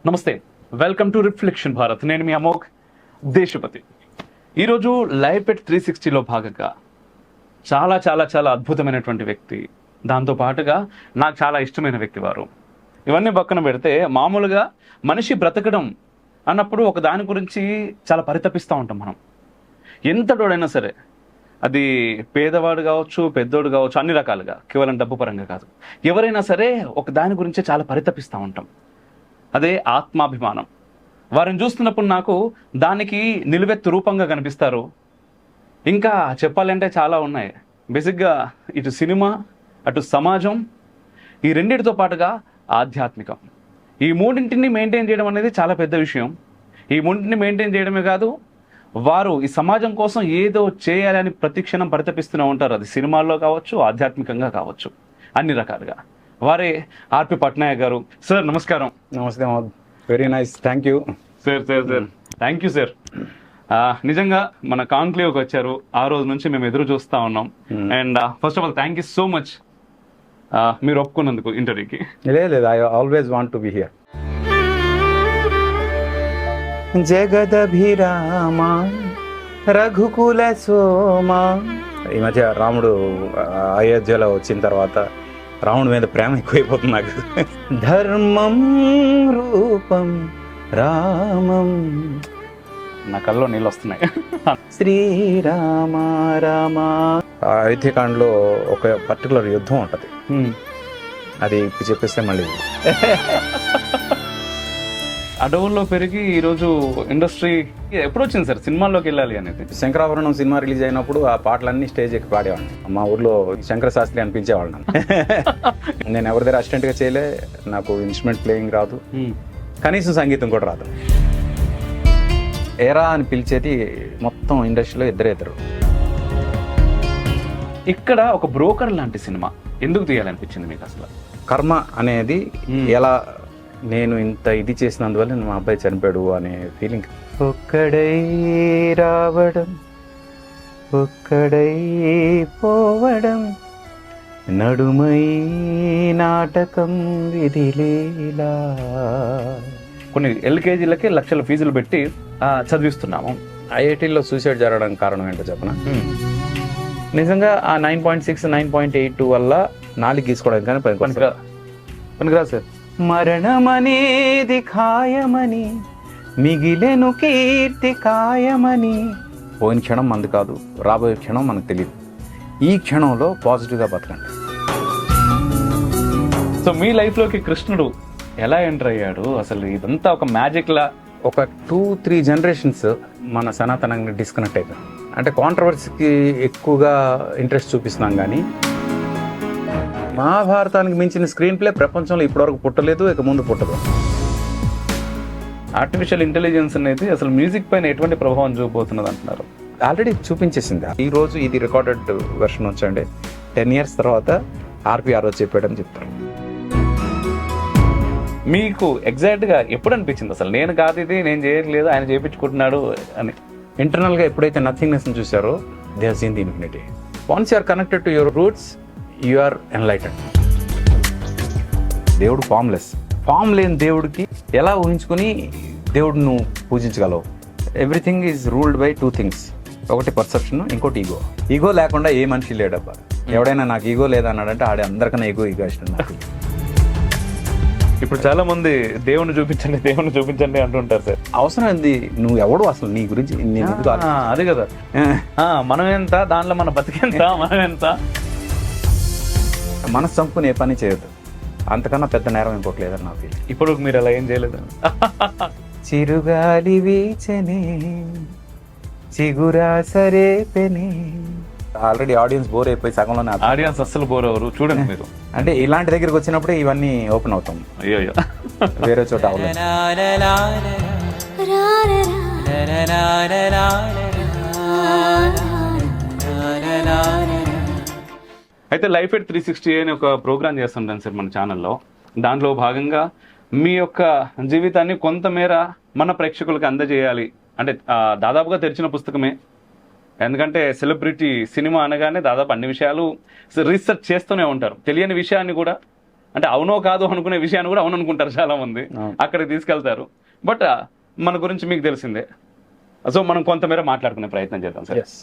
నమస్తే, welcome to reflection Bharat. నేను మీ అమోఘ్ దేశపతి. ఈరోజు లైఫ్ ఎట్ 360లో భాగంగా చాలా చాలా చాలా అద్భుతమైనటువంటి వ్యక్తి, దాంతో పాటుగా నాకు చాలా ఇష్టమైన వ్యక్తి వారు. ఇవన్నీ పక్కన పెడితే మామూలుగా మనిషి బ్రతకడం అన్నప్పుడు ఒక దాని గురించి చాలా పరితపిస్తూ ఉంటాం మనం. ఎంతటోడైనా సరే, అది పేదవాడు కావచ్చు, పెద్దోడు కావచ్చు, అన్ని రకాలుగా, కేవలం డబ్బు పరంగా కాదు, ఎవరైనా సరే ఒక దాని గురించి చాలా పరితపిస్తూ ఉంటాం. అదే ఆత్మాభిమానం. వారిని చూస్తున్నప్పుడు నాకు దానికి నిలువెత్తు రూపంగా కనిపిస్తారు. ఇంకా చెప్పాలంటే చాలా ఉన్నాయి. బేసిక్గా ఇటు సినిమా, అటు సమాజం, ఈ రెండింటితో పాటుగా ఆధ్యాత్మికం, ఈ మూడింటిని మెయింటైన్ చేయడం అనేది చాలా పెద్ద విషయం. ఈ మూడింటిని మెయింటైన్ చేయడమే కాదు, వారు ఈ సమాజం కోసం ఏదో చేయాలని ప్రతి క్షణం పరితపిస్తూనే ఉంటారు. అది సినిమాల్లో కావచ్చు, ఆధ్యాత్మికంగా కావచ్చు, అన్ని రకాలుగా. వారే ఆర్పి పట్నాయక్ గారు. సార్ నమస్కారం. నమస్తే, very nice, thank you sir. Thank you sir. నిజంగా మన కాన్క్లేవ్కి వచ్చారు, ఆ రోజు నుంచి మేము ఎదురు చూస్తూ ఉన్నాం. And first of all thank you so much మీరు ఒప్పుకున్నందుకు ఇంటర్వ్యూకి. లేదు, I always want to be here. జగదభిరామ రఘుకుల సోమ. ఈ మధ్య రాముడు అయోధ్యలో వచ్చిన తర్వాత రాముడి మీద ప్రేమ ఎక్కువైపోతుంది నాకు. ధర్మం రూపం రామం, నా కల్లో నీళ్ళు వస్తున్నాయి. శ్రీరామ రామ. అయోధ్యకాండలో ఒక పర్టికులర్ యుద్ధం ఉంటుంది, అది చెప్పేస్తే మళ్ళీ. అడవుల్లో పెరిగి ఈరోజు ఇండస్ట్రీ ఎప్పుడు వచ్చింది సార్ సినిమాల్లోకి వెళ్ళాలి అనేది? శంకరాభరణం సినిమా రిలీజ్ అయినప్పుడు ఆ పాటలన్నీ స్టేజ్ ఎక్కి పాడేవాడిని. మా ఊర్లో శంకర శాస్త్రి అనిపించేవాళ్ళం. నేను ఎవరి దగ్గర అసిస్టెంట్గా చేయలే, నాకు ఇన్స్ట్రుమెంట్ ప్లేయింగ్ రాదు, కనీసం సంగీతం కూడా రాదు. ఏరా అని పిలిచేది మొత్తం ఇండస్ట్రీలో ఇద్దరు. ఇక్కడ ఒక బ్రోకర్ లాంటి సినిమా ఎందుకు తీయాలనిపించింది మీకు అసలు? కర్మ అనేది ఎలా, నేను ఇంత ఇది చేసినందువల్ల మా అబ్బాయి చనిపోయాడు అనే ఫీలింగ్. ఒక్కడై రావడం, ఒక్కడై పోవడం, నడుమై నాటకం విధిలీలా. కొన్ని ఎల్కేజీలకే లక్షల ఫీజులు పెట్టి చదివిస్తున్నాము. ఐఐటీలో సూసైడ్ జరగడానికి కారణం ఏంటో చెప్పనా? నిజంగా ఆ 9.6, 9.82 వల్ల నాలుగు గీసుకోవడానికి కానీ పనికిరాదు సార్. మరణమనేది ఖాయమని, మిగిలెను కీర్తి ఖాయమని. పోయిన క్షణం మనది కాదు, రాబోయే క్షణం మనకు తెలియదు. ఈ క్షణంలో పాజిటివ్గా బతకండి. సో మీ లైఫ్లోకి కృష్ణుడు ఎలా ఎంటర్ అయ్యాడు అసలు? ఇదంతా ఒక మ్యాజిక్ లా. ఒక 2-3 జనరేషన్స్ మన సనాతనంగా డిస్కనెక్ట్ అయిపోయాం. అంటే కాంట్రవర్సీకి ఎక్కువగా ఇంట్రెస్ట్ చూపిస్తున్నాం, కానీ మహాభారతానికి మించిన స్క్రీన్ ప్లే ప్రపంచంలో ఇప్పటివరకు పుట్టలేదు, ఇక ముందు పుట్టదు. ఆర్టిఫిషియల్ ఇంటెలిజెన్స్ అనేది అసలు మ్యూజిక్ పైన ఎటువంటి ప్రభావం చూపబోతున్నది అంటున్నారు? ఆల్రెడీ చూపించేసింది. ఈ రోజు ఇది రికార్డెడ్ వెర్షన్ వచ్చండి, 10 years తర్వాత ఆర్పి ఆ రోజు చెప్పాడని చెప్తారు. మీకు ఎగ్జాక్ట్గా ఎప్పుడు అనిపించింది అసలు నేను కాదు ఇది, నేను చేయట్లేదు, ఆయన చేయించుకుంటున్నాడు అని? ఇంటర్నల్గా ఎప్పుడైతే నథింగ్నెస్ చూసారో, they have seen the infinity. Once you are connected to your roots, you are enlightened. దేవుడు ఫామ్లెస్. ఫామ్ లేని దేవుడికి ఎలా ఊహించుకుని దేవుడిని నువ్వు పూజించగలవు? Everything is ruled by 2 things. ఒకటి పర్సెప్షన్, ఇంకోటి ఈగో. ఈగో లేకుండా ఏ మనిషి లేడబ్బా. ఎవడైనా నాకు ఈగో లేదన్నాడంటే ఆడే అందరికన్నా ఈగో ఇష్టం నాకు. ఇప్పుడు చాలా మంది దేవుణ్ణి చూపించండి అంటుంటారు సార్. అవసరం ఏంది? నువ్వు ఎవడు అసలు? నీ గురించి అదే కదా, మనం ఎంత, దాంట్లో మన బతికెంత, మనం ఎంత. మనసు చంపుకుని ఏ పని చేయొద్దు, అంతకన్నా పెద్ద నేరం ఇంకోట్లేదని నా ఫీల్. ఇప్పుడు మీరు అలా ఏం చేయలేదు? చిరుగాలి వీచనే, చిగురా సరే పెనే. ఆల్రెడీ ఆడియన్స్ బోర్ అయిపోయి సగంలోనే. ఆడియన్స్ అస్సలు బోర్ అవరు, చూడండి మీరు. అంటే ఇలాంటి దగ్గరికి వచ్చినప్పుడే ఇవన్నీ ఓపెన్ అవుతాం. అయ్యో, వేరే చోట అవ్వలేదు. అయితే లైఫ్ ఎట్ 360 అనే ఒక ప్రోగ్రామ్ చేస్తుంటాను సార్ మన ఛానల్లో. దాంట్లో భాగంగా మీ యొక్క జీవితాన్ని కొంతమేర మన ప్రేక్షకులకు అందజేయాలి అంటే దాదాపుగా తెరిచిన పుస్తకమే. ఎందుకంటే సెలబ్రిటీ సినిమా అనగానే దాదాపు అన్ని విషయాలు రీసెర్చ్ చేస్తూనే ఉంటారు. తెలియని విషయాన్ని కూడా అంటే అవునో కాదు అనుకునే విషయాన్ని కూడా అవును అనుకుంటారు చాలా మంది, అవును. అక్కడికి తీసుకెళ్తారు. బట్ మన గురించి మీకు తెలిసిందే. సో మనం కొంతమేర మాట్లాడుకునే ప్రయత్నం చేద్దాం సార్. ఎస్.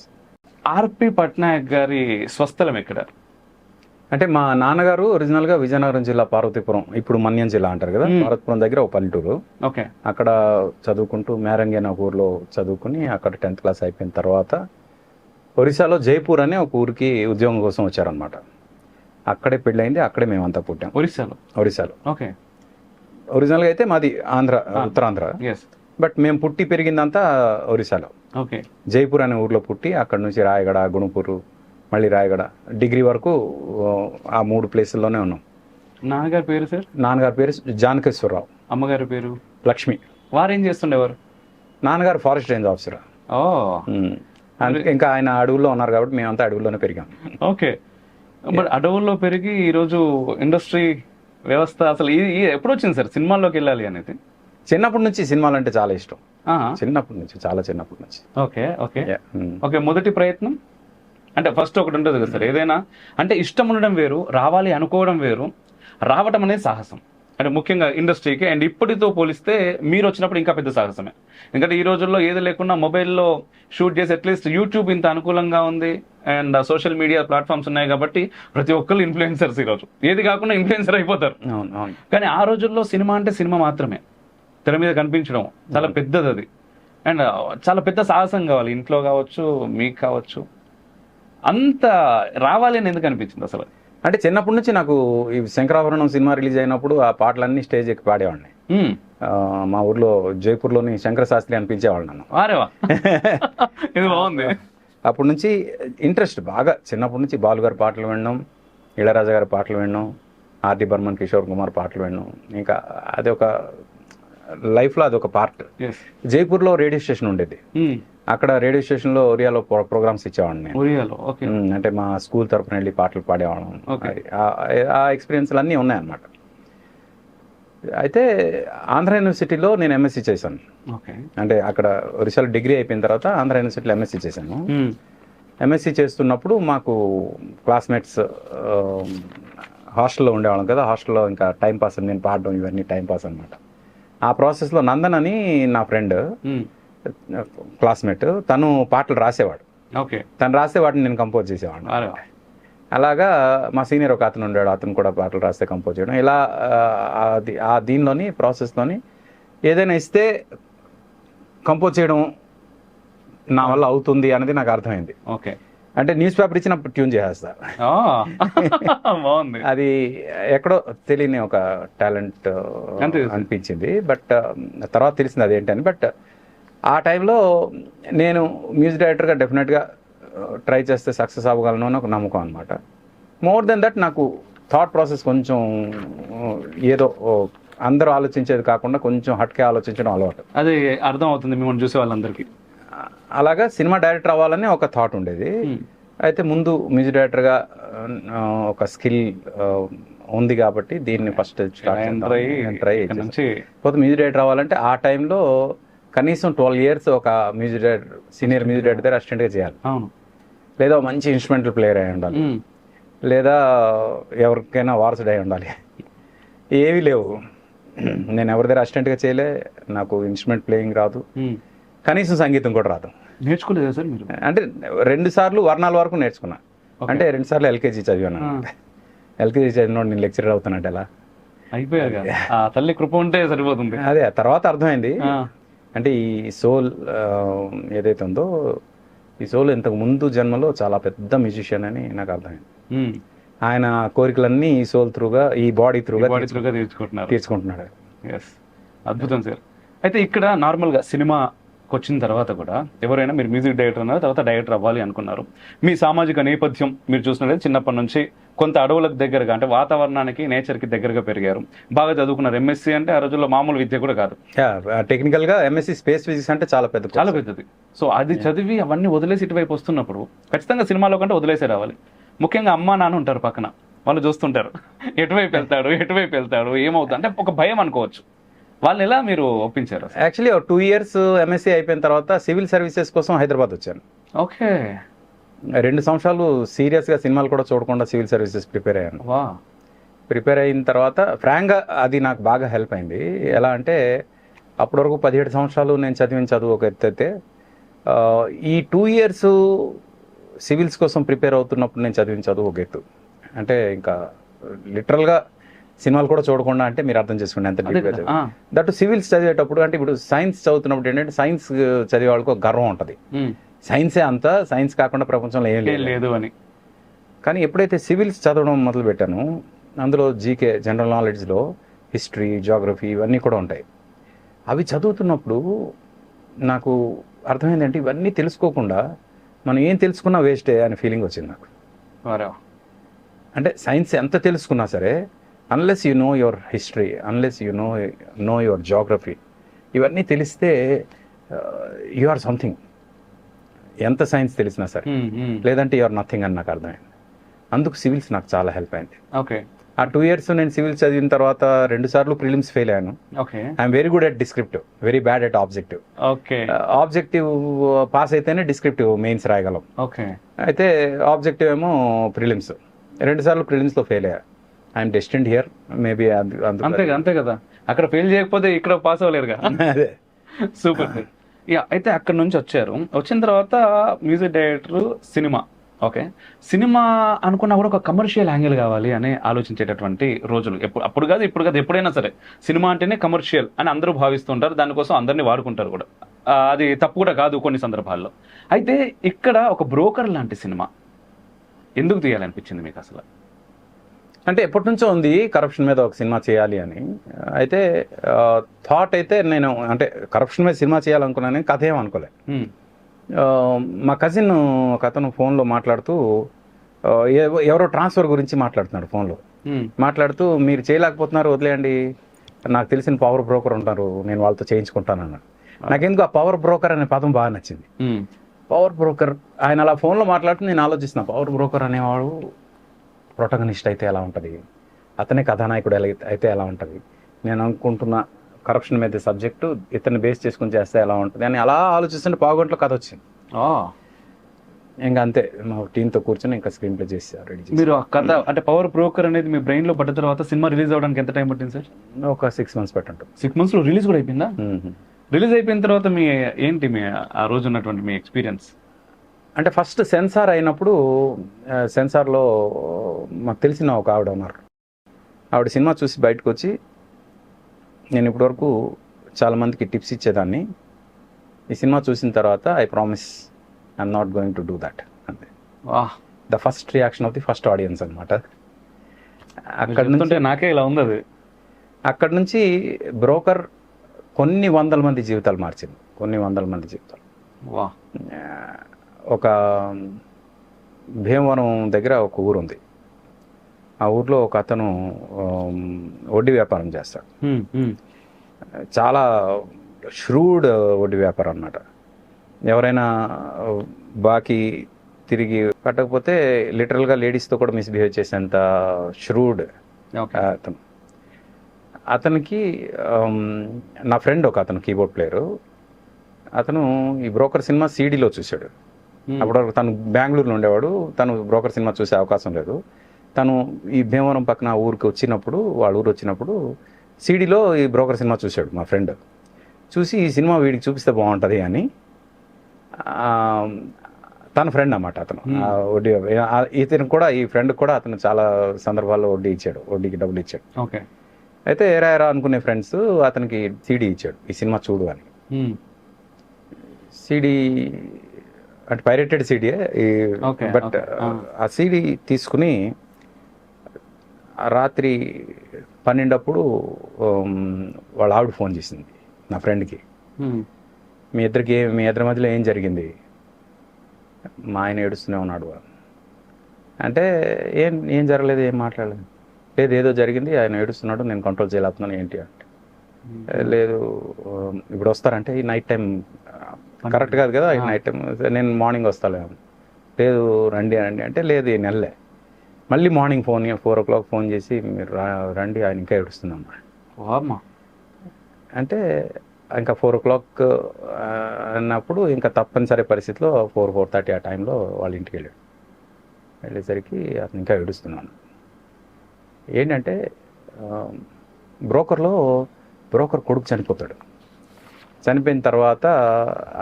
ఆర్పి పట్నాయక్ గారి స్వస్థలం ఎక్కడ? అంటే మా నాన్నగారు ఒరిజినల్గా విజయనగరం జిల్లా పార్వతీపురం, ఇప్పుడు మన్యం జిల్లా అంటారు కదా, పార్వతీపురం దగ్గర ఒక పల్లెటూరు. ఓకే. అక్కడ చదువుకుంటూ మేరంగి అనే ఒక ఊర్లో చదువుకుని అక్కడ 10th క్లాస్ అయిపోయిన తర్వాత ఒరిస్సాలో జైపూర్ అనే ఒక ఊరికి ఉద్యోగం కోసం వచ్చారనమాట. అక్కడే పెళ్ళయింది, అక్కడే మేమంతా పుట్టాం ఒరిస్సాలో. ఓకే. ఒరిజినల్గా అయితే మాది ఆంధ్ర, ఉత్తరాంధ్ర. ఎస్. బట్ మేము పుట్టి పెరిగిందంతా ఒరిస్సాలో. ఓకే. జైపూర్ అనే ఊర్లో పుట్టి అక్కడ నుంచి రాయగడ, గుణపూరు, మళ్ళీ రాయగడ, డిగ్రీ వరకు ఆ 3 ప్లేసుల్లోనే ఉన్నాం. నాన్నగారి పేరు సార్? నాన్నగారి పేరు జానకేశ్వరరావు. అమ్మగారి పేరు? లక్ష్మి. వారు ఏం చేస్తుండేవారు? నాన్నగారు ఫారెస్ట్ రేంజ్ ఆఫీసర్. ఓ. ఇంకా ఆయన అడవుల్లో ఉన్నారు కాబట్టి మేమంతా అడవుల్లోనే పెరిగాం. ఓకే. బట్ అడవుల్లో పెరిగి ఈరోజు ఇండస్ట్రీ వ్యవస్థ అసలు ఎప్పుడు వచ్చింది సార్ సినిమాల్లోకి వెళ్ళాలి అనేది? చిన్నప్పటి నుంచి సినిమాలు అంటే చాలా ఇష్టం. ఆహా. చిన్నప్పటి నుంచి, చాలా చిన్నప్పటి నుంచి. ఓకే. ఓకే. ఓకే. మొదటి ప్రయత్నం అంటే ఫస్ట్ ఒకటి ఉంటుంది కదా సార్, ఏదైనా అంటే ఇష్టం ఉండడం వేరు, రావాలి అనుకోవడం వేరు, రావటం అనేది సాహసం. అంటే ముఖ్యంగా ఇండస్ట్రీకి. అండ్ ఇప్పటితో పోలిస్తే మీరు వచ్చినప్పుడు ఇంకా పెద్ద సాహసమే. ఎందుకంటే ఈ రోజుల్లో ఏది లేకుండా మొబైల్లో షూట్ చేసి అట్లీస్ట్ యూట్యూబ్ ఇంత అనుకూలంగా ఉంది అండ్ సోషల్ మీడియా ప్లాట్ఫామ్స్ ఉన్నాయి కాబట్టి ప్రతి ఒక్కళ్ళు ఇన్ఫ్లుయెన్సర్స్ ఈరోజు. ఏది కాకుండా ఇన్ఫ్లుయెన్సర్ అయిపోతారు. కానీ ఆ రోజుల్లో సినిమా అంటే సినిమా మాత్రమే, తెర మీద కనిపించడం చాలా పెద్దది అది. అండ్ చాలా పెద్ద సాహసం కావాలి, ఇంట్లో కావచ్చు, మీకు కావచ్చు. అంత రావాలి అని ఎందుకు అనిపించింది అసలు? అంటే చిన్నప్పటి నుంచి నాకు ఈ శంకరాభరణం సినిమా రిలీజ్ అయినప్పుడు ఆ పాటలన్నీ స్టేజ్ ఎక్కి పాడేవాడిని. మా ఊర్లో జైపూర్లోని శంకర శాస్త్రి అనిపించేవాళ్ళు నన్ను. ఇది బాగుంది. అప్పటి నుంచి ఇంట్రెస్ట్ బాగా, చిన్నప్పటి నుంచి బాలుగారి పాటలు వినడం, ఇళయరాజా గారి పాటలు వినడం, ఆర్డి బర్మన్, కిషోర్ కుమార్ పాటలు వినడం, ఇంకా అది ఒక లైఫ్లో అది ఒక పార్ట్. జైపూర్లో రేడియో స్టేషన్ ఉండేది. అక్కడ రేడియో స్టేషన్లో ఒరియాలో ప్రోగ్రామ్స్ ఇచ్చేవాడిని నేను. అంటే మా స్కూల్ తరఫున వెళ్ళి పాటలు పాడేవాళ్ళం. ఆ ఎక్స్పీరియన్స్లు అన్నీ ఉన్నాయన్నమాట. అయితే ఆంధ్ర యూనివర్సిటీలో నేను ఎంఎస్సీ చేశాను. అంటే అక్కడ ఒరిస్సాలో డిగ్రీ అయిపోయిన తర్వాత ఆంధ్ర యూనివర్సిటీలో ఎంఎస్సీ చేశాను. ఎంఎస్సీ చేస్తున్నప్పుడు మాకు క్లాస్మేట్స్ హాస్టల్లో ఉండేవాళ్ళం కదా, హాస్టల్లో ఇంకా టైంపాస్, నేను పాడడం ఇవన్నీ టైంపాస్ అనమాట. ఆ ప్రాసెస్లో నందన్ అని నా ఫ్రెండ్, క్లాస్మేట్, తను పాటలు రాసేవాడు. తను రాస్తే వాటిని నేను కంపోజ్ చేసేవాడు. అలాగా మా సీనియర్ ఒక అతను ఉండాడు, అతను కూడా పాటలు రాస్తే కంపోజ్ చేయడం. ఇలా ఆ దీనిలోని ప్రాసెస్లోని ఏదైనా ఇస్తే కంపోజ్ చేయడం నా వల్ల అవుతుంది అనేది నాకు అర్థమైంది. అంటే న్యూస్ పేపర్ ఇచ్చినప్పుడు ట్యూన్ చేసేస్తా. అది ఎక్కడో తెలియని ఒక టాలెంట్ అనిపించింది. బట్ తర్వాత తెలిసింది అదేంటని. బట్ ఆ టైంలో నేను మ్యూజిక్ డైరెక్టర్గా డెఫినెట్గా ట్రై చేస్తే సక్సెస్ అవ్వగలను అని ఒక నమ్మకం అనమాట. మోర్ దెన్ దట్ నాకు థాట్ ప్రాసెస్ కొంచెం ఏదో అందరూ ఆలోచించేది కాకుండా కొంచెం హట్కే ఆలోచించడం అలవాటు. అది అర్థం అవుతుంది మిమ్మల్ని చూసే వాళ్ళందరికీ. అలాగా సినిమా డైరెక్టర్ అవ్వాలని ఒక థాట్ ఉండేది. అయితే ముందు మ్యూజిక్ డైరెక్టర్గా ఒక స్కిల్ ఉంది కాబట్టి దీన్ని ఫస్ట్ ట్రై చేసి పోతే మ్యూజిక్ డైరెక్టర్ అవ్వాలంటే ఆ టైంలో కనీసం 12 years ఒక music director, senior music director దగ్గర అసిస్టెంట్గా చేయాలి. లేదా మంచి ఇన్స్ట్రుమెంటల్ ప్లేయర్ అయి ఉండాలి, లేదా ఎవరికైనా వారసుడు అయి ఉండాలి. ఏవి లేవు. నేను ఎవరి దగ్గర అసిస్టెంట్గా చేయలే, నాకు ఇన్స్ట్రుమెంట్ ప్లేయింగ్ రాదు, కనీసం సంగీతం కూడా రాదు. నేర్చుకోలేదా సార్ మీరు? అంటే 2 సార్లు వర్ణాల వరకు నేర్చుకున్నా. అంటే 2 సార్లు ఎల్కేజీ చదివాను. ఎల్కేజీ చదివినోడు నేను లెక్చరర్ అవుతానంటే ఎలా? అయిపోయారు. తల్లి కృప ఉంటే సరిపోతుంది. అదే తర్వాత అర్థమైంది. అంటే ఈ సోల్ ఏదైతే ఉందో, ఈ సోల్ ఇంతకు ముందు జన్మలో చాలా పెద్ద మ్యూజిషియన్ అని నాకు అర్థమైంది. ఆయన కోరికలన్నీ ఈ సోల్ త్రూగా, ఈ బాడీ త్రూగా తీర్చుకుంటున్నాడు. అద్భుతం సార్. అయితే ఇక్కడ నార్మల్గా సినిమాకి వచ్చిన తర్వాత కూడా ఎవరైనా మీరు మ్యూజిక్ డైరెక్టర్ అన్నారు, తర్వాత డైరెక్టర్ అవ్వాలి అనుకున్నారు. మీ సామాజిక నేపథ్యం మీరు చూసినట్లయితే చిన్నప్పటి నుంచి కొంత అడవులకు దగ్గరగా, అంటే వాతావరణానికి, నేచర్కి దగ్గరగా పెరిగారు. బాగా చదువుకున్నారు. ఎంఎస్సీ అంటే ఆ రోజుల్లో మామూలు విద్య కూడా కాదు. టెక్నికల్గా ఎంఎస్సీ స్పేస్ ఫిజిక్స్ అంటే చాలా పెద్దది. సో అది చదివి అవన్నీ వదిలేసి ఇటువైపు వస్తున్నప్పుడు ఖచ్చితంగా సినిమాలో కంటే వదిలేసే రావాలి. ముఖ్యంగా అమ్మా నాన్న ఉంటారు పక్కన, వాళ్ళు చూస్తుంటారు ఎటువైపు వెళ్తాడు ఏమవుతుంది అంటే ఒక భయం అనుకోవచ్చు. వాళ్ళని ఎలా మీరు ఒప్పించారు? యాక్చువల్లీ 2 years ఎంఎస్సీ అయిపోయిన తర్వాత సివిల్ సర్వీసెస్ కోసం హైదరాబాద్ వచ్చాను. ఓకే. 2 సంవత్సరాలు సీరియస్గా సినిమాలు కూడా చూడకుండా సివిల్ సర్వీసెస్ ప్రిపేర్ అయ్యాను. ప్రిపేర్ అయిన తర్వాత ఫ్రాంక్గా అది నాకు బాగా హెల్ప్ అయింది. ఎలా అంటే అప్పటి వరకు 17 సంవత్సరాలు నేను చదివిన చదువు ఒక ఎత్తు అయితే, ఈ 2 years సివిల్స్ కోసం ప్రిపేర్ అవుతున్నప్పుడు నేను చదివిన చదువు ఒక ఎత్తు. అంటే ఇంకా లిటరల్గా సినిమాలు కూడా చూడకుండా అంటే మీరు అర్థం చేసుకోండి ఎంత డీప్గా చదివి. దట్ సివిల్స్ చదివేటప్పుడు అంటే ఇప్పుడు సైన్స్ చదువుతున్నప్పుడు ఏంటంటే సైన్స్ చదివే వాళ్ళకి ఒక గర్వం ఉంటుంది, సైన్సే అంతా, సైన్స్ కాకుండా ప్రపంచంలో ఏం లేదు అని. కానీ ఎప్పుడైతే సివిల్స్ చదవడం మొదలు పెట్టానో అందులో జీకే, జనరల్ నాలెడ్జ్లో హిస్టరీ, జాగ్రఫీ ఇవన్నీ కూడా ఉంటాయి. అవి చదువుతున్నప్పుడు నాకు అర్థమైందంటే ఇవన్నీ తెలుసుకోకుండా మనం ఏం తెలుసుకున్నా వేస్టే అనే ఫీలింగ్ వచ్చింది నాకు. అంటే సైన్స్ ఎంత తెలుసుకున్నా సరే, unless you know your history, unless you know your geography, ఇవన్నీ తెలిస్తే యు ఆర్ సంథింగ్. ఎంత సైన్స్ తెలిసినా సరే, లేదంటే యు ఆర్ నథింగ్ అని నాకు అర్థమైంది. అందుకు సివిల్స్ నాకు చాలా హెల్ప్ అయింది. ఓకే. ఆ 2 years నేను సివిల్స్ చదివిన తర్వాత 2 సార్లు ప్రిలిమ్స్ ఫెయిల్ అయ్యాను. I'm very good at descriptive, very bad at objective. Objective pass అయితేనే డిస్క్రిప్టివ్ మెయిన్స్ రాయగలం. అయితే ఆబ్జెక్టివ్ ఏమో ప్రిలిమ్స్, 2 సార్లు ప్రిలిమ్స్లో ఫెయిల్ అయ్యా. I'm destined here maybe. అంతే కదా, అక్కడ ఫెయిల్ చేయకపోతే ఇక్కడ పాస్ అవ్వలేరుగా. అదే సూపర్. అయితే అక్కడ నుంచి వచ్చారు, వచ్చిన తర్వాత music director, cinema. Okay, cinema అనుకున్నా కూడా ఒక కమర్షియల్ యాంగిల్ కావాలి అని ఆలోచించేటటువంటి రోజులు. అప్పుడు కాదు ఇప్పుడు కాదు, ఎప్పుడైనా సరే సినిమా అంటేనే కమర్షియల్ అని అందరూ భావిస్తుంటారు, దానికోసం అందరినీ వాడుకుంటారు కూడా. అది తప్పు కూడా కాదు కొన్ని సందర్భాల్లో. అయితే ఇక్కడ ఒక బ్రోకర్ లాంటి సినిమా ఎందుకు తీయాలనిపించింది మీకు అసలు? అంటే ఎప్పటి నుంచో ఉంది కరప్షన్ మీద ఒక సినిమా చేయాలి అని. అయితే థాట్ అయితే నేను అంటే కరప్షన్ మీద సినిమా చేయాలనుకున్నాను, కథ ఏం అనుకోలే. మా కజిన్ ఒక అతను ఫోన్లో మాట్లాడుతూ ఎవరో ట్రాన్స్ఫర్ గురించి మాట్లాడుతున్నాడు ఫోన్లో. మాట్లాడుతూ మీరు చేయలేకపోతున్నారు వదిలేయండి, నాకు తెలిసిన పవర్ బ్రోకర్ ఉంటారు, నేను వాళ్ళతో చేయించుకుంటాను అన్నాడు. నాకెందుకు ఆ పవర్ బ్రోకర్ అనే పదం బాగా నచ్చింది. పవర్ బ్రోకర్, ఆయన అలా ఫోన్లో మాట్లాడుతూ నేను ఆలోచిస్తున్నా, పవర్ బ్రోకర్ అనేవాడు ప్రొటగనిస్ట్ అయితే ఎలా ఉంటుంది, అతనే కథానాయకుడు అయితే ఎలా ఉంటుంది, నేను అనుకుంటున్న కరప్షన్ మీద సబ్జెక్టు ఇతన్ని బేస్ చేసుకుని చేస్తే ఎలా ఉంటుంది అని అలా ఆలోచిస్తుంటే పావుగంటలో కథ వచ్చింది. ఇంకా అంతే, మా టీంతో కూర్చొని ఇంకా స్క్రీన్ ప్లే చేశారు, రెడీ చేసి. మీరు ఆ కథ అంటే పవర్ బ్రోకర్ అనేది మీ బ్రెయిన్లో పడ్డ తర్వాత సినిమా రిలీజ్ అవ్వడానికి ఎంత టైం పట్టింది సార్? ఒక 6 months పెట్టండి. 6 monthsలో రిలీజ్ కూడా అయిపోయిందా? రిలీజ్ అయిపోయిన తర్వాత మీ ఏంటి మీ ఆ రోజు ఉన్నటువంటి మీ ఎక్స్పీరియన్స్? అంటే ఫస్ట్ సెన్సార్ అయినప్పుడు, సెన్సార్లో మాకు తెలిసిన ఒక ఆవిడ ఉన్నారు. ఆవిడ సినిమా చూసి బయటకు వచ్చి, నేను ఇప్పటివరకు చాలామందికి టిప్స్ ఇచ్చేదాన్ని, ఈ సినిమా చూసిన తర్వాత I promise I'm not going to do that అంతే. The first reaction of the first audience అనమాట. అక్కడ నుంచి నాకే ఇలా ఉంది అది. అక్కడ నుంచి బ్రోకర్ కొన్ని వందల మంది జీవితాలు మార్చింది, కొన్ని వందల మంది జీవితాలు. ఒక భీమవరం దగ్గర ఒక ఊరు ఉంది. ఆ ఊర్లో ఒక అతను వడ్డీ వ్యాపారం చేస్తాడు. చాలా ష్రూడ్ వడ్డీ వ్యాపారం అన్నమాట. ఎవరైనా బాకీ తిరిగి కట్టకపోతే లిటరల్గా లేడీస్తో కూడా మిస్బిహేవ్ చేసేంత ష్రూడ్ అతను. అతనికి నా ఫ్రెండ్ ఒక అతను కీబోర్డ్ ప్లేయరు, అతను ఈ బ్రోకర్ సినిమా సీడీలో చూశాడు. అప్పటివరకు తను బెంగళూరులో ఉండేవాడు, తను బ్రోకర్ సినిమా చూసే అవకాశం లేదు. తను ఈ భీమవరం పక్కన ఊరికి వచ్చినప్పుడు, వాళ్ళ ఊరు వచ్చినప్పుడు సీడీలో ఈ బ్రోకర్ సినిమా చూశాడు మా ఫ్రెండ్. చూసి ఈ సినిమా వీడికి చూపిస్తే బాగుంటుంది అని, తన ఫ్రెండ్ అన్నమాట అతను. వడ్డీ ఇతను కూడా, ఈ ఫ్రెండ్ కూడా అతను చాలా సందర్భాల్లో వడ్డీకి డబ్బులు ఇచ్చాడు. ఓకే. అయితే ఏరా అనుకునే ఫ్రెండ్స్ అతనికి సీడీ ఇచ్చాడు, ఈ సినిమా చూడు అని. సీడీ అంటే పైరేటెడ్ సీడీయే, బట్ ఆ సీడీ తీసుకుని రాత్రి 12 వాళ్ళ ఆవిడ ఫోన్ చేసింది నా ఫ్రెండ్కి. మీ ఇద్దరి మధ్యలో ఏం జరిగింది? మా ఆయన ఏడుస్తూనే ఉన్నాడు అంటే, ఏం జరగలేదు, ఏం మాట్లాడలేదు. లేదు ఏదో జరిగింది, ఆయన ఏడుస్తున్నాడు, నేను కంట్రోల్ చేయలేకపోతున్నాను. ఏంటి అంటే, లేదు ఇప్పుడు వస్తారంటే ఈ నైట్ టైం కరెక్ట్ కాదు కదా, ఈ నైట్ టైం నేను మార్నింగ్ వస్తాలే. లేదు రండి అంటే, లేదు ఈ నెలలే. మళ్ళీ మార్నింగ్ 4 o'clock ఫోన్ చేసి, మీరు రండి, ఆయన ఇంకా ఏడుస్తున్నాం అంటే, ఇంకా 4 o'clock అన్నప్పుడు ఇంకా తప్పనిసరి పరిస్థితిలో 4-4:30 ఆ టైంలో వాళ్ళ ఇంటికి వెళ్ళేసరికి అతను ఇంకా ఏడుస్తున్నాను. ఏంటంటే బ్రోకర్ కొడుకు చనిపోతాడు. చనిపోయిన తర్వాత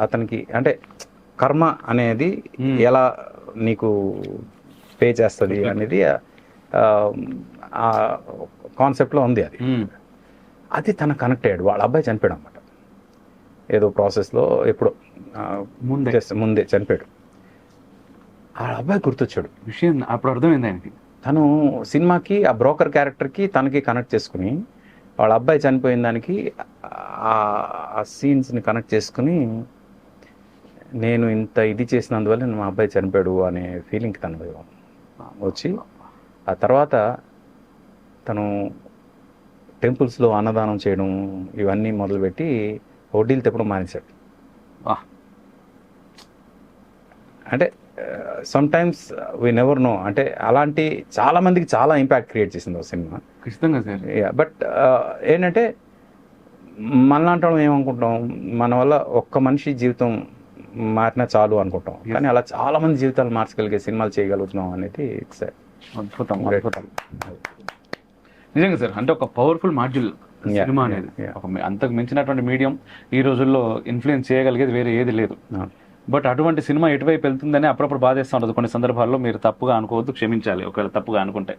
అతనికి అంటే కర్మ అనేది ఎలా నీకు పే చేస్తుంది అనేది ఆ కాన్సెప్ట్లో ఉంది. అది తన కనెక్ట్ అయ్యాడు. వాళ్ళ అబ్బాయి చనిపోయాడు అన్నమాట. ఏదో ప్రాసెస్లో ఎప్పుడో ముందే చనిపోయాడు. వాళ్ళ అబ్బాయి గుర్తొచ్చాడు. విషయం అప్పుడు అర్థమైంది ఆయనకి. తను సినిమాకి ఆ బ్రోకర్ క్యారెక్టర్కి తనకి కనెక్ట్ చేసుకుని వాళ్ళ అబ్బాయి చనిపోయిన దానికి ఆ సీన్స్ని కనెక్ట్ చేసుకుని నేను ఇంత ఇది చేసినందువల్ల మా అబ్బాయి చనిపోయాడు అనే ఫీలింగ్కి తను వచ్చి ఆ తర్వాత తను టెంపుల్స్లో అన్నదానం చేయడం ఇవన్నీ మొదలుపెట్టి వడ్డీలు తెప్పడం మానేశాడు. అంటే some times we never know. అంటే అలాంటి చాలా మందికి చాలా ఇంపాక్ట్ క్రియేట్ చేసింది ఆ సినిమా. ఖచ్చితంగా సార్. బట్ ఏంటంటే మనలాంటి వాళ్ళం ఏమనుకుంటాం, మన వల్ల ఒక్క మనిషి జీవితం మారినా చాలు అనుకుంటాం. కానీ అలా చాలా మంది జీవితాలు మార్చగలిగే సినిమాలు చేయగలుగుతున్నాం అనేది ఇట్స్ అద్భుతం. నిజంగా సార్. అంటే ఒక పవర్ఫుల్ మాడ్యూల్ సినిమా అనేది. ఒక అంతకు మించినటువంటి మీడియం ఈ రోజుల్లో ఇన్ఫ్లుయెన్స్ చేయగలిగేది వేరే ఏది లేదు. బట్ అటువంటి సినిమా ఎటువైపు వెళ్తుందని అప్పుడప్పుడు బాధేస్తూ ఉంటుంది. కొన్ని సందర్భాల్లో మీరు తప్పుగా అనుకోవద్దు, క్షమించాలి ఒకవేళ తప్పుగా అనుకుంటే.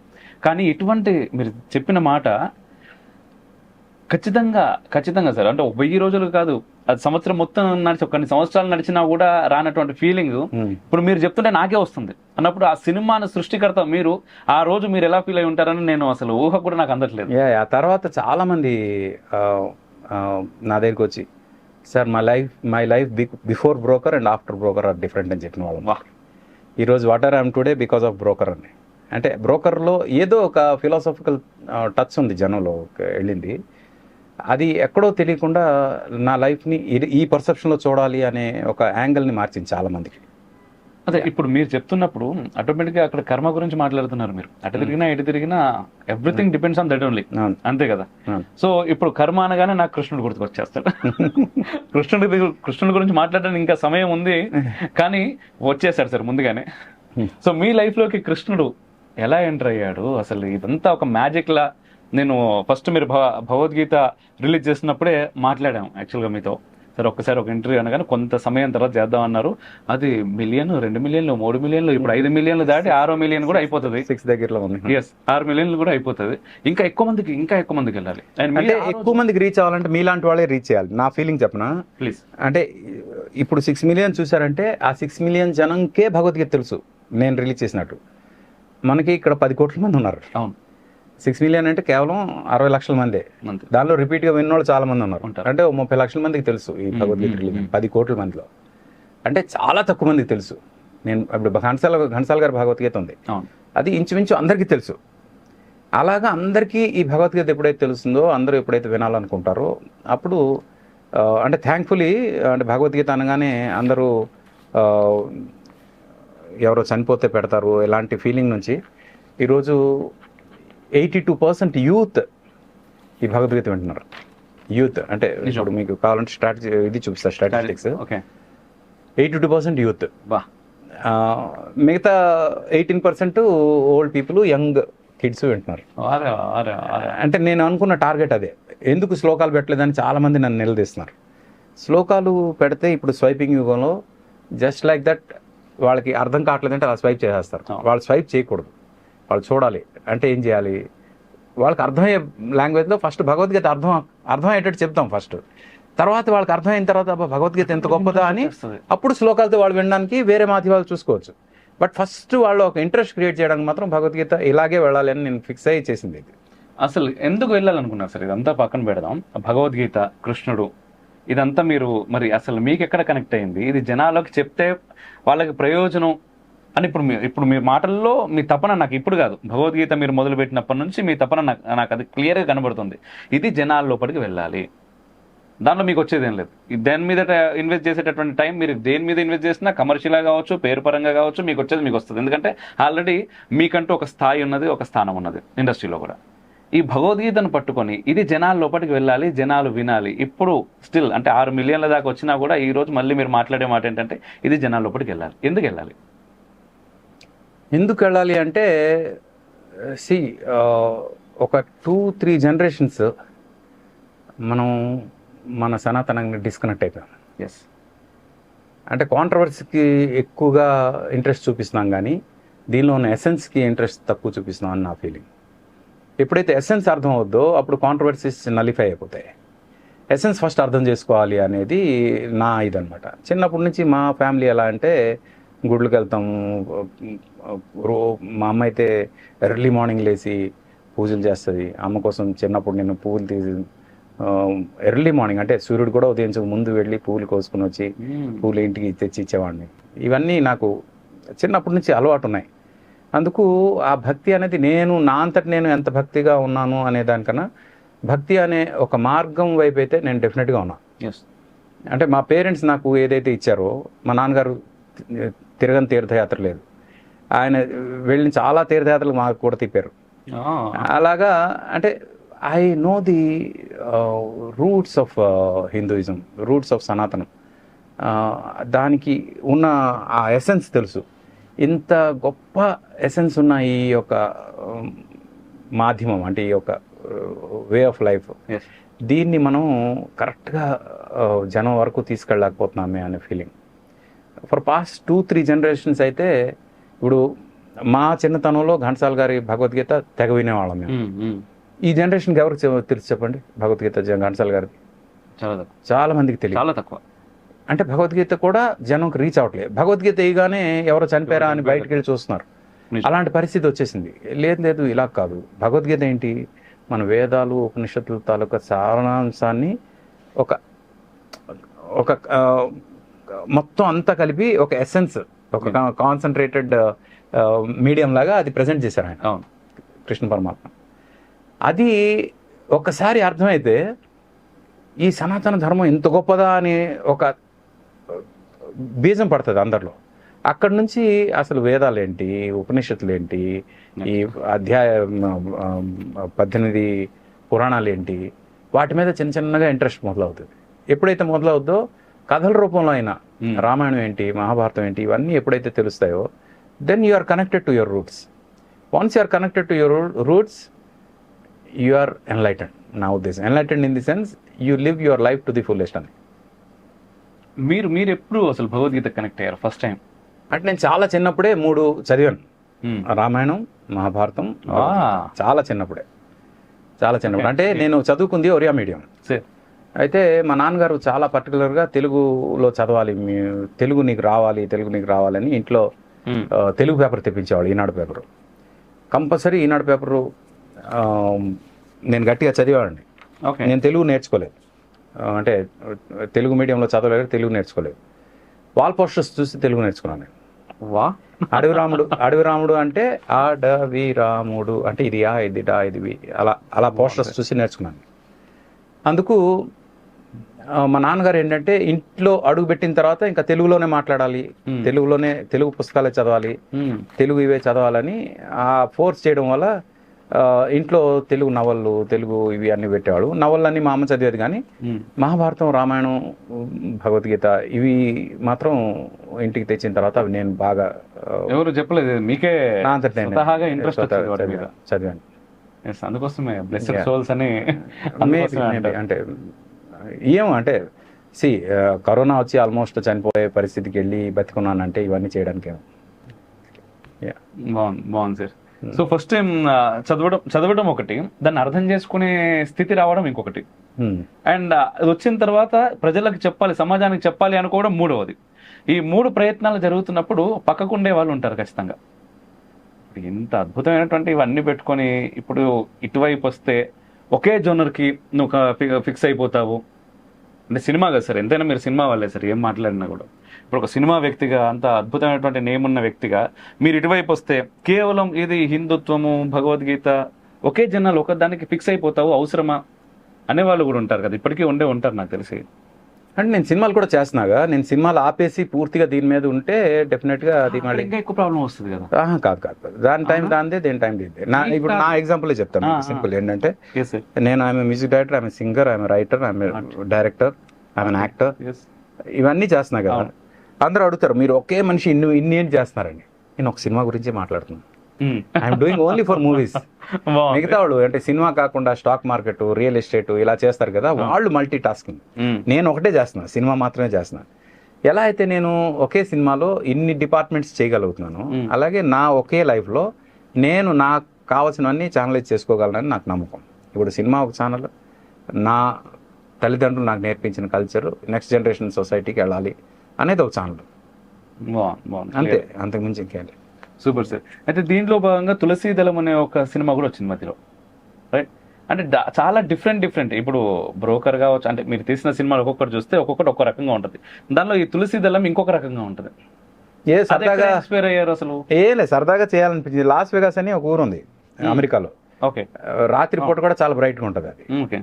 కానీ ఇటువంటి మీరు చెప్పిన మాట ఖచ్చితంగా సార్. అంటే 1000 రోజులు కాదు, అది సంవత్సరం మొత్తం నడిచి కొన్ని సంవత్సరాలు నడిచినా కూడా రానటువంటి ఫీలింగ్ ఇప్పుడు మీరు చెప్తుంటే నాకే వస్తుంది అన్నప్పుడు ఆ సినిమాను సృష్టికర్త మీరు ఆ రోజు మీరు ఎలా ఫీల్ అయి ఉంటారని నేను అసలు ఊహ కూడా నాకు అందట్లేదు. ఆ తర్వాత చాలా మంది నా దగ్గరికి వచ్చి sir my life before broker and after broker are different అని చెప్పిన వాళ్ళు. ఈరోజు what I'm today because of broker అని. అంటే బ్రోకర్లో ఏదో ఒక ఫిలాసఫికల్ టచ్ ఉంది జనంలో వెళ్ళింది. అది ఎక్కడో తెలియకుండా నా లైఫ్ని ఈ పర్సెప్షన్లో చూడాలి అనే ఒక యాంగిల్ని మార్చింది చాలా మందికి. అదే ఇప్పుడు మీరు చెప్తున్నప్పుడు ఆటోమేటిక్గా అక్కడ కర్మ గురించి మాట్లాడుతున్నారు మీరు. అటు తిరిగినా ఎటు తిరిగినా everything depends on that only. అంతే కదా. సో ఇప్పుడు కర్మ అనగానే నాకు కృష్ణుడు గుర్తుకొచ్చేస్తాడు. కృష్ణుడి గురించి మాట్లాడడానికి ఇంకా సమయం ఉంది కానీ వచ్చేసాడు సార్ ముందుగానే. సో మీ లైఫ్లోకి కృష్ణుడు ఎలా ఎంటర్ అయ్యాడు అసలు? ఇదంతా ఒక మ్యాజిక్ లా. నేను ఫస్ట్ మీరు భగవద్గీత రిలీజ్ చేసినప్పుడే మాట్లాడాము యాక్చువల్గా మీతో. సార్ ఒక్కసారి ఒక ఇంటర్వ్యూ అనగానే కొంత సమయం తర్వాత చేద్దాం అన్నారు. అది 1 మిలియన్, 2 మిలియన్లు, 3 మిలియన్లు, ఇప్పుడు 5 మిలియన్లు దాటి 6 మిలియన్ కూడా అయిపోతుంది. 6 దగ్గరలో ఉంది. 6 మిలియన్లు కూడా అయిపోతుంది. ఇంకా ఎక్కువ మందికి వెళ్ళాలి. అంటే ఎక్కువ మందికి రీచ్ అవ్వాలంటే మీలాంటి వాళ్ళే రీచ్ చేయాలి. నా ఫీలింగ్ చెప్పనా ప్లీజ్. అంటే ఇప్పుడు 6 మిలియన్ చూసారంటే ఆ 6 మిలియన్ జనంకే భగవద్గీత తెలుసు నేను రిలీజ్ చేసినట్టు. మనకి ఇక్కడ 10 కోట్ల మంది ఉన్నారు. అవును. 6 మిలియన్ అంటే కేవలం 60 లక్షల మందే. దానిలో రిపీట్గా విన్నోళ్ళు చాలా మంది ఉన్నారు. అంటే 30 లక్షల మందికి తెలుసు ఈ భగవద్గీత రిలీజ్. 10 కోట్ల మందిలో అంటే చాలా తక్కువ మందికి తెలుసు. నేను ఇప్పుడు ఘంటసాల గారి భగవద్గీత ఉంది, అది ఇంచుమించు అందరికీ తెలుసు. అలాగా అందరికీ ఈ భగవద్గీత ఎప్పుడైతే తెలుస్తుందో, అందరూ ఎప్పుడైతే వినాలనుకుంటారో అప్పుడు అంటే థ్యాంక్ఫుల్లీ అంటే భగవద్గీత అనగానే అందరూ ఎవరో చనిపోతే పెడతారు ఇలాంటి ఫీలింగ్ నుంచి ఈరోజు 82% యూత్ ఈ భగవద్గీత వింటున్నారు. యూత్ అంటే ఇప్పుడు మీకు కావాలంటే స్ట్రాటజీ ఇది చూపిస్తారు స్టాటిస్టిక్స్. 82% యూత్. మిగతా 18% ఓల్డ్ పీపుల్, యంగ్ కిడ్స్ వింటున్నారు. అంటే నేను అనుకున్న టార్గెట్ అదే. ఎందుకు శ్లోకాలు పెట్టలేదని చాలా మంది నన్ను నిలదీస్తున్నారు. శ్లోకాలు పెడితే ఇప్పుడు స్వైపింగ్ యుగంలో జస్ట్ లైక్ దట్ వాళ్ళకి అర్థం కావట్లేదంటే అలా స్వైప్ చేసేస్తారు. వాళ్ళు స్వైప్ చేయకూడదు, వాళ్ళు చూడాలి. అంటే ఏం చేయాలి? వాళ్ళకి అర్థమయ్యే లాంగ్వేజ్లో ఫస్ట్ భగవద్గీత అర్థమయ్యేటట్టు చెప్తాం ఫస్ట్. తర్వాత వాళ్ళకి అర్థమైన తర్వాత భగవద్గీత ఎంత గొప్పదా అని అప్పుడు శ్లోకాలతో వాళ్ళు వినడానికి వేరే మాధ్యమాలు చూసుకోవచ్చు. బట్ ఫస్ట్ వాళ్ళు ఒక ఇంట్రెస్ట్ క్రియేట్ చేయడానికి మాత్రం భగవద్గీత ఇలాగే వెళ్ళాలి అని నేను ఫిక్స్ అయ్యి చేసింది ఇది. అసలు ఎందుకు వెళ్ళాలనుకున్నారు సార్? ఇదంతా పక్కన పెడదాం. భగవద్గీత, కృష్ణుడు, ఇదంతా మీరు మరి అసలు మీకు ఎక్కడ కనెక్ట్ అయింది? ఇది జనాలకు చెప్తే వాళ్ళకి ప్రయోజనం అని ఇప్పుడు మీ మాటల్లో మీ తపన నాకు ఇప్పుడు కాదు, భగవద్గీత మీరు మొదలుపెట్టినప్పటి నుంచి మీ తపన నాకు అది క్లియర్గా కనబడుతుంది. ఇది జనాల లోపలికి వెళ్ళాలి, దాంట్లో మీకు వచ్చేది ఏం లేదు. దేని మీద ఇన్వెస్ట్ చేసేటటువంటి టైం మీరు దేని మీద ఇన్వెస్ట్ చేసినా కమర్షియల్గా కావచ్చు, పేరు పరంగా కావచ్చు, మీకు వచ్చేది మీకు వస్తుంది. ఎందుకంటే ఆల్రెడీ మీకంటూ ఒక స్థాయి ఉన్నది, ఒక స్థానం ఉన్నది ఇండస్ట్రీలో కూడా. ఈ భగవద్గీతను పట్టుకొని ఇది జనాల లోపలికి వెళ్ళాలి, జనాలు వినాలి. ఇప్పుడు స్టిల్ అంటే 6 మిలియన్ల దాకా వచ్చినా కూడా ఈ రోజు మళ్ళీ మీరు మాట్లాడే మాట ఏంటంటే ఇది జనాల లోపలికి వెళ్ళాలి. ఎందుకు వెళ్ళాలి అంటే సి ఒక 2-3 జనరేషన్స్ మనం మన సనాతనంగా డిస్కనెక్ట్ అయిపోయాం. ఎస్. అంటే కాంట్రవర్సీకి ఎక్కువగా ఇంట్రెస్ట్ చూపిస్తున్నాం కానీ దీనిలో ఉన్న ఎసెన్స్కి ఇంట్రెస్ట్ తక్కువ చూపిస్తున్నాం అని నా ఫీలింగ్. ఎప్పుడైతే ఎసెన్స్ అర్థం అవుద్దో అప్పుడు కాంట్రవర్సీస్ నలిఫై అయిపోతాయి. ఎసెన్స్ ఫస్ట్ అర్థం చేసుకోవాలి అనేది నా ఇదనమాట. చిన్నప్పటి నుంచి మా ఫ్యామిలీ ఎలా అంటే గుడ్లకు వెళ్తాము. మా అమ్మ అయితే ఎర్లీ మార్నింగ్ లేచి పూజలు చేస్తుంది. అమ్మ కోసం చిన్నప్పుడు నేను పువ్వులు తీసి ఎర్లీ మార్నింగ్ అంటే సూర్యుడు కూడా ఉదయించక ముందు వెళ్ళి పువ్వులు కోసుకుని వచ్చి పువ్వులు ఇంటికి తెచ్చి ఇచ్చేవాడిని. ఇవన్నీ నాకు చిన్నప్పటి నుంచి అలవాటు ఉన్నాయి. అందుకు ఆ భక్తి అనేది నా అంతటి నేను ఎంత భక్తిగా ఉన్నాను అనే దానికన్నా భక్తి అనే ఒక మార్గం వైపు అయితే నేను డెఫినెట్గా ఉన్నాను. ఎస్. అంటే మా పేరెంట్స్ నాకు ఏదైతే ఇచ్చారో, మా నాన్నగారు తిరగని తీర్థయాత్ర లేదు, ఆయన వెళ్ళిన చాలా తీర్థయాత్రలు మాకు కూడా తిప్పారు. అలాగా అంటే I know the roots of Hinduism, roots of సనాతనం. దానికి ఉన్న ఆ ఎసెన్స్ తెలుసు. ఇంత గొప్ప ఎసెన్స్ ఉన్న ఈ యొక్క మాధ్యమం అంటే ఈ యొక్క వే ఆఫ్ లైఫ్, దీన్ని మనం కరెక్ట్గా జనం వరకు తీసుకెళ్ళలేకపోతున్నామే అనే ఫీలింగ్. ఫర్ పాస్ట్ 2-3 జనరేషన్స్ అయితే ఇప్పుడు మా చిన్నతనంలో ఘంటసాల గారి భగవద్గీత తెగ వినేవాళ్ళం మేము. ఈ జనరేషన్కి ఎవరికి తెలుసు చెప్పండి భగవద్గీత ఘంటసాల గారికి? చాలా మందికి తెలియదు, చాలా తక్కువ. అంటే భగవద్గీత కూడా జనంకి రీచ్ అవ్వట్లేదు. భగవద్గీత ఇగానే ఎవరో చనిపోయారా అని బయటకు వెళ్ళి చూస్తున్నారు. అలాంటి పరిస్థితి వచ్చేసింది. లేదు ఇలా కాదు. భగవద్గీత ఏంటి? మన వేదాలు ఉపనిషత్తుల తాలూకా సారాంశాన్ని ఒక ఒక మొత్తం అంతా కలిపి ఒక ఎసెన్స్, ఒక కాన్సన్ట్రేటెడ్ మీడియం లాగా అది ప్రజెంట్ చేశారు ఆయన, కృష్ణ పరమాత్మ. అది ఒక్కసారి అర్థమైతే ఈ సనాతన ధర్మం ఇంత గొప్పదా అని ఒక బీజం పడుతుంది అందరిలో. అక్కడి నుంచి అసలు వేదాలు ఏంటి, ఉపనిషత్తులు ఏంటి, ఈ అధ్యాయ 18 పురాణాలు ఏంటి, వాటి మీద చిన్నగా ఇంట్రెస్ట్ మొదలవుతుంది. ఎప్పుడైతే మొదలవుద్దో కథల రూపంలో అయినా రామాయణం ఏంటి, మహాభారతం ఏంటి, ఇవన్నీ ఎప్పుడైతే తెలుస్తాయో then you are connected to your roots. Once you are connected to your roots you are enlightened. నా ఉద్దేశం enlightened in the sense you live your life to the fullest అని. మీరు ఎప్పుడు అసలు భగవద్గీత కనెక్ట్ అయ్యారు ఫస్ట్ టైం? అంటే నేను చాలా చిన్నప్పుడే 3 చదివాను, రామాయణం, మహాభారతం. చాలా చిన్నప్పుడు అంటే నేను చదువుకుంది ఒరియా మీడియం. అయితే మా నాన్నగారు చాలా పర్టికులర్గా తెలుగులో చదవాలి, తెలుగు నీకు రావాలని ఇంట్లో తెలుగు పేపర్ తెప్పించేవాళ్ళు, ఈనాడు పేపరు. కంపల్సరీ ఈనాడు పేపరు నేను గట్టిగా చదివానండి. నేను తెలుగు నేర్చుకోలేదు, అంటే తెలుగు మీడియంలో చదవలేదు, తెలుగు నేర్చుకోలేదు. వాల్ పోస్టర్స్ చూసి తెలుగు నేర్చుకున్నాను నేను. అడవి రాముడు అంటే అడవి రాముడు అంటే ఇది ఇది డా ఇది అలా పోస్టర్స్ చూసి నేర్చుకున్నాను. అందుకు మా నాన్నగారు ఏంటంటే ఇంట్లో అడుగు పెట్టిన తర్వాత ఇంకా తెలుగులోనే మాట్లాడాలి, తెలుగు పుస్తకాలే చదవాలి, తెలుగు ఇవే చదవాలని ఆ ఫోర్స్ చేయడం వల్ల ఇంట్లో తెలుగు నవళ్ళు, తెలుగు ఇవి అన్ని పెట్టేవాడు. నవళ్ళన్నీ మా అమ్మ చదివేది, కానీ మహాభారతం, రామాయణం, భగవద్గీత ఇవి మాత్రం ఇంటికి తెచ్చిన తర్వాత అవి నేను బాగా ఎవరు చెప్పలేదు, మీకే చదివాను. అందుకోసమే బ్లెస్డ్ సోల్స్ అని అంటే ఏమో అంటే కరోనా వచ్చి ఆల్మోస్ట్ చనిపోయే పరిస్థితికి వెళ్ళి బతికున్నానంటే ఇవన్నీ చేయడానికి బాగుంది సార్. సో ఫస్ట్ టైం చదవడం ఒకటి, దాన్ని అర్థం చేసుకునే స్థితి రావడం ఇంకొకటి, అండ్ అది వచ్చిన తర్వాత ప్రజలకు చెప్పాలి, సమాజానికి చెప్పాలి అనుకోవడం మూడవది. ఈ 3 ప్రయత్నాలు జరుగుతున్నప్పుడు పక్కకుండే వాళ్ళు ఉంటారు ఖచ్చితంగా. ఇంత అద్భుతమైనటువంటి ఇవన్నీ పెట్టుకొని ఇప్పుడు ఇటువైపు వస్తే ఒకే జోనర్కి నువ్వు ఫిక్స్ అయిపోతావు. అంటే సినిమా కదా సార్, ఎంతైనా మీరు సినిమా వాళ్ళే సార్, ఏం మాట్లాడినా కూడా. ఇప్పుడు ఒక సినిమా వ్యక్తిగా, అంత అద్భుతమైనటువంటి నేమ్ ఉన్న వ్యక్తిగా మీరు ఇటువైపు వస్తే కేవలం ఇది హిందుత్వము, భగవద్గీత, ఒకే జనాలు ఒక దానికి ఫిక్స్ అయిపోతావు, అవసరమా అనేవాళ్ళు కూడా ఉంటారు కదా, ఇప్పటికీ ఉంటారు నాకు తెలిసి. అంటే నేను సినిమాలు కూడా చేస్తున్నాగా, నేను సినిమాలు ఆపేసి పూర్తిగా దీని మీద ఉంటే డెఫినెట్గా అది మళ్ళీ ఇంకా ఎక్కువ ప్రాబ్లం వస్తుంది కదా. కాదు, దాని టైం దానిదే, దేని టైం దీనిదే. ఇప్పుడు నా ఎగ్జాంపుల్ చెప్తాను సింపుల్. ఏంటంటే నేను I'm music director, I'm singer, I'm writer, I'm director, I'm actor, ఇవన్నీ చేస్తున్నా కదా. అందరూ అడుగుతారు మీరు ఒకే మనిషి ఇన్ని ఏం చేస్తున్నారండి. నేను ఒక సినిమా గురించి మాట్లాడుతున్నాను. I'm doing only for movies. మిగతా వాళ్ళు అంటే సినిమా కాకుండా స్టాక్ మార్కెట్, రియల్ ఎస్టేట్ ఇలా చేస్తారు కదా, వాళ్ళు మల్టీ టాస్కింగ్. నేను ఒకటే చేస్తున్నా, సినిమా మాత్రమే చేస్తున్నా. ఎలా అయితే నేను ఒకే సినిమాలో ఇన్ని డిపార్ట్మెంట్స్ చేయగలుగుతున్నాను, అలాగే నా ఒకే లైఫ్లో నేను నాకు కావాల్సినవన్నీ ఛానలైజ్ చేసుకోగలనని నాకు నమ్మకం. ఇప్పుడు సినిమా ఒక ఛానల్, నా తల్లిదండ్రులు నాకు నేర్పించిన కల్చర్ నెక్స్ట్ జనరేషన్ సొసైటీకి వెళ్ళాలి అనేది ఒక ఛానల్. అంతే, అంతకుమించి ఇంకేం లేదు. Super sir. అయితే దీంట్లో భాగంగా తులసీదళం అనే ఒక సినిమా కూడా వచ్చింది మధ్యలో, రైట్? అంటే చాలా డిఫరెంట్. ఇప్పుడు బ్రోకర్ కావచ్చు, అంటే మీరు తీసిన సినిమాలు ఒక్కొక్కటి చూస్తే ఒక్కొక్కటి ఒక్కో రకంగా ఉంటుంది. దానిలో ఈ తులసీదళం ఇంకొక రకంగా ఉంటుంది. సరదాగా ఇన్స్పైర్ అయ్యారు అసలు? లేదు, సరదాగా చేయాలనిపించింది. లాస్ వెగాస్ అని ఒక ఊరు ఉంది అమెరికాలో. ఓకే. రాత్రి పూట కూడా చాలా బ్రైట్గా ఉంటుంది అది. ఓకే.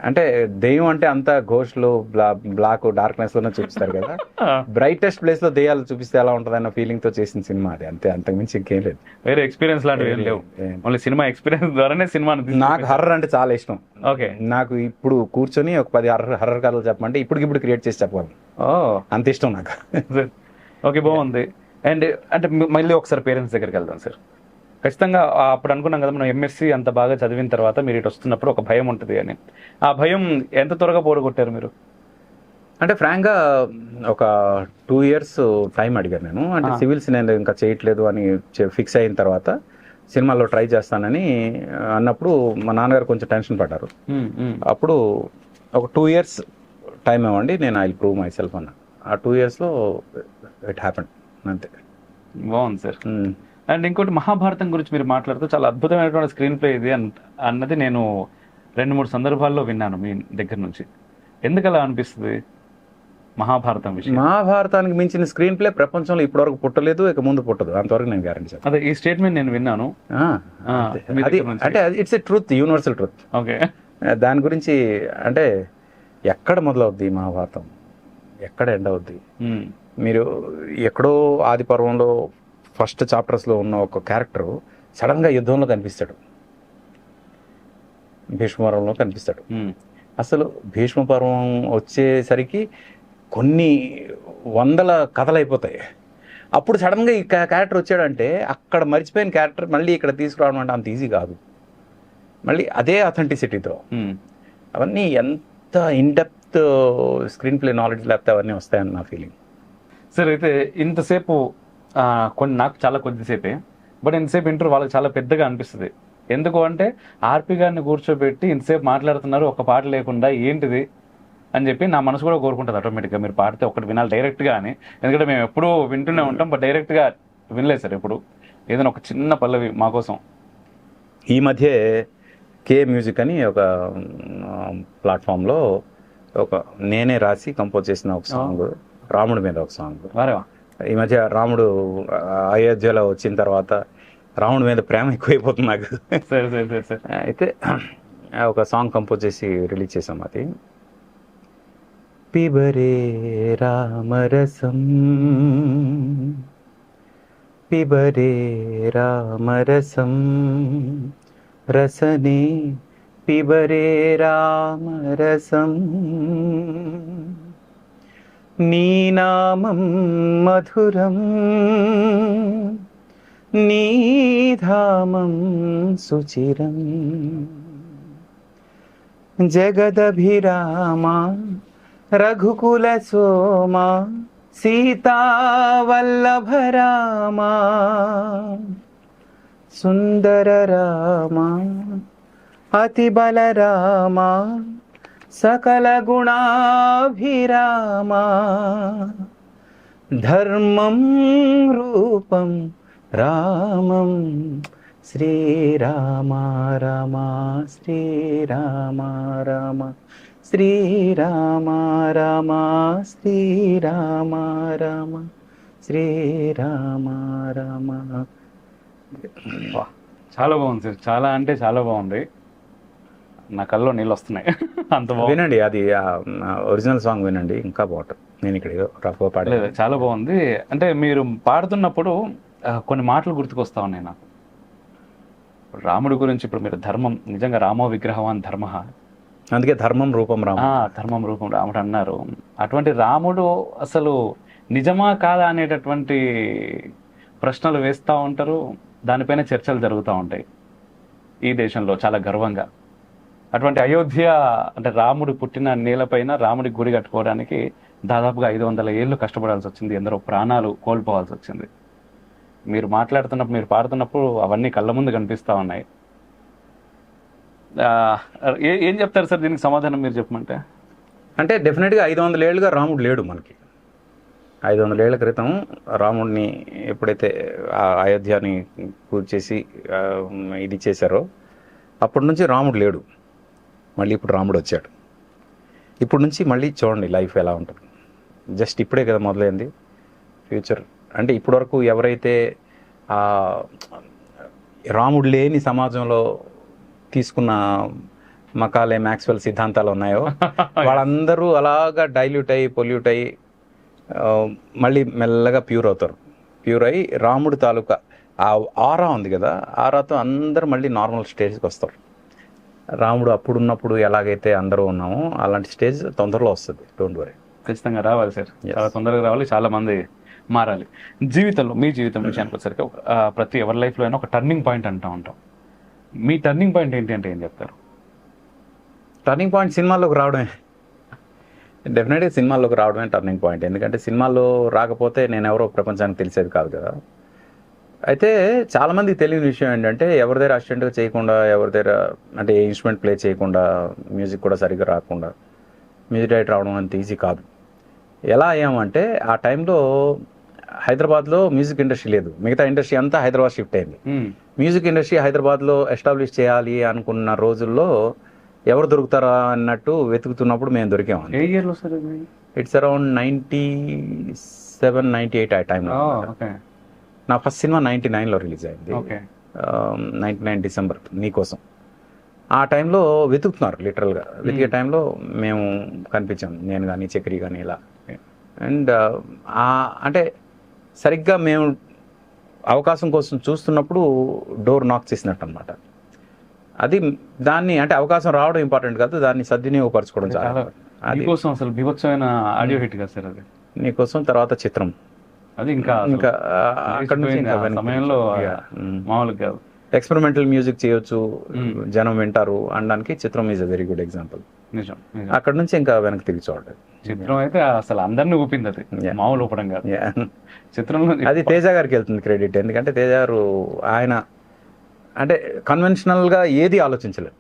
అంటే దెయ్యం అంటే అంతా ఘోష్లు, బ్లాక్, డార్క్నెస్ లోనే చూపిస్తారు కదా. బ్రైటెస్ట్ ప్లేస్ లో దెయ్యాలు చూపిస్తే ఎలా ఉంటుంది అన్న ఫీలింగ్ తో చేసిన సినిమా అది. అంతే, అంతకుమించి ఇంకేం లేదు. వేరే ఎక్స్పీరియన్స్ లాంటివి ఏం లేవు, ఓన్లీ సినిమా ఎక్స్పీరియన్స్ ద్వారానే సినిమా. నాకు హర్రర్ అంటే చాలా ఇష్టం. ఓకే. నాకు ఇప్పుడు కూర్చొని ఒక 10 హర్రర్ కథలు చెప్పమంటే ఇప్పుడు క్రియేట్ చేసి చెప్పగలను. అంత ఇష్టం నాకు. ఓకే, బాగుంది. అండ్ అంటే మళ్ళీ ఒకసారి పేరెంట్స్ దగ్గరికి వెళ్దాం సార్. ఖచ్చితంగా అప్పుడు అనుకున్నాం కదా మనం ఎంఎస్సి అంత బాగా చదివిన తర్వాత మీరు ఇటు వస్తున్నప్పుడు ఒక భయం ఉంటుంది అని. ఆ భయం ఎంత త్వరగా పోగొట్టారు మీరు? అంటే ఫ్రాంక్గా ఒక 2 years టైం అడిగాను నేను. అంటే సివిల్స్ నేను ఇంకా చేయట్లేదు అని ఫిక్స్ అయిన తర్వాత సినిమాలో ట్రై చేస్తానని అన్నప్పుడు మా నాన్నగారు కొంచెం టెన్షన్ పడ్డారు. అప్పుడు ఒక 2 years టైం ఇవ్వండి, నేను I will prove my self అన్న. ఆ 2 yearsలో ఇట్ హ్యాపెండ్. అంతే. బాగుంది సార్. అండ్ ఇంకోటి, మహాభారతం గురించి మీరు మాట్లాడుతూ చాలా అద్భుతమైనటువంటి స్క్రీన్ ప్లే ఇది అన్నది నేను 2-3 సందర్భాల్లో విన్నాను మీ దగ్గర నుంచి. ఎందుకు అలా అనిపిస్తుంది మహాభారతం విషయం? మహాభారతానికి మించిన స్క్రీన్ ప్లే ప్రపంచంలో ఇప్పటివరకు పుట్టలేదు, ఇక ముందు పుట్టదు. అంతవరకు నేను గ్యారెంటీ చెప్తాను. అదే ఈ స్టేట్మెంట్ నేను విన్నాను. అంటే it's a truth, universal truth. Okay. దాని గురించి అంటే ఎక్కడ మొదలవుద్ది మహాభారతం, ఎక్కడ ఎండ్ అవుద్ది? మీరు ఎక్కడో ఆది పర్వంలో ఫస్ట్ చాప్టర్స్లో ఉన్న ఒక క్యారెక్టర్ సడన్గా యుద్ధంలో కనిపిస్తాడు, భీష్మపర్వంలో కనిపిస్తాడు. అసలు భీష్మపర్వం వచ్చేసరికి కొన్ని 100 కథలు అయిపోతాయి. అప్పుడు సడన్గా ఈ క్యారెక్టర్ వచ్చాడంటే అక్కడ మర్చిపోయిన క్యారెక్టర్ మళ్ళీ ఇక్కడ తీసుకురావడం అంటే అంత ఈజీ కాదు. మళ్ళీ అదే అథెంటిసిటీతో అవన్నీ ఎంత ఇన్డెప్త్ స్క్రీన్ ప్లే నాలెడ్జ్ లేకపోతే అవన్నీ వస్తాయని నా ఫీలింగ్. సార్, అయితే ఇంతసేపు నాకు చాలా కొద్దిసేపే, బట్ ఇంతసేపు ఇంటర్వ్యూ వాళ్ళకి చాలా పెద్దగా అనిపిస్తుంది. ఎందుకు అంటే ఆర్పి గారిని కూర్చోబెట్టి ఇంతసేపు మాట్లాడుతున్నారు, ఒక పాట లేకుండా, ఏంటిది అని చెప్పి నా మనసు కూడా కోరుకుంటుంది ఆటోమేటిక్గా. మీరు పాడితే ఒకటి వినాలి డైరెక్ట్గా అని. ఎందుకంటే మేము ఎప్పుడూ వింటూనే ఉంటాం, బట్ డైరెక్ట్గా వినలేదు సార్ ఎప్పుడు. ఏదైనా ఒక చిన్న పల్లవి మా కోసం. ఈ మధ్య కే మ్యూజిక్ అని ఒక ప్లాట్ఫామ్లో నేనే రాసి కంపోజ్ చేసిన ఒక సాంగ్, రాముడి మీద ఒక సాంగ్. ఈ మధ్య రాముడు అయోధ్యలో వచ్చిన తర్వాత రాముడి మీద ప్రేమ ఎక్కువైపోతుంది నాకు. అయితే ఒక సాంగ్ కంపోజ్ చేసి రిలీజ్ చేసాం. అది పిబరే రామరసం, పిబరే రామరసం, రసనే పిబరే రామరసం, నీ నామం మధురం, నీ ధామం సుచిరం, జగదభిరామ రఘుకుల సోమ, సీతావల్లభ రామ, సుందర రామ, అతిబల రామ, సకల గుణాభిరామ, ధర్మం రూపం రామం, శ్రీరామ రామ శ్రీరామ రామ, శ్రీరామ రామ శ్రీరామ రామ, శ్రీరామ రామ. చాలా బాగుంది సార్, చాలా అంటే చాలా బాగుంది. నా కల్లో నీళ్ళు వస్తున్నాయి. అంత బాగుంది. వినండి, అది ఒరిజినల్ సాంగ్ వినండి, ఇంకా బాగుంటుంది. నేను ఇక్కడ రఫ్గా పాడలేదు. చాలా బాగుంది. అంటే మీరు పాడుతున్నప్పుడు కొన్ని మాటలు గుర్తుకొస్తా ఉన్నాయి నాకు. రాముడి గురించి ఇప్పుడు మీరు ధర్మం, నిజంగా రామో విగ్రహవాన్ ధర్మ, అందుకే ధర్మం రూపం రామ, ధర్మం రూపం రాముడు అన్నారు. అటువంటి రాముడు అసలు నిజమా కాదా అనేటటువంటి ప్రశ్నలు వేస్తూ ఉంటారు. దానిపైన చర్చలు జరుగుతూ ఉంటాయి ఈ దేశంలో చాలా గర్వంగా. అటువంటి అయోధ్య అంటే రాముడు పుట్టిన నేలపైన రాముడి గుడి కట్టుకోవడానికి దాదాపుగా 500 ఏళ్ళు కష్టపడాల్సి వచ్చింది, ఎందరో ప్రాణాలు కోల్పోవాల్సి వచ్చింది. మీరు మాట్లాడుతున్నప్పుడు, మీరు పాడుతున్నప్పుడు అవన్నీ కళ్ళ ముందు కనిపిస్తూ ఉన్నాయి. ఏం చెప్తారు సార్ దీనికి సమాధానం మీరు చెప్పమంటే? అంటే డెఫినెట్గా 500 ఏళ్ళుగా రాముడు లేడు మనకి. 500 ఏళ్ల క్రితం రాముడిని ఎప్పుడైతే ఆ అయోధ్యని పూర్తి చేసి ఇది చేశారో అప్పటి నుంచి రాముడు లేడు. మళ్ళీ ఇప్పుడు రాముడు వచ్చాడు. ఇప్పుడు నుంచి మళ్ళీ చూడండి లైఫ్ ఎలా ఉంటుంది. జస్ట్ ఇప్పుడే కదా మొదలైంది. ఫ్యూచర్ అంటే ఇప్పటివరకు ఎవరైతే రాముడు లేని సమాజంలో తీసుకున్న మకాలే మ్యాక్స్వెల్ సిద్ధాంతాలు ఉన్నాయో వాళ్ళందరూ అలాగా డైల్యూట్ అయ్యి పొల్యూట్ అయ్యి మళ్ళీ మెల్లగా ప్యూర్ అవుతారు. ప్యూర్ అయ్యి రాముడి తాలూకా ఆ ఆరా ఉంది కదా, ఆరాతో అందరూ మళ్ళీ నార్మల్ స్టేజ్కి వస్తారు. రాముడు అప్పుడు ఉన్నప్పుడు ఎలాగైతే అందరూ ఉన్నామో అలాంటి స్టేజ్ తొందరలో వస్తుంది. Don't worry. ఖచ్చితంగా రావాలి సార్, చాలా తొందరగా రావాలి, చాలా మంది మారాలి. జీవితంలో, మీ జీవితం విషయానికి వచ్చేసరికి ప్రతి ఎవరి లైఫ్లో అయినా ఒక టర్నింగ్ పాయింట్ అంటూ ఉంటాం. మీ టర్నింగ్ పాయింట్ ఏంటి అంటే ఏం చెప్తారు? టర్నింగ్ పాయింట్ సినిమాల్లోకి రావడమే. డెఫినెట్గా సినిమాల్లోకి రావడమే టర్నింగ్ పాయింట్. ఎందుకంటే సినిమాల్లో రాకపోతే నేను ఎవరో ప్రపంచానికి తెలిసేది కాదు కదా. అయితే చాలామందికి తెలియని విషయం ఏంటంటే ఎవరి దగ్గర అసిస్టెంట్గా చేయకుండా, ఎవరి దగ్గర అంటే ఏ ఇన్స్ట్రుమెంట్ ప్లే చేయకుండా, మ్యూజిక్ కూడా సరిగ్గా రాకుండా మ్యూజిక్ డైరెక్టర్ రావడం అంత ఈజీ కాదు. ఎలా అయ్యామంటే ఆ టైంలో హైదరాబాద్లో మ్యూజిక్ ఇండస్ట్రీ లేదు, మిగతా ఇండస్ట్రీ అంతా హైదరాబాద్ షిఫ్ట్ అయింది. మ్యూజిక్ ఇండస్ట్రీ హైదరాబాద్లో ఎస్టాబ్లిష్ చేయాలి అనుకున్న రోజుల్లో ఎవరు దొరుకుతారా అన్నట్టు వెతుకుతున్నప్పుడు మేము దొరికాము. ఏ ఇయర్లో సార్? ఇట్స్ అరౌండ్ 97, 98 ఆ టైంలో. నా ఫస్ట్ సినిమా 99లో రిలీజ్ అయింది. 99 డిసెంబర్ నీకోసం. ఆ టైంలో వెతుకుతున్నారు లిటరల్గా. వెతికే టైంలో మేము కనిపించాం, నేను కానీ చక్రి కానీ ఇలా. అండ్ అంటే సరిగ్గా మేము అవకాశం కోసం చూస్తున్నప్పుడు డోర్ నాక్ చేసినట్టు అనమాట. అది దాన్ని అంటే అవకాశం రావడం ఇంపార్టెంట్ కాదు, దాన్ని సద్వినియోగపరచుకోవడం చాలా. నీకోసం అసలు బీభత్సమైన ఆడియో హిట్ కదా సార్ అది. నీకోసం తర్వాత చిత్రం, అది ఇంకా అక్కడ నుంచి సమయంలో మామూలుగా కాదు. ఎక్స్పెరిమెంటల్ మ్యూజిక్ చేయొచ్చు, జనం వింటారు అనడానికి చిత్రం is a very good example. నిజం. అక్కడ నుంచి ఇంకా వెనక్కి తిరిగి చూడలేదు. చిత్రం అయితే అసలు అందరినీ ఊపింది, అది మామూలు ఊపడం కాదు. చిత్రంలో అది తేజ గారికి వెళ్తుంది క్రెడిట్. ఎందుకంటే తేజ గారు ఆయన అంటే కన్వెన్షనల్గా ఏది ఆలోచించలేదు.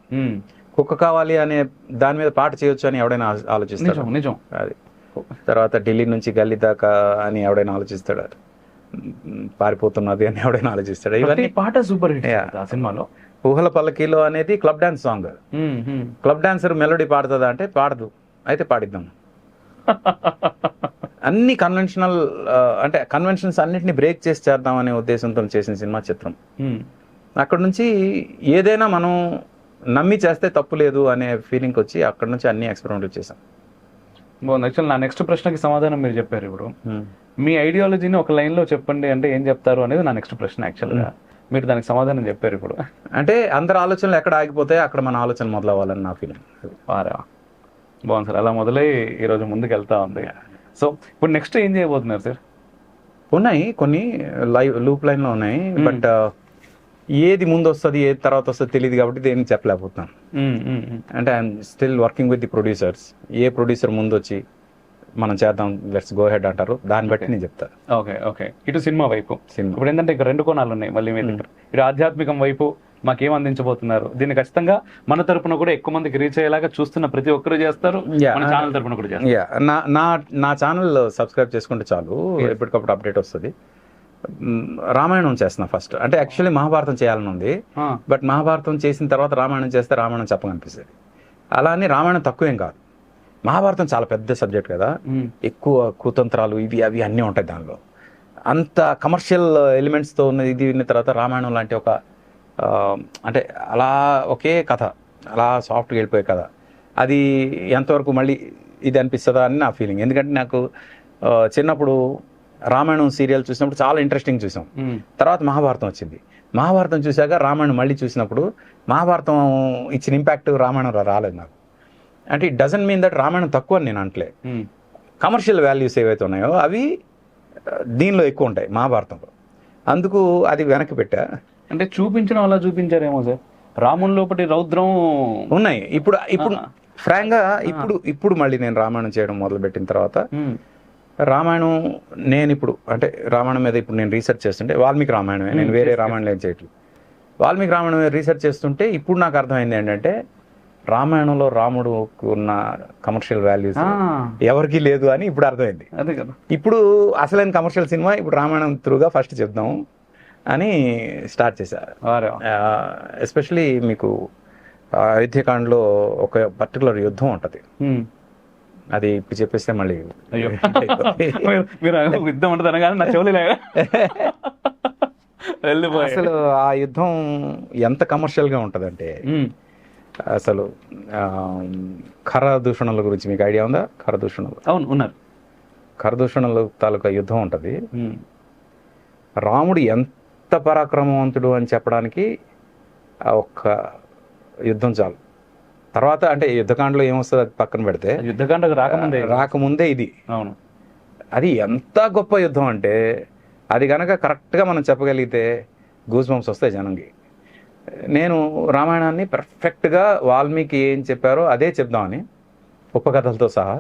కుక్క కావాలి అనే దాని మీద పాట చేయొచ్చు అని ఎవడైనా ఆలోచిస్తాడు. నిజం. అది తర్వాత ఢిల్లీ నుంచి గల్లీ దాకా అని ఎవడైనా ఆలోచిస్తాడు, పారిపోతున్నది అని ఎవడైనా ఆలోచిస్తాడు. ఇవన్నీ పాట సూపర్ హిట్ ఆ సినిమాలో. ఊహల పల్లకీలో అనేది club dance song. Club dancer melody పాడుతుందా అంటే పాడదు, అయితే పాడిద్దాం. అన్ని కన్వెన్షనల్ అంటే కన్వెన్షన్స్ అన్నింటినీ బ్రేక్ చేసి చేద్దాం అనే ఉద్దేశంతో చేసిన సినిమా చిత్రం. అక్కడ నుంచి ఏదైనా మనం నమ్మి చేస్తే తప్పు లేదు అనే ఫీలింగ్ వచ్చి అక్కడ నుంచి అన్ని ఎక్స్పెరిమెంట్లు చేశాం. బాగుంది. యాక్చువల్ నా నెక్స్ట్ ప్రశ్నకి సమాధానం మీరు చెప్పారు. ఇప్పుడు మీ ఐడియాలజీని ఒక లైన్లో చెప్పండి అంటే ఏం చెప్తారు అనేది నా నెక్స్ట్ ప్రశ్న. యాక్చువల్గా మీరు దానికి సమాధానం చెప్పారు. ఇప్పుడు అంటే అందరి ఆలోచనలు ఎక్కడ ఆగిపోతాయి అక్కడ మన ఆలోచన మొదలవ్వాలని నా ఫీలింగ్. బాగుంది సార్. అలా మొదలై ఈరోజు ముందుకు వెళ్తా ఉంది. సో ఇప్పుడు నెక్స్ట్ ఏం చేయబోతున్నారు సార్? ఉన్నాయి కొన్ని లూప్ లైన్లో ఉన్నాయి, బట్ ఏది ముందు వస్తుంది ఏది తర్వాత వస్తుంది తెలియదు కాబట్టి దేనికి చెప్పలేకపోతున్నాను. అంటే I'm still working with the producers. A producer ముందు వచ్చి మనం చేద్దాం లెట్స్ గో హెడ్ అంటారు, దాన్ని బట్టి నేను చెప్తాను. ఓకే. ఇటు సినిమా వైపు ఇప్పుడు ఏంటంటే ఇక్కడ 2 కోణాలు ఉన్నాయి మళ్ళీ మీ దగ్గర. ఇటు ఆధ్యాత్మికం వైపు మాకేం అందించబోతున్నారు, దీన్ని ఖచ్చితంగా మన తరపున కూడా ఎక్కువ మందికి రీచ్ అయ్యేలాగా చూస్తున్న ప్రతి ఒక్కరు చేస్తారు, మన ఛానల్ తరపున కూడా చేస్తారు. నా ఛానల్ సబ్స్క్రైబ్ చేసుకుంటే చాలు, ఎప్పటికప్పుడు అప్డేట్ వస్తుంది. రామాయణం చేస్తున్నా ఫస్ట్. అంటే యాక్చువల్లీ మహాభారతం చేయాలని ఉంది, బట్ మహాభారతం చేసిన తర్వాత రామాయణం చేస్తే రామాయణం చెప్పకనిపిస్తుంది. అలా అని రామాయణం తక్కువేం కాదు, మహాభారతం చాలా పెద్ద సబ్జెక్ట్ కదా, ఎక్కువ కుతంత్రాలు ఇవి అవి అన్నీ ఉంటాయి దానిలో. అంత కమర్షియల్ ఎలిమెంట్స్తో ఉన్న ఇది విన్న తర్వాత రామాయణం లాంటి ఒక అంటే అలా ఒకే కథ అలా సాఫ్ట్గా వెళ్ళిపోయే కథ అది ఎంతవరకు మళ్ళీ ఇది అనిపిస్తుందా అని నా ఫీలింగ్. ఎందుకంటే నాకు చిన్నప్పుడు రామాయణం సీరియల్ చూసినప్పుడు చాలా ఇంట్రెస్టింగ్ చూసాం. తర్వాత మహాభారతం వచ్చింది. మహాభారతం చూశాక రామాయణం మళ్ళీ చూసినప్పుడు మహాభారతం ఇచ్చిన ఇంపాక్ట్ రామాయణం రాలేదు నాకు. అంటే it doesn't mean that Ramayanam తక్కువ అని నేను అంటలే. కమర్షియల్ వాల్యూస్ ఏవైతే ఉన్నాయో అవి దీనిలో ఎక్కువ ఉంటాయి మహాభారతంలో, అందుకు అది వెనక్కి పెట్టా. అంటే చూపించడం అలా చూపించారేమో సార్, రాముని లోపటి రౌద్రం ఉన్నాయి. ఇప్పుడు ఫ్రాంక్ గా ఇప్పుడు మళ్ళీ నేను రామాయణం చేయడం మొదలుపెట్టిన తర్వాత రామాయణం నేను ఇప్పుడు అంటే రామాయణం మీద ఇప్పుడు నేను రీసెర్చ్ చేస్తుంటే వాల్మీకి రామాయణమే, నేను వేరే రామాయణం ఏం చేయట్లేదు. వాల్మీకి రామాయణం మీద రీసెర్చ్ చేస్తుంటే ఇప్పుడు నాకు అర్థమైంది ఏంటంటే రామాయణంలో రాముడుకు ఉన్న కమర్షియల్ వాల్యూస్ ఎవరికి లేదు అని ఇప్పుడు అర్థమైంది. అదే కదా, ఇప్పుడు అసలైన కమర్షియల్ సినిమా ఇప్పుడు రామాయణం త్రూగా ఫస్ట్ చెప్దాం అని స్టార్ట్ చేశారు. ఎస్పెషలీ మీకు అయోధ్యకాండలో ఒక పర్టికులర్ యుద్ధం ఉంటుంది, అది ఇప్పుడు చెప్పేస్తే మళ్ళీ అయ్యో మీరు యుద్ధం ఉంటుంది అనగానే నా చెవులు వెళ్ళిపోయి. అసలు ఆ యుద్ధం ఎంత కమర్షియల్ గా ఉంటదంటే అసలు ఖరదూషణుల గురించి మీకు ఐడియా ఉందా? ఖరదూషణులు అవును ఉన్నారు. ఖరదూషణుల తాలూకా యుద్ధం ఉంటుంది. రాముడు ఎంత పరాక్రమవంతుడు అని చెప్పడానికి ఆ ఒక్క యుద్ధం చాలు. తర్వాత అంటే యుద్ధకాండలో ఏమొస్తుంది అది పక్కన పెడితే యుద్ధకాండకు రాకముందే ఇది. అవును, అది ఎంత గొప్ప యుద్ధం అంటే అది కనుక కరెక్ట్గా మనం చెప్పగలిగితే గూస్ బంప్స్ వస్తాయి జనంకి. నేను రామాయణాన్ని పర్ఫెక్ట్గా వాల్మీకి ఏం చెప్పారో అదే చెప్దామని ఉపకథలతో సహా,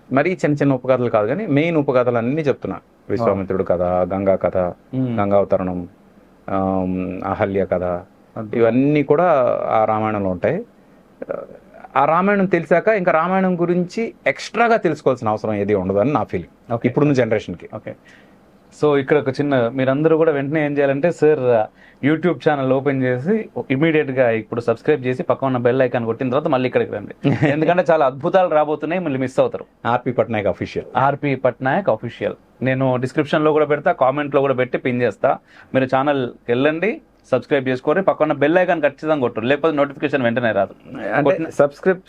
మరీ చిన్న చిన్న ఉపకథలు కాదు కానీ మెయిన్ ఉపకథలు అన్నీ చెప్తున్నా. విశ్వామిత్రుడు కథ, గంగా కథ, గంగావతరణం, అహల్య కథ, ఇవన్నీ కూడా ఆ రామాయణంలో ఉంటాయి. ఆ రామాయణం తెలిసాక ఇంకా రామాయణం గురించి ఎక్స్ట్రాగా తెలుసుకోవాల్సిన అవసరం ఏది ఉండదు అని నా ఫీలింగ్ ఇప్పుడున్న జనరేషన్కి. ఓకే, సో ఇక్కడ ఒక చిన్న మీరందరూ కూడా వెంటనే ఏం చేయాలంటే సార్ యూట్యూబ్ ఛానల్ ఓపెన్ చేసి ఇమీడియట్ గా ఇప్పుడు సబ్స్క్రైబ్ చేసి పక్కన ఉన్న బెల్ ఐకాన్ కొట్టిన తర్వాత మళ్ళీ ఇక్కడికి రండి, ఎందుకంటే చాలా అద్భుతాలు రాబోతున్నాయి, మళ్ళీ మిస్ అవుతారు. ఆర్పి పట్నాయక్ అఫీషియల్, ఆర్పి పట్నాయక్ అఫీషియల్ నేను డిస్క్రిప్షన్ లో కూడా పెడతా, కామెంట్ లో కూడా పెట్టి పిన్ చేస్తా. మీరు ఛానల్ వెళ్ళండి, సబ్స్క్రైబ్ చేసుకోండి, పక్కన బెల్ ఐకాన్ ఖచ్చితంగా కొట్టు, లేకపోతే నోటిఫికేషన్ వెంటనే రాదు. అంటే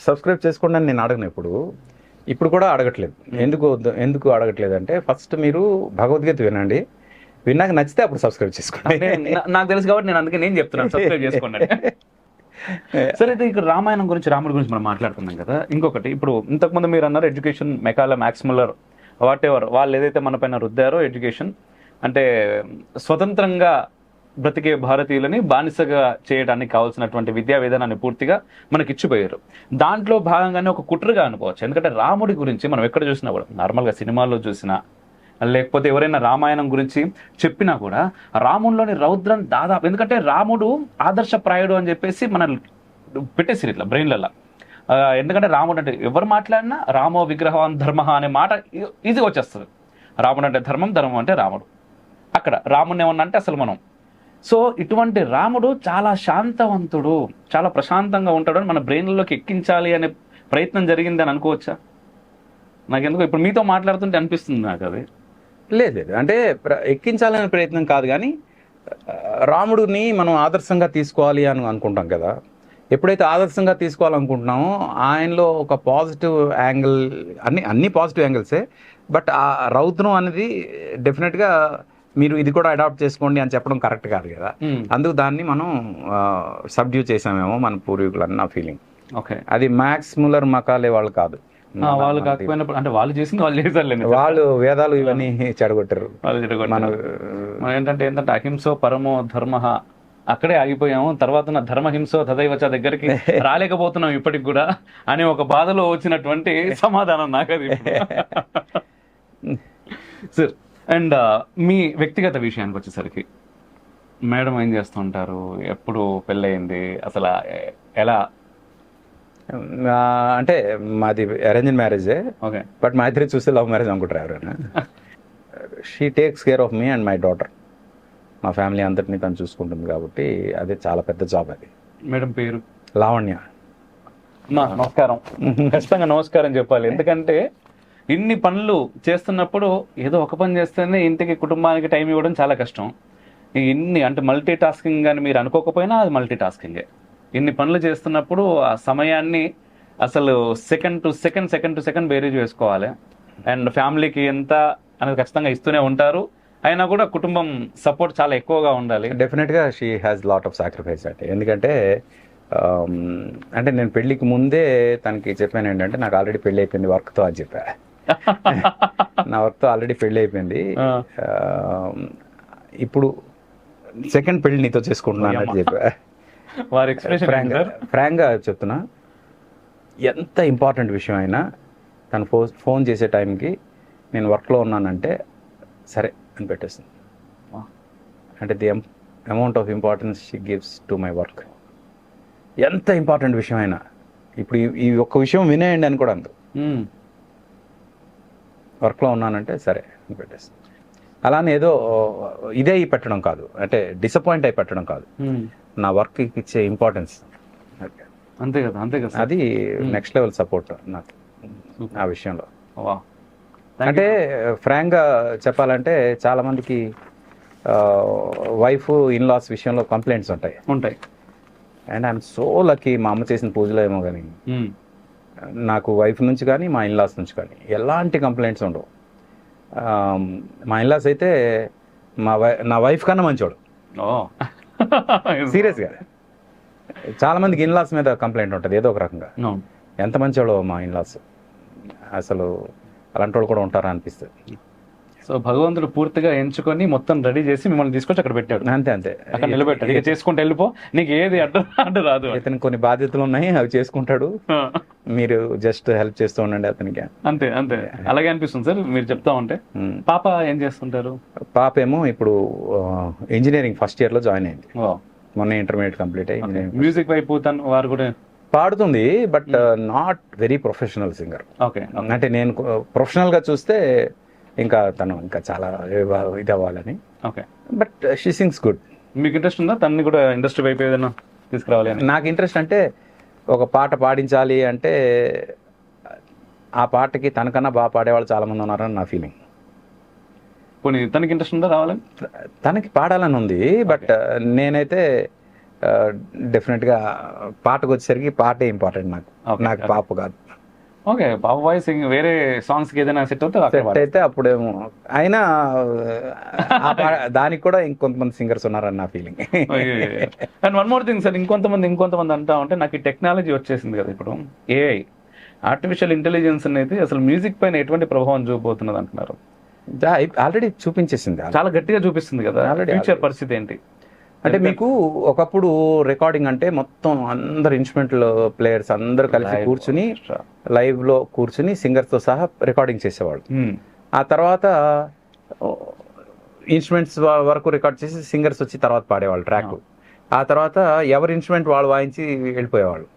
సబ్స్క్రైబ్ చేసుకోండి అని నేను అడగను, ఇప్పుడు కూడా అడగట్లేదు. ఎందుకు అడగట్లేదు అంటే ఫస్ట్ మీరు భగవద్గీత వినండి, విన్నాక నచ్చితే అప్పుడు సబ్స్క్రైబ్ చేసుకోండి. నాకు తెలుసు కాబట్టి నేను అందుకే నేను చెప్తున్నాను సబ్స్క్రైబ్ చేసుకోండి. సరే, అయితే ఇక్కడ రామాయణం గురించి రాముడి గురించి మనం మాట్లాడుతున్నాం కదా. ఇంకొకటి, ఇప్పుడు ఇంతకుముందు మీరు అన్నారు education, Macaulay, max Muller, what ever వాళ్ళు ఏదైతే మన పైన రుద్దారో ఎడ్యుకేషన్ అంటే స్వతంత్రంగా బ్రతికే భారతీయులని బానిసగా చేయడానికి కావాల్సినటువంటి విద్యా విధానాన్ని పూర్తిగా మనకి ఇచ్చిపోయారు. దాంట్లో భాగంగానే ఒక కుట్రగా అనుకోవచ్చు. ఎందుకంటే రాముడి గురించి మనం ఎక్కడ చూసినా కూడా, నార్మల్గా సినిమాల్లో చూసినా లేకపోతే ఎవరైనా రామాయణం గురించి చెప్పినా కూడా రాముడిలోని రౌద్రం దాదాపు, ఎందుకంటే రాముడు ఆదర్శప్రాయుడు అని చెప్పేసి మన పెట్టేసిరు ఇట్లా బ్రెయిన్లలో. ఎందుకంటే రాముడు అంటే ఎవరు మాట్లాడినా రామో విగ్రహవాన్ ధర్మ అనే మాట ఈజీగా వచ్చేస్తుంది. రాముడు అంటే ధర్మం, ధర్మం అంటే రాముడు. అక్కడ రాముడిని ఏమన్నా అంటే అసలు మనం, సో ఇటువంటి రాముడు చాలా శాంతవంతుడు, చాలా ప్రశాంతంగా ఉంటాడు అని మన బ్రెయిన్లోకి ఎక్కించాలి అనే ప్రయత్నం జరిగింది అని అనుకోవచ్చా? నాకెందుకు ఇప్పుడు మీతో మాట్లాడుతుంటే అనిపిస్తుంది నాకు అది. లేదు, అంటే ఎక్కించాలనే ప్రయత్నం కాదు, కానీ రాముడిని మనం ఆదర్శంగా తీసుకోవాలి అని అనుకుంటాం కదా. ఎప్పుడైతే ఆదర్శంగా తీసుకోవాలనుకుంటున్నామో ఆయనలో ఒక పాజిటివ్ యాంగిల్, అన్ని పాజిటివ్ యాంగిల్సే, బట్ ఆ రౌద్రం అనేది డెఫినెట్గా మీరు ఇది కూడా అడాప్ట్ చేసుకోండి అని చెప్పడం కరెక్ట్ కాదు కదా. అందుకు దాన్ని మనం సబ్డ్యూ చేసామేమో మన పూర్వీకులని నా ఫీలింగ్. ఓకే, అది మ్యాక్స్ ముల్లర్, మకాలే వాళ్ళు కాదు, వాళ్ళు కాకపోయినప్పుడు అంటే వాళ్ళు చేసింది వాళ్ళు చేశారు, వాళ్ళు వేదాలు ఇవన్నీ చెడగొట్టారు. మనం ఏంటంటే అహింసో పరమో ధర్మ అక్కడే ఆగిపోయాము. తర్వాత నా ధర్మహింసో తదైవచ దగ్గరికి రాలేకపోతున్నాం ఇప్పటికి కూడా అని ఒక బాధలో వచ్చినటువంటి సమాధానం నాకు అది. సార్, అండ్ మీ వ్యక్తిగత విషయానికి వచ్చేసరికి మేడం ఏం చేస్తుంటారు, ఎప్పుడు పెళ్ళయింది, అసలు ఎలా? అంటే మాది అరేంజ్డ్ మ్యారేజే, ఓకే, బట్ మా ఇద్దరు చూస్తే లవ్ మ్యారేజ్ అనుకుంటారు ఎవరైనా. She takes care of me and my daughter. మా ఫ్యామిలీ అందరినీ తను చూసుకుంటుంది కాబట్టి అదే చాలా పెద్ద జాబ్ అది. మేడం పేరు? లావణ్య. నమస్కారం, ఖచ్చితంగా నమస్కారం చెప్పాలి. ఎందుకంటే ఇన్ని పనులు చేస్తున్నప్పుడు ఏదో ఒక పని చేస్తేనే ఇంటికి కుటుంబానికి టైం ఇవ్వడం చాలా కష్టం. ఇన్ని అంటే మల్టీ టాస్కింగ్ అని మీరు అనుకోకపోయినా అది మల్టీ టాస్కింగే. ఇన్ని పనులు చేస్తున్నప్పుడు ఆ సమయాన్ని అసలు సెకండ్ టు సెకండ్ బేరీజ్ వేసుకోవాలి. అండ్ ఫ్యామిలీకి ఎంత అనేది ఖచ్చితంగా ఇస్తూనే ఉంటారు, అయినా కూడా కుటుంబం సపోర్ట్ చాలా ఎక్కువగా ఉండాలి. డెఫినెట్గా she has lot of sacrifice అంటే. ఎందుకంటే అంటే నేను పెళ్ళికి ముందే తనకి చెప్పాను ఏంటంటే నాకు ఆల్రెడీ పెళ్ళి అయిపోయింది వర్క్తో అని చెప్పా. నా వర్క్తో ఆల్రెడీ పెళ్ళి అయిపోయింది. ఇప్పుడు సెకండ్ పెళ్లి నీతో చేసుకుంటున్నాను అని చెప్పి వారి ఎక్స్ప్రెషన్ ఫ్రాంక్గా చెప్తున్నా, ఎంత ఇంపార్టెంట్ విషయం అయినా తను ఫోన్ చేసే టైంకి నేను వర్క్లో ఉన్నానంటే సరే అని పెట్టేస్తుంది. అంటే the amount of importance she gives to my work. ఎంత ఇంపార్టెంట్ విషయం అయినా, ఇప్పుడు ఈ ఒక్క విషయం వినేయండి అని కూడా అందు, వర్క్లో ఉన్నానంటే సరే అని పెట్టేస్తుంది. అలానే ఏదో ఇదే అయి పెట్టడం కాదు, అంటే డిసప్పాయింట్ అయి పెట్టడం కాదు, నా వర్క్కి ఇచ్చే ఇంపార్టెన్స్ అంతే కదా, అంతే కదా, అది నెక్స్ట్ లెవెల్ సపోర్ట్ నాకు ఆ విషయంలో. అంటే ఫ్రాంక్గా చెప్పాలంటే చాలా మందికి వైఫ్ ఇన్లాస్ విషయంలో కంప్లైంట్స్ ఉంటాయి. అండ్ ఐఎమ్ సో లక్కీ, మా అమ్మ చేసిన పూజలో ఏమో కానీ నాకు వైఫ్ నుంచి కానీ మా ఇన్లాస్ నుంచి కానీ ఎలాంటి కంప్లైంట్స్ ఉండవు. మా ఇన్లాస్ అయితే నా వైఫ్ కన్నా మంచోడు, సీరియస్గా. చాలా మందికి ఇన్లాస్ మీద కంప్లైంట్ ఉంటుంది ఏదో ఒక రకంగా, ఎంత మంచోడో మా ఇన్లాస్, అసలు అలాంటి వాళ్ళు కూడా ఉంటారా అనిపిస్తుంది. సో భగవంతుడు పూర్తిగా ఎంచుకొని మొత్తం రెడీ చేసి మిమ్మల్ని తీసుకొచ్చి అక్కడ పెట్టాడు. అంతే అక్కడ నిలబెట్టాడు, ఇక చేసుకుంటూ వెళ్ళిపో, నీకు ఏది అడ్డు రాదు. అతను కొన్ని బాధ్యతలు ఉన్నాయి, అవి చేసుకుంటాడు, మీరు జస్ట్ హెల్ప్ చేస్తూ ఉండండి అతనికి. అంతే అంతే, అలాగే అనిపిస్తుంది సార్ మీరు చెప్తా ఉంటే. పాప ఏం చేస్తుంటారు? పాప ఏమో ఇప్పుడు ఇంజనీరింగ్ ఫస్ట్ ఇయర్ లో జాయిన్ అయింది, మొన్న ఇంటర్మీడియట్ కంప్లీట్ అయ్యి. మ్యూజిక్ వైపు వారు కూడా పాడుతుంది, but not very professional singer. Okay, అంటే నేను ప్రొఫెషనల్ గా చూస్తే ఇంకా తను ఇంకా చాలా ఇది అవ్వాలని. Okay, but she sings good. మీకు ఇంట్రెస్ట్ ఉందా తనని కూడా ఇండస్ట్రీ వైపు ఏదైనా తీసుకురావాలి అని? నాకు ఇంట్రెస్ట్ అంటే ఒక పాట పాడించాలి అంటే ఆ పాటకి తనకన్నా బాగా పాడేవాళ్ళు చాలా మంది ఉన్నారని నా ఫీలింగ్. పోనీ తనకి ఇంట్రెస్ట్ ఉందా రావాలని? తనకి పాడాలని ఉంది, బట్ నేనైతే డెఫినెట్గా పాటకు వచ్చేసరికి పాటే ఇంపార్టెంట్ నాకు పాప కాదు. ఓకే, పాప వాయిస్ వేరే సాంగ్స్ కి ఏదైనా సెట్ అయితే అప్పుడేమో అయినా దానికి కూడా ఇంకొంతమంది సింగర్స్ ఉన్నారని నా feeling. And one more thing sir, ఇంకొంతమంది అంటా ఉంటే నాకు ఈ టెక్నాలజీ వచ్చేసింది కదా ఇప్పుడు, ఏఐ ఆర్టిఫిషియల్ ఇంటెలిజెన్స్ అనేది అసలు మ్యూజిక్ పైన ఎటువంటి ప్రభావం చూపబోతున్నది అంటున్నారు? ఆల్రెడీ చూపించేసింది, చాలా గట్టిగా చూపిస్తుంది కదా. ఫ్యూచర్ పరిస్థితి ఏంటి అంటే మీకు ఒకప్పుడు రికార్డింగ్ అంటే మొత్తం అందరు ఇన్స్ట్రుమెంట్ ప్లేయర్స్ అందరు కలిసి కూర్చుని లైవ్ లో కూర్చుని సింగర్స్ తో సహా రికార్డింగ్ చేసేవాళ్ళు. ఆ తర్వాత ఇన్స్ట్రుమెంట్స్ వరకు రికార్డ్ చేసి సింగర్స్ వచ్చి తర్వాత పాడేవాళ్ళు ట్రాక్. ఆ తర్వాత ఎవరి ఇన్స్ట్రుమెంట్ వాళ్ళు వాయించి వెళ్ళిపోయేవాళ్ళు.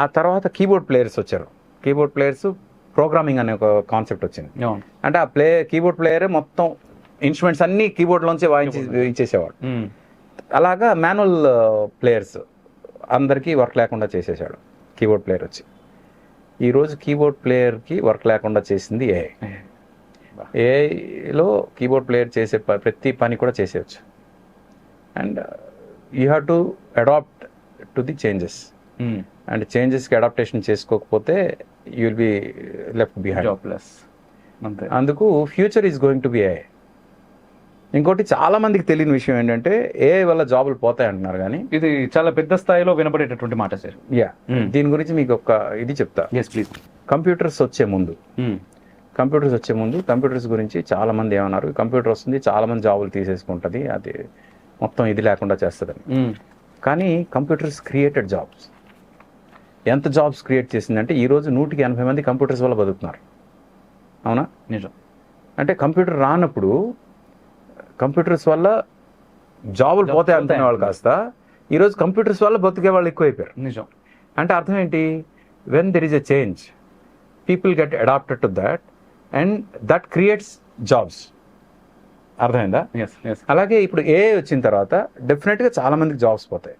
ఆ తర్వాత కీబోర్డ్ ప్లేయర్స్ వచ్చారు. కీబోర్డ్ ప్లేయర్స్ ప్రోగ్రామింగ్ అనే ఒక కాన్సెప్ట్ వచ్చింది. అంటే ఆ కీబోర్డ్ ప్లేయర్ మొత్తం ఇన్స్ట్రుమెంట్స్ అన్ని కీబోర్డ్ లోంచి వాయించి ఇచ్చేసేవాడు. అలాగా మాన్యువల్ ప్లేయర్స్ అందరికీ వర్క్ లేకుండా చేసేసాడు కీబోర్డ్ ప్లేయర్ వచ్చి. ఈరోజు కీబోర్డ్ ప్లేయర్కి వర్క్ లేకుండా చేసింది ఏఐ. ఏఐలో కీబోర్డ్ ప్లేయర్ చేసే ప్రతి పని కూడా చేసేయచ్చు. And you have to adapt to the changes. And చేంజెస్కి అడాప్టేషన్ చేసుకోకపోతే you will be left behind. అందుకు future is going to be AI. ఇంకోటి చాలా మందికి తెలియని విషయం ఏంటంటే ఏఐ వల్ల జాబులు పోతాయి అంటున్నారు, కానీ ఇది చాలా పెద్ద స్థాయిలో వినపడేటటువంటి మాట సార్. దీని గురించి మీకు ఒక ఇది చెప్తా. ప్లీజ్. కంప్యూటర్స్ వచ్చే ముందు కంప్యూటర్స్ గురించి చాలా మంది ఏమన్నారు, కంప్యూటర్ వస్తుంది చాలా మంది జాబులు తీసేసుకుంటుంది, అది మొత్తం ఇది లేకుండా చేస్తుందని. కానీ కంప్యూటర్స్ క్రియేటెడ్ జాబ్స్. ఎంత జాబ్స్ క్రియేట్ చేసిందంటే ఈరోజు 180 మంది కంప్యూటర్స్ వల్ల బతుకుతున్నారు. అవునా? నిజం. అంటే కంప్యూటర్ రానప్పుడు కంప్యూటర్స్ వల్ల జాబులు పోతాయి అనుకునే వాళ్ళు కాస్త ఈరోజు కంప్యూటర్స్ వల్ల బతికే వాళ్ళు ఎక్కువైపోయారు. నిజం. అంటే అర్థం ఏంటి? When there is a change people get adapted to that and that creates jobs. అర్థమైందా? అలాగే ఇప్పుడు ఏఐ వచ్చిన తర్వాత డెఫినెట్గా చాలా మందికి జాబ్స్ పోతాయి,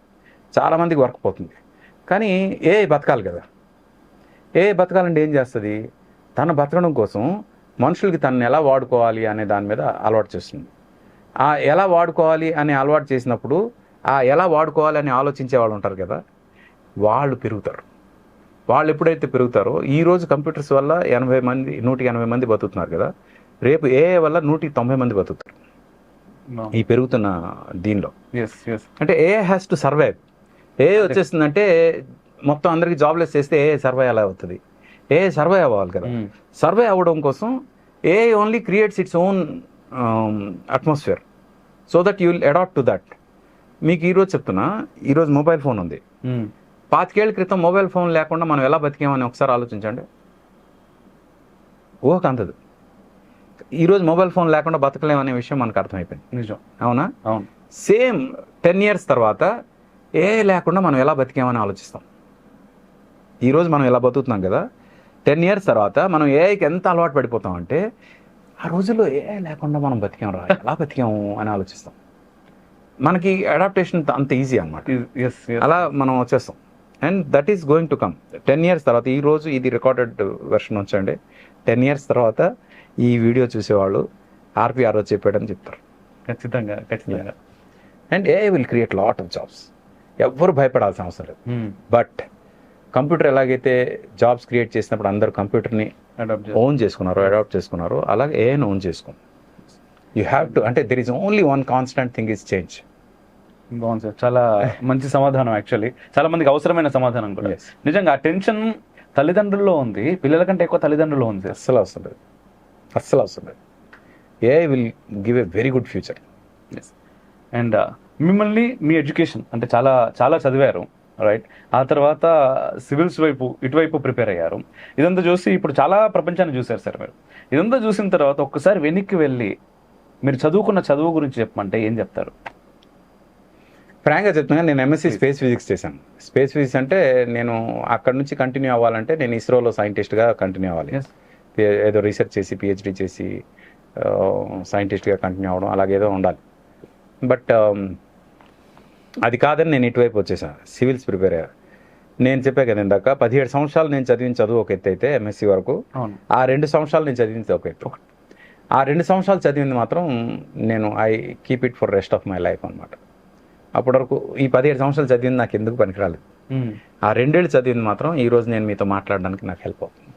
చాలా మందికి వర్క్ పోతుంది. కానీ ఏఐ బతకాలి కదా. ఏఐ బతకాలంటే ఏం చేస్తుంది? తను బతకడం కోసం మనుషులకి తనని ఎలా వాడుకోవాలి అనే దాని మీద అలవాటు చేస్తుంది. ఆ ఎలా వాడుకోవాలి అని అలవాటు చేసినప్పుడు ఆ ఎలా వాడుకోవాలి అని ఆలోచించే వాళ్ళు ఉంటారు కదా, వాళ్ళు పెరుగుతారు. వాళ్ళు ఎప్పుడైతే పెరుగుతారో, ఈరోజు కంప్యూటర్స్ వల్ల 180 మంది బతుకుతున్నారు కదా, రేపు ఏఐ వల్ల 190 మంది బతుకుతారు ఈ పెరుగుతున్న దీనిలో. అంటే AI has to survive. AI వచ్చేస్తుందంటే మొత్తం అందరికి జాబ్లెస్ చేస్తే ఏఐ సర్వైవ్ ఎలా అవుతుంది? ఏఐ సర్వైవ్ అవ్వాలి కదా. సర్వైవ్ అవ్వడం కోసం AI only creates its own atmosphere. So that you will adapt to that. మీకు ఈరోజు చెప్తున్నా, ఈరోజు మొబైల్ ఫోన్ ఉంది. 25 ఏళ్ల క్రితం మొబైల్ ఫోన్ లేకుండా మనం ఎలా బతికామని ఒకసారి ఆలోచించండి. ఊహకు అందదు. ఈరోజు మొబైల్ ఫోన్ లేకుండా బతకలేమనే విషయం మనకు అర్థమైపోయింది. నిజం. అవునా? అవును. సేమ్ 10 years తర్వాత ఏ లేకుండా మనం ఎలా బతికామని ఆలోచిస్తాం. ఈరోజు మనం ఎలా బతుకుతున్నాం కదా, 10 years తర్వాత మనం ఏఐకి ఎంత అలవాటు పడిపోతాం అంటే, ఆ రోజుల్లో ఏ లేకుండా మనం బతికాం రా, ఎలా బతికాము అని ఆలోచిస్తాం. మనకి అడాప్టేషన్ అంత ఈజీ అనమాట. అలా మనం వచ్చేస్తాం. And that is going to come 10 years తర్వాత. ఈరోజు ఇది రికార్డెడ్ వెర్షన్ వచ్చండి. 10 years తర్వాత ఈ వీడియో చూసేవాళ్ళు ఆర్పిఆర్ చెప్పాడని చెప్తారు. ఖచ్చితంగా. ఖచ్చితంగా. And AI will create lot of jobs. ఎవ్వరు భయపడాల్సిన అవసరం లేదు. బట్ కంప్యూటర్ ఎలాగైతే జాబ్స్ క్రియేట్ చేసినప్పుడు అందరూ కంప్యూటర్ని ఓన్ చేసుకున్నారు, అడాప్ట్ చేసుకున్నారు, అలాగే ఏఐని ఓన్ చేసుకున్నారు. యూ హ్యావ్ టు, అంటే there is only one constant thing is change. బాగుంది సార్. చాలా మంచి సమాధానం. యాక్చువల్లీ చాలా మందికి అవసరమైన సమాధానం కూడా. నిజంగా ఆ టెన్షన్ తల్లిదండ్రుల్లో ఉంది, పిల్లల కంటే ఎక్కువ తల్లిదండ్రుల్లో ఉంది. అస్సలు అవసరం లేదు, అస్సలు అవసరం లేదు. AI will give a very good future. And మిమ్మల్ని మీ ఎడ్యుకేషన్ అంటే చాలా చాలా చదివారు, రైట్? ఆ తర్వాత సివిల్స్ వైపు ఇటువైపు ప్రిపేర్ అయ్యారు. ఇదంతా చూసి ఇప్పుడు చాలా ప్రపంచాన్ని చూశారు సార్ మీరు. ఇదంతా చూసిన తర్వాత ఒక్కసారి వెనక్కి వెళ్ళి మీరు చదువుకున్న చదువు గురించి చెప్పమంటే ఏం చెప్తారు? ఫ్రాంక్గా చెప్తున్నా, నేను ఎంఎస్సీ స్పేస్ ఫిజిక్స్ చేశాను. స్పేస్ ఫిజిక్స్ అంటే నేను అక్కడ నుంచి కంటిన్యూ అవ్వాలంటే నేను ఇస్రోలో సైంటిస్ట్గా కంటిన్యూ అవ్వాలి. ఏదో రీసెర్చ్ చేసి పిహెచ్డి చేసి సైంటిస్ట్గా కంటిన్యూ అవ్వడం అలాగేదో ఉండాలి. బట్ అది కాదని నేను ఇటువైపు వచ్చేసాను, సివిల్స్ ప్రిపేర్ అయ్యాను. నేను చెప్పా కదా ఇందాక, 17 సంవత్సరాలు నేను చదివిన చదువు ఒక ఎత్తు అయితే ఎంఎస్సీ వరకు, ఆ 2 సంవత్సరాలు నేను చదివింది ఒక ఎత్తు. ఆ 2 సంవత్సరాలు చదివింది మాత్రం నేను I keep it for rest of my life అనమాట. అప్పటి వరకు ఈ 17 సంవత్సరాలు చదివింది నాకు ఎందుకు పనికిరాలేదు. ఆ 2 ఏళ్ళు చదివింది మాత్రం ఈరోజు నేను మీతో మాట్లాడడానికి నాకు హెల్ప్ అవుతుంది.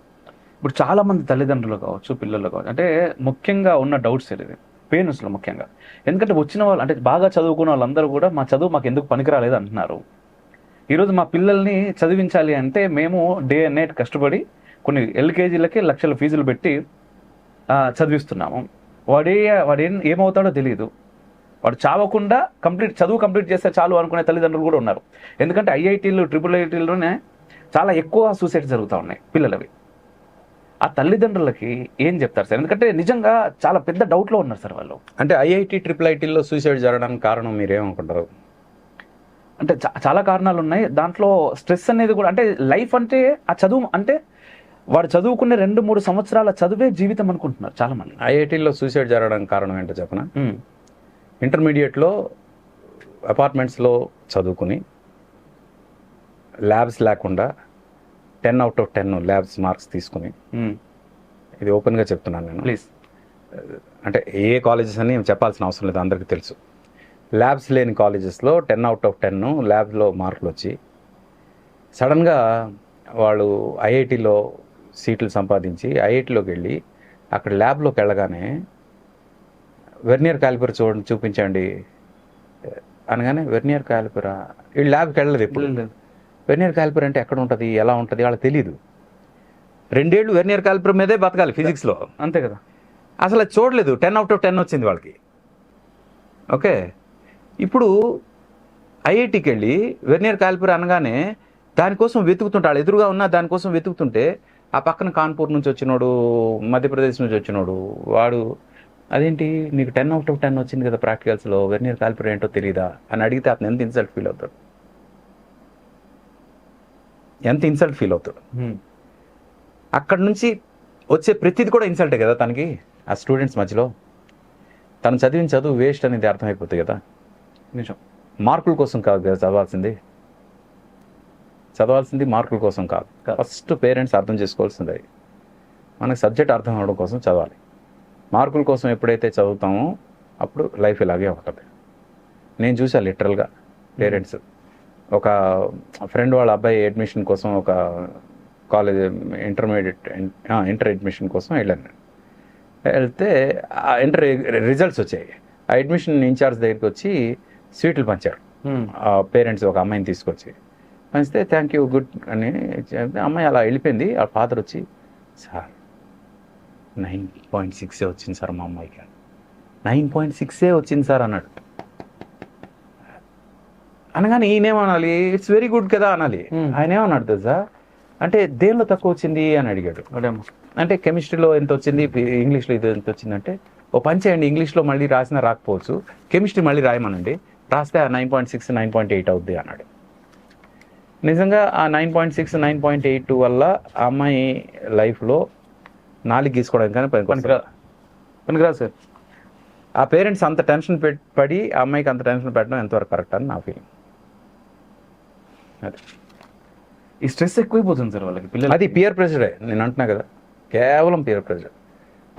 ఇప్పుడు చాలా మంది తల్లిదండ్రులు కావచ్చు, పిల్లలు కావచ్చు, అంటే ముఖ్యంగా ఉన్న డౌట్స్ ఇది పేరెంట్స్లో ముఖ్యంగా. ఎందుకంటే వచ్చిన వాళ్ళు అంటే బాగా చదువుకున్న వాళ్ళందరూ కూడా మా చదువు మాకు ఎందుకు పనికిరాలేదు అంటున్నారు. ఈరోజు మా పిల్లల్ని చదివించాలి అంటే మేము డే అండ్ నైట్ కష్టపడి కొన్ని ఎల్కేజీలకి లక్షల ఫీజులు పెట్టి చదివిస్తున్నాము. వాడు ఏమవుతాడో తెలియదు. వాడు చావకుండా చదువు కంప్లీట్ చేస్తే చాలు అనుకునే తల్లిదండ్రులు కూడా ఉన్నారు. ఎందుకంటే ఐఐటీలు ట్రిపుల్ ఐఐటీల్లోనే చాలా ఎక్కువ సూసైడ్స్ జరుగుతూ ఉన్నాయి పిల్లలవి. ఆ తల్లిదండ్రులకి ఏం చెప్తారు సార్? ఎందుకంటే నిజంగా చాలా పెద్ద డౌట్లో ఉన్నారు సార్ వాళ్ళు. అంటే ఐఐటీ ట్రిపుల్ ఐటీల్లో సూసైడ్ జరగడానికి కారణం మీరేమనుకుంటారు? అంటే చాలా కారణాలు ఉన్నాయి. దాంట్లో స్ట్రెస్ అనేది కూడా, అంటే లైఫ్ అంటే ఆ చదువు అంటే వాడు చదువుకునే 2-3 సంవత్సరాల చదువే జీవితం అనుకుంటున్నారు చాలా మంది. ఐఐటీల్లో సూసైడ్ జరగడానికి కారణం ఏంటో చెప్పనా? ఇంటర్మీడియట్లో అపార్ట్మెంట్స్లో చదువుకుని ల్యాబ్స్ లేకుండా 10 out of 10 ల్యాబ్స్ మార్క్స్ తీసుకుని, ఇది ఓపెన్గా చెప్తున్నాను నేను, ప్లీజ్. అంటే ఏ కాలేజెస్ అని చెప్పాల్సిన అవసరం లేదు, అందరికీ తెలుసు. ల్యాబ్స్ లేని కాలేజెస్లో 10 out of 10 ల్యాబ్లో మార్కులు వచ్చి సడన్గా వాళ్ళు ఐఐటీలో సీట్లు సంపాదించి ఐఐటీలోకి వెళ్ళి అక్కడ ల్యాబ్లోకి వెళ్ళగానే వెర్నియర్ కాలిపర్ చూపించండి అనగానే వెర్నియర్ కాలిపరా, వీళ్ళు ల్యాబ్కి వెళ్ళలేదు ఎప్పుడు. వెర్నియర్ కాలిపర్ అంటే ఎక్కడ ఉంటుంది, ఎలా ఉంటుంది వాళ్ళకి తెలియదు. 2 ఏళ్ళు వెర్నియర్ కాలిపర్ మీదే బతకాలి ఫిజిక్స్లో, అంతే కదా. అసలు అది చూడలేదు. 10 out of 10 వచ్చింది వాళ్ళకి. ఓకే, ఇప్పుడు ఐఐటీకి వెళ్ళి వెర్నియర్ కాలిపర్ అనగానే దానికోసం వెతుకుతుంటే, వాళ్ళు ఎదురుగా ఉన్న దానికోసం వెతుకుతుంటే ఆ పక్కన కాన్పూర్ నుంచి వచ్చినోడు, మధ్యప్రదేశ్ నుంచి వచ్చినోడు, వాడు అదేంటి నీకు 10 out of 10 వచ్చింది కదా ప్రాక్టికల్స్లో, వెర్నియర్ కాలిపర్ ఏంటో తెలియదా అని అడిగితే అతను ఎంత ఇన్సల్ట్ ఫీల్ అవుతాడు, ఎంత ఇన్సల్ట్ ఫీల్ అవుతాడు. అక్కడ నుంచి వచ్చే ప్రతిది కూడా ఇన్సల్టే కదా తనకి. ఆ స్టూడెంట్స్ మధ్యలో తను చదివిన చదువు వేస్ట్ అనేది అర్థమైపోతుంది కదా. నిజం. మార్కుల కోసం కాదు కదా చదవాల్సింది మార్కుల కోసం కాదు. ఫస్ట్ పేరెంట్స్ అర్థం చేసుకోవాల్సింది మనకు సబ్జెక్ట్ అర్థం అవడం కోసం చదవాలి. మార్కుల కోసం ఎప్పుడైతే చదువుతామో అప్పుడు లైఫ్ ఇలాగే ఉంటుంది. నేను చూసాను లిటరల్గా పేరెంట్స్, ఒక ఫ్రెండ్ వాళ్ళ అబ్బాయి అడ్మిషన్ కోసం ఒక కాలేజ్ ఇంటర్ అడ్మిషన్ కోసం వెళ్ళాను. వెళ్తే ఆ ఇంటర్ రిజల్ట్స్ వచ్చాయి. ఆ అడ్మిషన్ ఇన్ఛార్జ్ దగ్గరికి వచ్చి స్వీట్లు పంచారు. ఆ పేరెంట్స్ ఒక అమ్మాయిని తీసుకొచ్చి పంచితే థ్యాంక్ యూ గుడ్ అని అమ్మాయి అలా వెళ్ళిపోయింది. ఆ ఫాదర్ వచ్చి, సార్ 9.6 వచ్చింది సార్ మా అమ్మాయికి. 9.6 వచ్చింది సార్ అన్నాడు. అనగానే ఈయనేమనాలి, ఇట్స్ వెరీ గుడ్ కదా అనాలి. ఆయన ఏమన్నాడు తెలుసా, అంటే దేనిలో తక్కువ వచ్చింది అని అడిగాడు. అంటే కెమిస్ట్రీలో ఎంత వచ్చింది, ఇంగ్లీష్లో ఇది ఎంత వచ్చిందంటే, ఓ పని చేయండి, ఇంగ్లీష్లో మళ్ళీ రాసినా రాకపోవచ్చు, కెమిస్ట్రీ మళ్ళీ రాయమనండి, రాస్తే ఆ 9.6 9.8 అవుద్ది అన్నాడు. నిజంగా ఆ 9.6 9.8 వల్ల ఆ అమ్మాయి లైఫ్లో 4 గీసుకోవడానికి కానీ పనికిరాదు సార్. ఆ పేరెంట్స్ అంత టెన్షన్ పడి ఆ అమ్మాయికి అంత టెన్షన్ పెట్టడం ఎంతవరకు కరెక్ట్ అని నా ఫీలింగ్. అది ఈ స్ట్రెస్ ఎక్కువైపోతుంది సార్ వాళ్ళకి పిల్లలు. అది పియర్ ప్రెషరే, నేను అంటున్నా కదా, కేవలం పియర్ ప్రెషర్.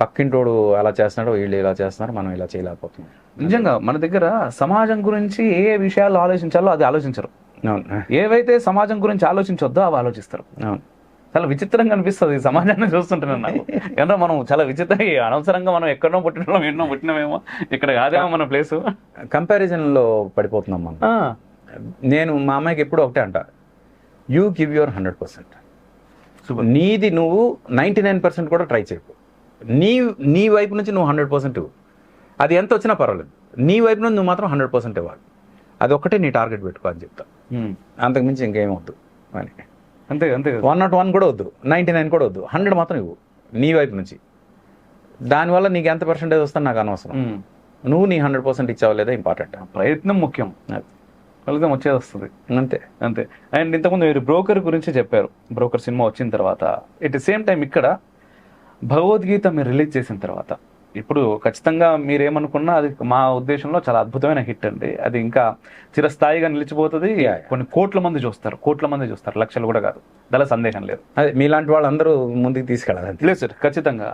పక్కింటోడు అలా చేస్తున్నాడు, వీళ్ళు ఇలా చేస్తున్నారు, మనం ఇలా చేయలేకపోతున్నాం. నిజంగా మన దగ్గర సమాజం గురించి ఏ విషయాలు ఆలోచించాలో అది ఆలోచించరు. అవును, ఏవైతే సమాజం గురించి ఆలోచించొద్దో అవి ఆలోచిస్తారు. అవును. చాలా విచిత్రంగా అనిపిస్తుంది ఈ సమాజాన్ని చూస్తుంటున్నాను నాకు. ఏంటో మనం చాలా విచిత్రంగా, అనవసరంగా మనం ఎక్కడో పుట్టినాం, ఎన్నో పుట్టినామేమో, ఇక్కడ కాదేమో మన ప్లేసు. కంపారిజన్లో పడిపోతున్నాం మనం. నేను మా అమ్మాయికి ఎప్పుడు ఒకటే అంట, యూ గివ్ యువర్ 100%. నీది నువ్వు 99% కూడా ట్రై చేయకు. నీ వైపు నుంచి నువ్వు 100% ఇవ్వు. అది ఎంత వచ్చినా పర్వాలేదు, నీ వైపు నుంచి నువ్వు మాత్రం 100% ఇవ్వాలి. అది ఒక్కటే నీ టార్గెట్ పెట్టుకో అని చెప్తా. అంతకుమించి ఇంకేం వద్దు అని. అంతే అంతే. 101 కూడా వద్దు, 99 కూడా వద్దు, 100 మాత్రం ఇవ్వు నీ వైపు నుంచి. దానివల్ల నీకు ఎంత పర్సెంటేజ్ వస్తుంది నాకు అనవసరం. నువ్వు నీ 100% ఇచ్చావు లేదా ఇంపార్టెంట్. ప్రయత్నం ముఖ్యం, ఫలితం వచ్చేది వస్తుంది. అంతే అంతే. అండ్ ఇంతకుముందు మీరు బ్రోకర్ గురించి చెప్పారు. బ్రోకర్ సినిమా వచ్చిన తర్వాత, ఎట్ ది సేమ్ టైం ఇక్కడ భగవద్గీత మీరు రిలీజ్ చేసిన తర్వాత, ఇప్పుడు ఖచ్చితంగా మీరేమనుకున్నా అది మా ఉద్దేశంలో చాలా అద్భుతమైన హిట్ అండి. అది ఇంకా చిరస్థాయిగా నిలిచిపోతుంది. కొన్ని కోట్ల మంది చూస్తారు, లక్షలు కూడా కాదు, దాని సందేహం లేదు. అదే మీలాంటి వాళ్ళందరూ ముందుకు తీసుకెళ్ళాలి. లేదు సార్, ఖచ్చితంగా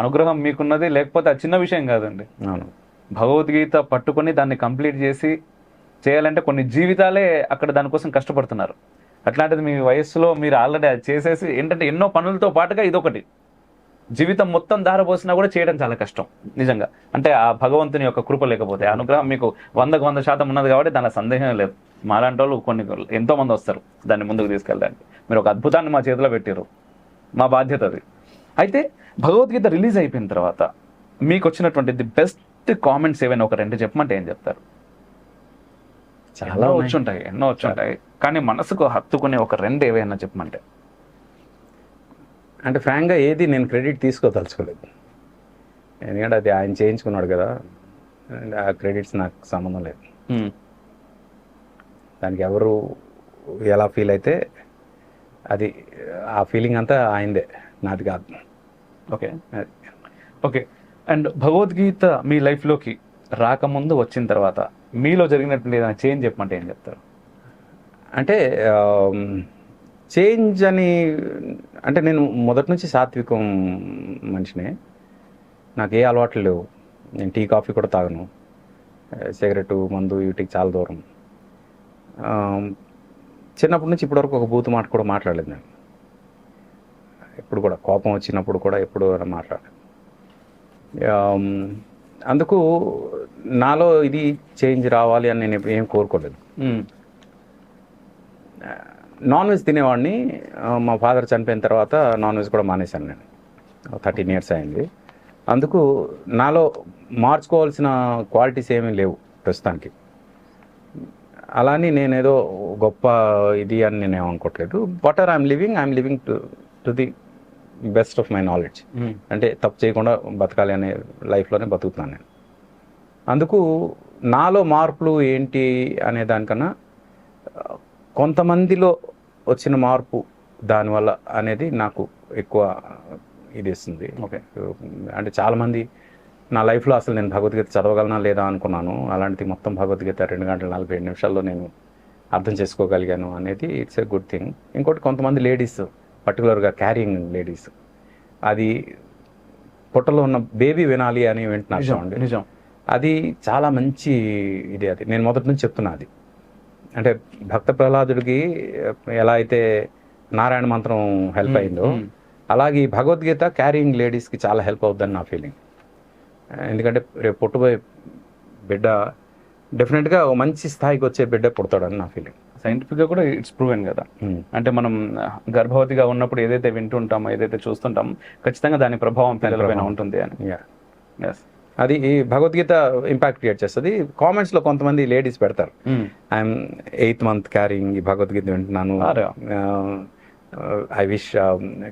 అనుగ్రహం మీకున్నది, లేకపోతే అది చిన్న విషయం కాదండి. అవును, భగవద్గీత పట్టుకొని దాన్ని కంప్లీట్ చేయాలంటే కొన్ని జీవితాలే అక్కడ దానికోసం కష్టపడుతున్నారు. అట్లాంటిది మీ వయస్సులో మీరు ఆల్రెడీ అది చేసేసి, ఏంటంటే ఎన్నో పనులతో పాటుగా ఇదొకటి, జీవితం మొత్తం దారపోసినా కూడా చేయడం చాలా కష్టం నిజంగా. అంటే ఆ భగవంతుని యొక్క కృప లేకపోతే, అనుగ్రహం మీకు 100% ఉన్నది కాబట్టి దాని సందేహం లేదు. మాలాంటి వాళ్ళు ఎంతో మంది వస్తారు దాన్ని ముందుకు తీసుకెళ్ళడానికి. మీరు ఒక అద్భుతాన్ని మా చేతిలో పెట్టారు, మా బాధ్యత అది. అయితే భగవద్గీత రిలీజ్ అయిపోయిన తర్వాత మీకు వచ్చినటువంటి ది బెస్ట్ కామెంట్స్ ఏవైనా ఒక 2 చెప్పమంటే ఏం చెప్తారు? చాలా ఎన్నో వచ్చుంటాయి, కానీ మనసుకు హత్తుకునే ఒక 2 ఏవైనా చెప్పమంటే. అంటే ఫ్రాంక్గా ఏది నేను క్రెడిట్ తీసుకోదలుచుకోలేదు, ఎందుకంటే అది ఆయన చేయించుకున్నాడు కదా, ఆ క్రెడిట్స్ నాకు సంబంధం లేదు. దానికి ఎవరు ఎలా ఫీల్ అయితే అది, ఆ ఫీలింగ్ అంతా ఆయనదే, నాది కాదు. Okay okay. అండ్ భగవద్గీత మీ లైఫ్లోకి రాకముందు వచ్చిన తర్వాత మీలో జరిగినటువంటి ఏదైనా చేంజ్ చెప్పమంటే ఏం చెప్తారు? అంటే చేంజ్ అని అంటే, నేను మొదటి నుంచి సాత్వికం మనిషినే, నాకు ఏ అలవాట్లు లేవు. నేను టీ కాఫీ కూడా తాగను, సిగరెట్ మందు వీటికి చాలా దూరం. చిన్నప్పటి నుంచి ఇప్పటివరకు ఒక బూతు మాట కూడా మాట్లాడలేదు నేను. ఎప్పుడు కూడా కోపం వచ్చినప్పుడు కూడా ఎప్పుడు మాట్లాడలేదు. అందుకు నాలో ఇది చేంజ్ రావాలి అని నేను ఏం కోరుకోలేదు. నాన్ వెజ్ తినేవాడిని, మా ఫాదర్ చనిపోయిన తర్వాత నాన్ వెజ్ కూడా మానేశాను నేను. 13 years అయింది. అందుకు నాలో మార్చుకోవాల్సిన క్వాలిటీస్ ఏమీ లేవు ప్రస్తుతానికి. అలాని నేనేదో గొప్ప ఇది అని నేను ఏమనుకోవట్లేదు. What are I'm living to the best of my knowledge. అంటే తప్పు చేయకుండా బతకాలి అనే లైఫ్లోనే బతుకుతున్నాను నేను. అందుకు నాలో మార్పులు ఏంటి అనే దానికన్నా కొంతమందిలో వచ్చిన మార్పు దానివల్ల అనేది నాకు ఎక్కువ ఇది ఇస్తుంది. ఓకే. అంటే చాలామంది నా లైఫ్లో అసలు నేను భగవద్గీత చదవగలనా లేదా అనుకున్నాను, అలాంటిది మొత్తం భగవద్గీత 2 గంటల 47 నిమిషాల్లో నేను అర్థం చేసుకోగలిగాను అనేది ఇట్స్ ఎ గుడ్ థింగ్. ఇంకోటి కొంతమంది లేడీస్, పర్టికులర్గా క్యారింగ్ లేడీస్, అది పొట్టలో ఉన్న బేబీ వినాలి అని వింటున్నాను. నిజం, అది చాలా మంచి ఇది. అది నేను మొదటి నుంచి చెప్తున్నా. అది అంటే భక్త ప్రహ్లాదుడికి ఎలా అయితే నారాయణ మంత్రం హెల్ప్ అయిందో, అలాగే ఈ భగవద్గీత క్యారింగ్ లేడీస్కి చాలా హెల్ప్ అవుతుందని నా ఫీలింగ్. ఎందుకంటే రేపు పుట్టబోయే బిడ్డ డెఫినెట్గా ఒక మంచి స్థాయికి వచ్చే బిడ్డ పుడతాడని నా ఫీలింగ్. సైంటిఫిక్గా కూడా ఇట్స్ ప్రూవెన్ కదా. అంటే మనం గర్భవతిగా ఉన్నప్పుడు ఏదైతే వింటుంటామో, ఏదైతే చూస్తుంటామో, ఖచ్చితంగా దాని ప్రభావం పిల్లలపైన ఉంటుంది అని. అది ఈ భగవద్గీత ఇంపాక్ట్ క్రియేట్ చేస్తుంది. కామెంట్స్లో కొంతమంది లేడీస్ పెడతారు, ఐఎమ్ 8th month క్యారింగ్ ఈ భగవద్గీత వింటున్నాను, I wish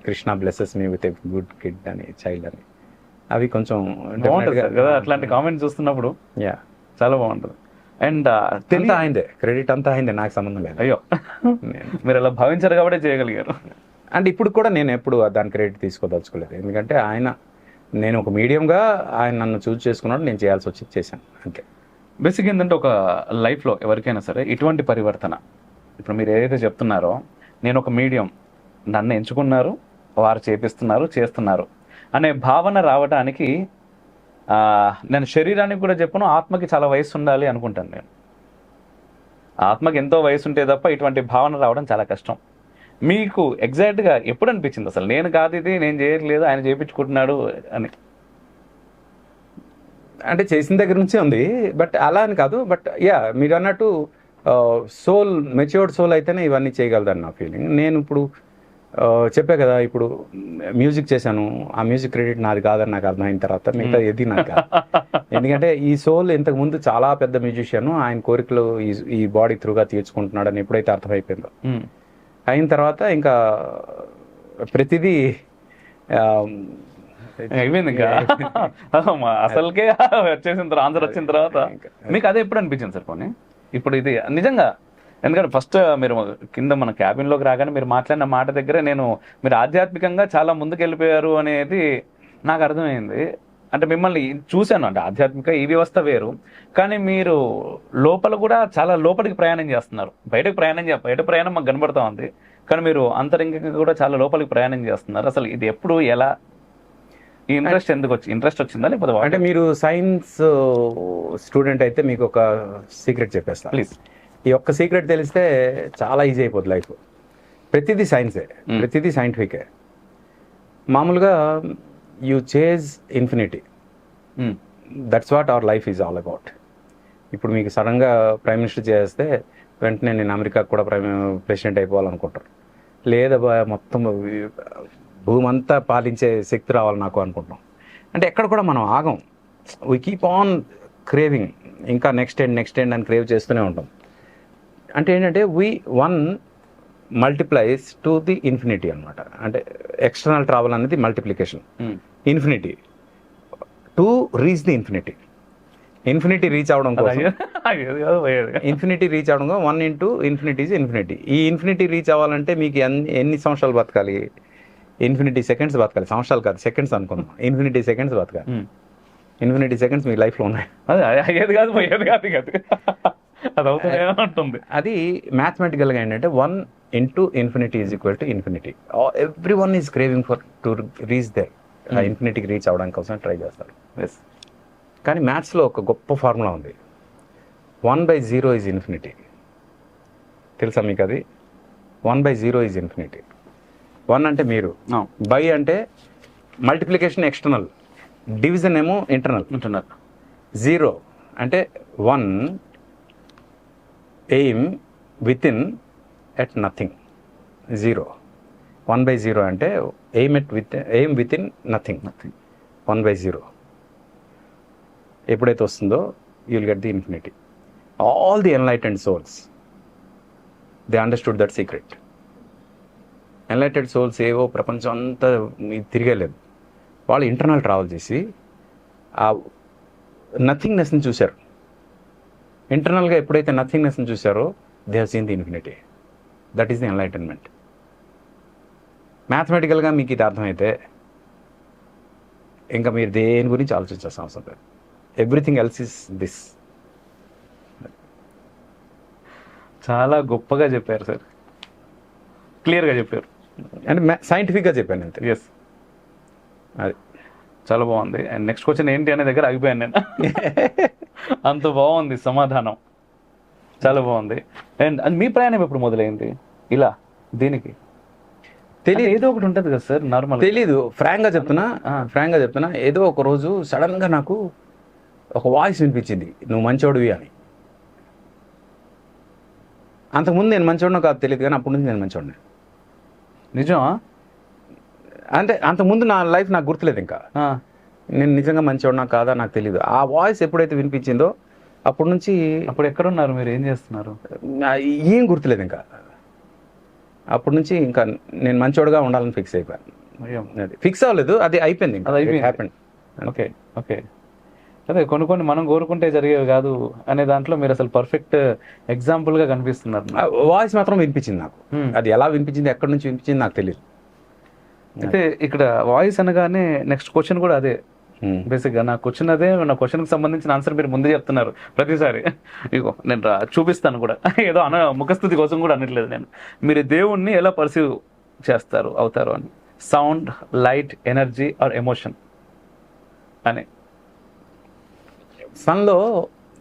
Krishna blesses me with a good kid అని, చైల్డ్ అని. అవి కొంచెం బాగుంటుంది కదా అట్లాంటి కామెంట్స్ చూస్తున్నప్పుడు. యా, చాలా బాగుంటుంది. అండ్ అంతా అయిందే, క్రెడిట్ అంతా అయిందే, నాకు సంబంధం లేదు. అయ్యో మీరు అలా భావించారు కాబట్టి చేయగలిగారు. అండ్ ఇప్పుడు కూడా నేను ఎప్పుడు దాని క్రెడిట్ తీసుకోదలుచుకోలేదు, ఎందుకంటే నేను ఒక మీడియంగా ఆయన నన్ను చూస్ చేసుకున్నాడు, నేను చేయాల్సి వచ్చి చేశాను అంతే. బేసిక్ ఏంటంటే ఒక లైఫ్లో ఎవరికైనా సరే ఇటువంటి పరివర్తన, ఇప్పుడు మీరు ఏదైతే చెప్తున్నారో నేను ఒక మీడియం, నన్ను ఎంచుకున్నారు, వారు చేస్తున్నారు అనే భావన రావడానికి నేను శరీరానికి కూడా చెప్పను, ఆత్మకి చాలా వయసు ఉండాలి అనుకుంటాను. నేను ఆత్మకి ఎంతో వయసు ఉంటే తప్ప ఇటువంటి భావన రావడం చాలా కష్టం. మీకు ఎగ్జాక్ట్గా ఎప్పుడు అనిపించింది అసలు నేను కాదు ఇది, నేను చేయట్లేదు, ఆయన చేయించుకుంటున్నాడు అని? అంటే చేసిన దగ్గర నుంచే ఉంది, బట్ అలా అని కాదు. బట్ యా, మీరు అన్నట్టు సోల్, మెచ్యూర్డ్ సోల్ అయితేనే ఇవన్నీ చేయగలదని నా ఫీలింగ్. నేను ఇప్పుడు చెప్పే కదా, ఇప్పుడు మ్యూజిక్ చేశాను, ఆ మ్యూజిక్ క్రెడిట్ నాది కాదని నాకు అర్థమైన తర్వాత మిగతా ఏది నాకు కాదు. ఎందుకంటే ఈ సోల్ ఇంతకు ముందు చాలా పెద్ద మ్యూజిషియన్, ఆయన కోరికలు ఈ బాడీ త్రూగా తీర్చుకుంటున్నాడు అని ఎప్పుడైతే అర్థమైపోయిందో, అయిన తర్వాత ఇంకా ప్రతిదీ అయిపోయింది. ఇంకా అసలుకే వచ్చేసిన తర్వాత, ఆన్సర్ వచ్చిన తర్వాత మీకు అదే ఎప్పుడు అనిపించింది సార్? పోనీ ఇప్పుడు ఇది నిజంగా, ఎందుకంటే ఫస్ట్ మీరు కింద మన క్యాబిన్లోకి రాగానే మీరు మాట్లాడిన మాట దగ్గర మీరు ఆధ్యాత్మికంగా చాలా ముందుకు వెళ్ళిపోయారు అనేది నాకు అర్థమైంది. అంటే మిమ్మల్ని చూశాను, అంటే ఆధ్యాత్మిక ఈ వ్యవస్థ వేరు, కానీ మీరు లోపల కూడా చాలా లోపలికి ప్రయాణం చేస్తున్నారు. బయట ప్రయాణం మాకు కనబడుతూ ఉంది, కానీ మీరు అంతరంగికంగా కూడా చాలా లోపలికి ప్రయాణం చేస్తున్నారు. అసలు ఇది ఎప్పుడు, ఎలా, ఈ ఇంట్రెస్ట్ వచ్చిందా లేకపోతే? అంటే మీరు సైన్స్ స్టూడెంట్ అయితే మీకు ఒక సీక్రెట్ చెప్పేస్తా ప్లీజ్. ఈ ఒక్క సీక్రెట్ తెలిస్తే చాలా ఈజీ అయిపోతుంది లైఫ్. ప్రతిదీ సైన్సే, ప్రతిదీ సైంటిఫికే. మామూలుగా you chase infinity, that's what our life is all about. ఇప్పుడు మీకు సడన్గా ప్రైమ్ మినిస్టర్ చేస్తే వెంటనే నేను అమెరికాకు కూడా ప్రెసిడెంట్ అయిపోవాలనుకుంటారు, లేదా మొత్తం భూమి అంతా పాలించే శక్తి రావాలి నాకు అనుకుంటాం. అంటే ఎక్కడ కూడా మనం ఆగం, వీ కీప్ ఆన్ క్రేవింగ్, ఇంకా నెక్స్ట్ ఎండ్ అని క్రేవ్ చేస్తూనే ఉంటాం. అంటే ఏంటంటే one multiplies to the infinity అనమాట. అంటే ఎక్స్టర్నల్ ట్రావెల్ అనేది multiplication, infinity to reach the infinity. Infinity reach అవడం కోసం 1 into ఇన్ఫినిటీ ఈజ్ ఇన్ఫినిటీ. ఈ ఇన్ఫినిటీ రీచ్ అవ్వాలంటే మీకు ఎన్ని సంవత్సరాలు బతకాలి? ఇన్ఫినిటీ సెకండ్స్ బతకాలి, సంవత్సరాలు కాదు, సెకండ్స్ అనుకుందాం. ఇన్ఫినిటీ సెకండ్స్ బతకాలి. ఇన్ఫినిటీ సెకండ్స్ మీ లైఫ్లో ఉన్నాయి. అది మ్యాథమెటికల్గా ఏంటంటే 1 into infinity is equal to infinity. Every one is craving for to reach there. ఆ ఇన్ఫినిటీకి రీచ్ అవ్వడానికి కోసం ట్రై చేస్తారు. కానీ మ్యాథ్స్లో ఒక గొప్ప ఫార్ములా ఉంది, 1/0 ఈజ్ ఇన్ఫినిటీ. తెలుసా మీకు అది? 1/0 ఈజ్ ఇన్ఫినిటీ. 1 అంటే మీరు, బై అంటే మల్టిప్లికేషన్ ఎక్స్టర్నల్, డివిజన్ ఏమో ఇంటర్నల్. 0 అంటే 1 aim with in at nothing. 0 1/0 అంటే ఎయిమ్ విత్ ఇన్ నథింగ్. 1/0 ఎప్పుడైతే వస్తుందో you will get the infinity. All the enlightened souls they understood that secret. Enlightened souls ఏవో ప్రపంచం అంతా తిరగలేదు, వాళ్ళు ఇంటర్నల్ ట్రావెల్ చేసి ఆ నథింగ్నెస్ని చూశారు. ఇంటర్నల్గా ఎప్పుడైతే నథింగ్నెస్ని చూశారో they have seen the infinity. That is the enlightenment. మ్యాథమెటికల్గా మీకు ఇది అర్థమైతే ఇంకా మీరు దేని గురించి ఆలోచించాల్సిన అవసరం లేదు. Everything else is this. చాలా గొప్పగా చెప్పారు సార్, క్లియర్గా చెప్పారు. అంటే సైంటిఫిక్గా చెప్పాను అంతే. ఎస్, అది చాలా బాగుంది. అండ్ నెక్స్ట్ క్వశ్చన్ ఏంటి అనే దగ్గర ఆగిపోయాను నేను. అంత బాగుంది సమాధానం, చాలా బాగుంది. అండ్ మీ ప్రయాణం ఎప్పుడు మొదలైంది ఇలా దీనికి? తెలియదు, ఏదో ఒకటి ఉంటుంది కదా సార్, నార్మల్ తెలీదు. ఫ్రాంక్గా చెప్తున్నా, ఏదో ఒక రోజు సడన్గా నాకు ఒక వాయిస్ వినిపించింది, నువ్వు మంచోడివి అని. అంతకుముందు నేను మంచోడినో కాదు తెలియదు, కానీ అప్పటి నుంచి నేను మంచోడిని. నిజమా? అంటే అంతకుముందు నా లైఫ్ నాకు గుర్తులేదు ఇంకా. నేను నిజంగా మంచివాడినా కాదా నాకు తెలియదు. ఆ వాయిస్ ఎప్పుడైతే వినిపించిందో అప్పటి నుంచి అప్పుడు ఎక్కడున్నారు, మీరు ఏం చేస్తున్నారు? ఏం గుర్తులేదు ఇంకా. అప్పటి నుంచి ఇంకా నేను మంచివాడుగా ఉండాలని ఫిక్స్ అయిపోయాను. అయ్యో. అది ఫిక్స్ అవ్వలేదు, అది అయిపోయింది, అది అయిపోయింది. హ్యాపెండ్. Okay okay. అదే కొన్ని మనం కోరుకుంటే జరిగేవి కాదు అనే దాంట్లో మీరు అసలు పర్ఫెక్ట్ ఎగ్జాంపుల్గా కనిపిస్తున్నారు. వాయిస్ మాత్రం వినిపించింది నాకు. అది ఎలా వినిపించింది, ఎక్కడి నుంచి వినిపించింది నాకు తెలియదు. అయితే ఇక్కడ వాయిస్ అనగానే నెక్స్ట్ క్వశ్చన్ కూడా అదే. బేసిక్గా నా క్వశ్చన్ అదే. నా క్వశ్చన్కి సంబంధించిన ఆన్సర్ మీరు ముందే చెప్తున్నారు ప్రతిసారి. ఇగో నేను చూపిస్తాను కూడా. ఏదో ముఖస్థుతి కోసం కూడా అనట్లేదు నేను. మీరు దేవుణ్ణి ఎలా పర్సీవ్ చేస్తారు అవుతారు అని. Sound, light, energy or emotion అని.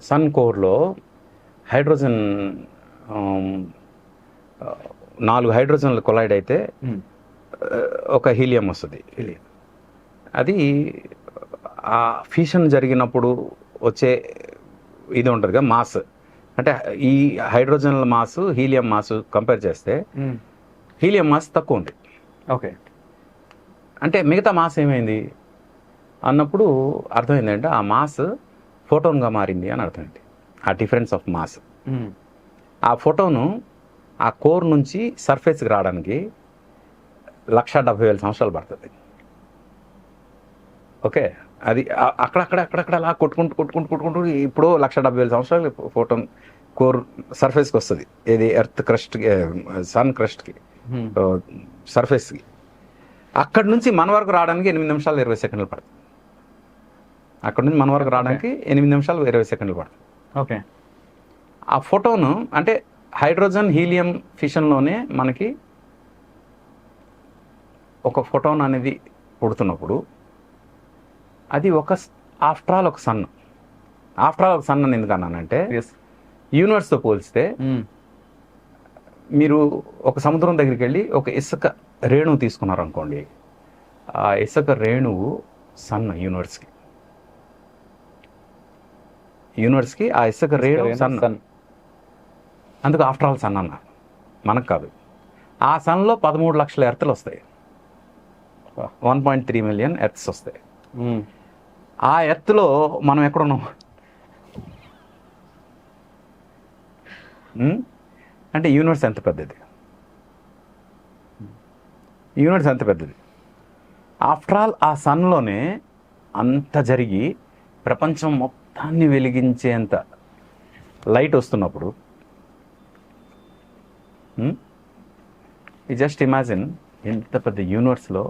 సన్ కోర్లో హైడ్రోజన్ 4 హైడ్రోజన్లు కొలైడ్ అయితే ఒక హీలియం వస్తుంది. అది ఆ ఫ్యూషన్ జరిగినప్పుడు వచ్చే ఇది ఉంటుందిగా మాస్. అంటే ఈ హైడ్రోజన్ల మాస్ హీలియం మాస్ కంపేర్ చేస్తే హీలియం మాస్ తక్కువ ఉంది. ఓకే. అంటే మిగతా మాస్ ఏమైంది అన్నప్పుడు అర్థమైందంటే ఆ మాస్ ఫోటోన్గా మారింది అని అర్థమైంది. ఆ డిఫరెన్స్ ఆఫ్ మాస్. ఆ ఫోటోను ఆ కోర్ నుంచి సర్ఫేస్కి రావడానికి 1,70,000 సంవత్సరాలు పడుతుంది. ఓకే. అది అక్కడక్కడ అలా కొట్టుకుంటూ ఇప్పుడు 1,70,000 సంవత్సరాలు ఫోటోన్ కోర్ సర్ఫేస్కి వస్తుంది. ఇది ఎర్త్ క్రస్ట్కి, సన్ క్రస్ట్కి, సర్ఫేస్కి. అక్కడి నుంచి మన వరకు రావడానికి 8 నిమిషాలు 20 సెకండ్లు పడుతుంది. అక్కడి నుంచి మన వరకు రావడానికి 8 నిమిషాలు 20 సెకండ్లు పడుతుంది. ఓకే. ఆ ఫోటోను అంటే హైడ్రోజన్ హీలియం ఫిషన్లోనే మనకి ఒక ఫోటోన్ అనేది పుడుతున్నప్పుడు అది ఆఫ్టర్ ఆల్ ఒక సన్. ఆఫ్టర్ ఆల్ ఒక సన్ అని ఎందుకు అన్నానంటే యూనివర్స్తో పోల్చితే మీరు ఒక సముద్రం దగ్గరికి వెళ్ళి ఒక ఇసుక రేణువు తీసుకున్నారు అనుకోండి. ఆ ఇసుక రేణువు సన్ యూనివర్స్కి ఆ ఇసుక రేణువు సన్. అందుకు ఆఫ్టర్ ఆల్ సన్ అన్నారు, మనకు కాదు. ఆ సన్లో 13 లక్షల ఎర్త్లు వస్తాయి. 1.3 మిలియన్ ఎర్త్స్ వస్తాయి. ఆ ఎర్త్లో మనం ఎక్కడున్నాం అంటే యూనివర్స్ ఎంత పెద్దది. ఆఫ్టర్ ఆల్ ఆ సన్లోనే అంత జరిగి ప్రపంచం మొత్తాన్ని వెలిగించేంత లైట్ వస్తున్నప్పుడు జస్ట్ ఇమాజిన్ ఎంత పెద్ద యూనివర్స్లో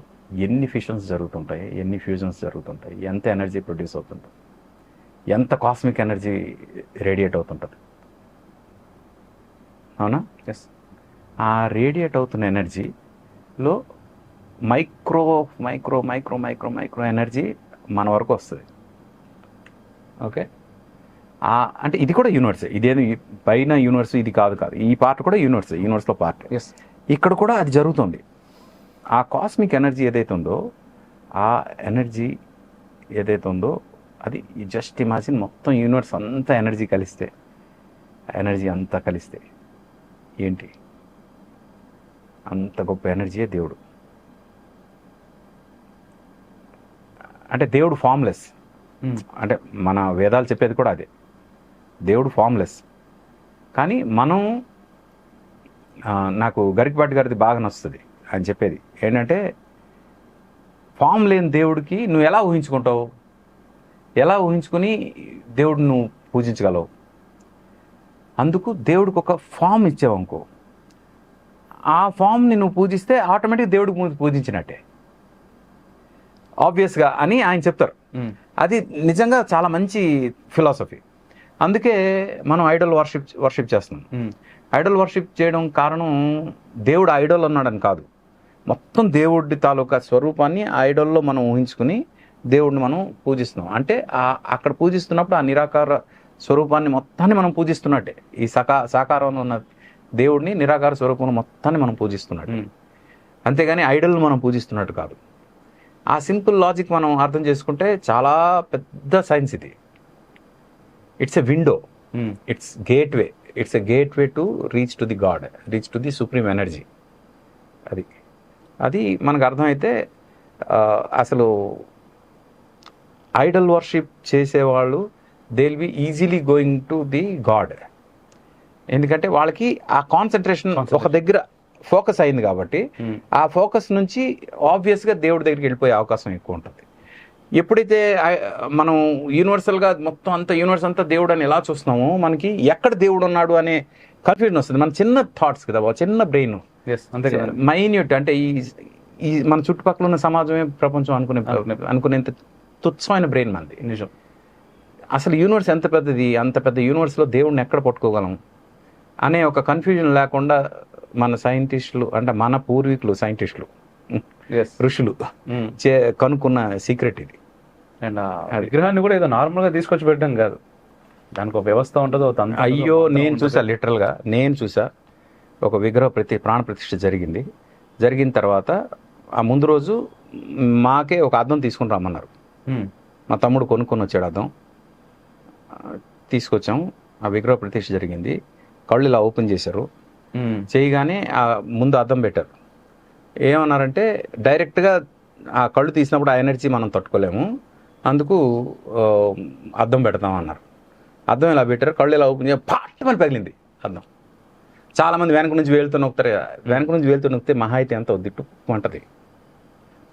ఎన్ని ఫిషన్స్ జరుగుతుంటాయి, ఎన్ని ఫ్యూజన్స్ జరుగుతుంటాయి, ఎంత ఎనర్జీ ప్రొడ్యూస్ అవుతుంటుంది, ఎంత కాస్మిక్ ఎనర్జీ రేడియేట్ అవుతుంటుంది. అవునా? ఎస్. ఆ రేడియేట్ అవుతున్న ఎనర్జీలో micro micro micro micro micro energy మన వరకు వస్తుంది. ఓకే. అంటే ఇది కూడా యూనివర్సే. ఇదేది పైన యూనివర్స్ ఇది కాదు. ఈ పార్ట్ కూడా యూనివర్స్లో పార్ట్. ఎస్. ఇక్కడ కూడా అది జరుగుతుంది. ఆ కాస్మిక్ ఎనర్జీ ఏదైతే ఉందో, ఆ ఎనర్జీ ఏదైతే ఉందో అది జస్ట్ ఇమాజిన్ మొత్తం యూనివర్స్ అంతా ఎనర్జీ అంతా కలిస్తే ఏంటి, అంత గొప్ప ఎనర్జీయే దేవుడు. అంటే దేవుడు ఫామ్లెస్. అంటే మన వేదాలు చెప్పేది కూడా అదే, దేవుడు ఫామ్లెస్. కానీ మనం నాకు గరికపాటి గారిది బాగా నచ్చుతుంది అని చెప్పేది ఏంటంటే, ఫామ్ లేని దేవుడికి నువ్వు ఎలా ఊహించుకుంటావు, ఎలా ఊహించుకొని దేవుడిని నువ్వు పూజించగలవు. అందుకు దేవుడికి ఒక ఫామ్ ఇచ్చావు అనుకో, ఆ ఫామ్ని నువ్వు పూజిస్తే ఆటోమేటిక్ దేవుడికి పూజించినట్టే ఆబ్వియస్గా అని ఆయన చెప్తారు. అది నిజంగా చాలా మంచి ఫిలాసఫీ. అందుకే మనం ఐడల్ వర్షిప్ చేస్తున్నాం. ఐడల్ వర్షిప్ చేయడం కారణం దేవుడు ఐడల్ ఉన్నాడని కాదు, మొత్తం దేవుడి తాలూకా స్వరూపాన్ని ఐడల్లో మనం ఊహించుకుని దేవుడిని మనం పూజిస్తున్నాం. అంటే అక్కడ పూజిస్తున్నప్పుడు ఆ నిరాకార స్వరూపాన్ని మొత్తాన్ని మనం పూజిస్తున్నట్టే. ఈ సాకారంలో ఉన్న దేవుడిని నిరాకార స్వరూపం మొత్తాన్ని మనం పూజిస్తున్నట్టు, అంతేగాని ఐడల్ మనం పూజిస్తున్నట్టు కాదు. ఆ సింపుల్ లాజిక్ మనం అర్థం చేసుకుంటే చాలా పెద్ద సైన్స్ ఇది. It's a window, it's a gateway to reach to the God, reach to the supreme energy. అది మనకు అర్థమైతే అసలు ఐడల్ వర్షిప్ చేసేవాళ్ళు they will be easily going to the God. ఎందుకంటే వాళ్ళకి ఆ కాన్సన్ట్రేషన్ ఒక దగ్గర ఫోకస్ అయింది కాబట్టి ఆ ఫోకస్ నుంచి ఆబ్వియస్గా దేవుడి దగ్గరికి వెళ్ళిపోయే అవకాశం ఎక్కువ ఉంటుంది. ఎప్పుడైతే మనం యూనివర్సల్గా మొత్తం అంతా యూనివర్స్ అంతా దేవుడు అని ఎలా చూస్తున్నామో మనకి ఎక్కడ దేవుడు ఉన్నాడు అనే కన్ఫ్యూజన్ వస్తుంది. మన చిన్న థాట్స్ కదా, చిన్న బ్రెయిన్, అంతే కదా, మైన్యూట్, అంటే ఈ మన చుట్టుపక్కల ఉన్న సమాజమే ప్రపంచం అనుకునేంత తుచ్చమైన బ్రెయిన్ మనది. నిజం. అసలు యూనివర్స్ ఎంత పెద్దది, అంత పెద్ద యూనివర్స్లో దేవుడిని ఎక్కడ పట్టుకోగలం అనే ఒక కన్ఫ్యూజన్ లేకుండా మన సైంటిస్టులు, అంటే మన పూర్వీకులు సైంటిస్టులు, ఋషులు కనుక్కున్న సీక్రెట్ ఇది. అండ్ ఆ విగ్రహాన్ని కూడా ఏదో నార్మల్గా తీసుకొచ్చి పెట్టడం కాదు, దానికి ఒక వ్యవస్థ ఉంటుంది. అయ్యో, నేను చూసా, లిటరల్గా నేను చూసా. ఒక విగ్రహ ప్రాణ ప్రతిష్ఠ జరిగిన తర్వాత ఆ ముందు రోజు మాకే ఒక అద్దం తీసుకుని రమ్మన్నారు. మా తమ్ముడు కొనుక్కొని వచ్చాడు అద్దం, తీసుకొచ్చాం. ఆ విగ్రహ ప్రతిష్ఠ జరిగింది. కళ్ళు ఇలా ఓపెన్ చేశారు, చేయగానే ఆ ముందు అద్దం పెట్టారు. ఏమన్నారంటే డైరెక్ట్గా ఆ కళ్ళు తీసినప్పుడు ఆ ఎనర్జీ మనం తట్టుకోలేము, అందుకు అద్దం పెడతాం అన్నారు. అద్దం ఇలా పెట్టారు, కళ్ళు ఇలా ఓపెన్ చేసి పాటమని పగిలింది అద్దం. చాలామంది వెనక నుంచి వేలుతో నొక్కుతారు. వెనక నుంచి వేలుతో నొక్కితే మహా అయితే ఎంత వద్దు, టుక్కు అంటది,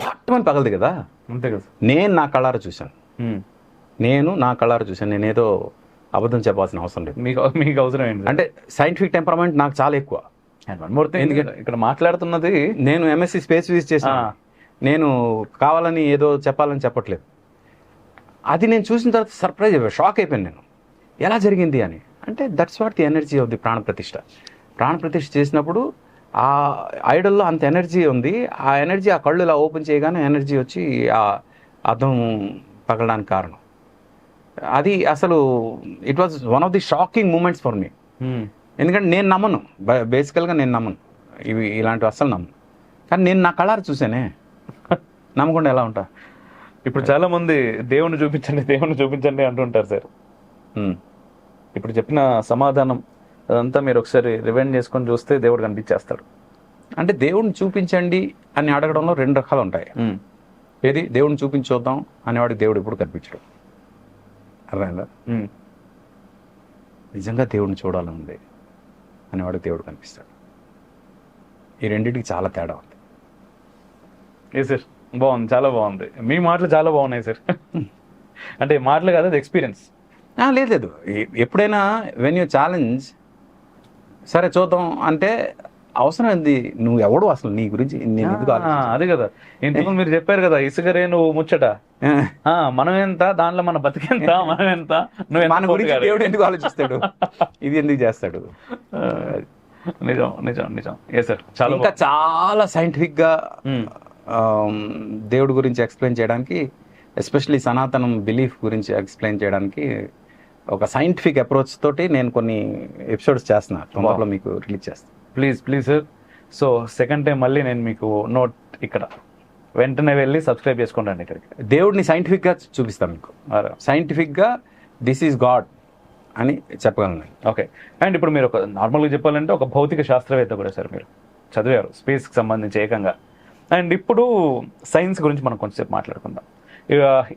పాటమని పగలదు కదా. అంతే కదా. నేను నా కళ్ళారా చూశాను, నేనేదో అబద్ధం చెప్పాల్సిన అవసరం లేదు. మీకు అవసరం ఏంటి అంటే సైంటిఫిక్ టెంపరమెంట్ నాకు చాలా ఎక్కువ. ఎందుకంటే ఇక్కడ మాట్లాడుతున్నది, నేను ఎంఎస్సి స్పేస్ విజిట్ చేశాను, నేను కావాలని ఏదో చెప్పాలని చెప్పట్లేదు. అది నేను చూసిన తర్వాత సర్ప్రైజ్ అయిపోయి షాక్ అయిపోయాను నేను, ఎలా జరిగింది అని. అంటే that's what the energy of the pranapratishtha చేసినప్పుడు ఆ ఐడల్లో అంత ఎనర్జీ ఉంది. ఆ ఎనర్జీ ఆ కళ్ళు ఇలా ఓపెన్ చేయగానే ఎనర్జీ వచ్చి ఆ అద్దం పగలడానికి కారణం అది. అసలు it was one of the shocking moments for me. ఎందుకంటే నేను నమ్మను, బేసికల్గా నేను నమ్మను, ఇలాంటివి అస్సలు నమ్మను. కానీ నేను నా కళ్ళారు చూసానే, నమ్మకుండా ఎలా ఉంటా. ఇప్పుడు చాలా మంది దేవుణ్ణి చూపించండి అంటుంటారు సార్. ఇప్పుడు చెప్పిన సమాధానం అదంతా మీరు ఒకసారి రివైండ్ చేసుకొని చూస్తే దేవుడు కనిపించేస్తాడు. అంటే దేవుడిని చూపించండి అని అడగడంలో రెండు రకాలు ఉంటాయి. ఏది దేవుడిని చూపించొద్దాం అనేవాడికి దేవుడు ఎప్పుడు కనిపించడు, అర్థమైందా? నిజంగా దేవుడిని చూడాలని ఉంది అనేవాడికి దేవుడు కనిపిస్తాడు. ఈ రెండింటికి చాలా తేడా ఉంది. ఏ సార్, బాగుంది, చాలా బాగుంది. మీ మాటలు చాలా బాగున్నాయి సార్. అంటే మాటలు కాదు, అది ఎక్స్పీరియన్స్. లేదు, ఎప్పుడైనా వెన్ యూ ఛాలెంజ్, సరే చూద్దాం అంటే అవసరం ఏంది, నువ్వు ఎవడు అసలు, నీ గురించి అదే కదా. ఇంతకు మీరు చెప్పారు కదా, ఇసుకరే నువ్వు ముచ్చట, మనం ఎంత, దాంట్లో మన బతికెంత, మనం ఎంత, నువ్వు మన గురించి దేవుడు ఎందుకు ఆలోచిస్తాడు, ఇది ఎందుకు చేస్తాడు. నిజం నిజం నిజం. ఏ సార్, చాలా ఇంకా చాలా సైంటిఫిక్ గా దేవుడి గురించి ఎక్స్ప్లెయిన్ చేయడానికి, ఎస్పెషలీ సనాతనం బిలీఫ్ గురించి ఎక్స్ప్లెయిన్ చేయడానికి ఒక సైంటిఫిక్ అప్రోచ్ తోటి నేను కొన్ని ఎపిసోడ్స్ చేస్తున్నా, తొందరలో మీకు రిలీజ్ చేస్తాను. Please sir. So second time మళ్ళీ నేను మీకు నోట్ ఇక్కడ వెంటనే వెళ్ళి సబ్స్క్రైబ్ చేసుకోండి. ఇక్కడికి దేవుడిని సైంటిఫిక్ గా చూపిస్తాను మీకు, సైంటిఫిక్ గా దిస్ ఈజ్ గాడ్ అని చెప్పగలను. ఓకే. అండ్ ఇప్పుడు మీరు ఒక నార్మల్గా చెప్పాలంటే ఒక భౌతిక శాస్త్రవేత్త కూడా సార్, మీరు చదివారు స్పేస్కి సంబంధించి ఏకంగా. అండ్ ఇప్పుడు సైన్స్ గురించి మనం కొంచెంసేపు మాట్లాడుకుందాం.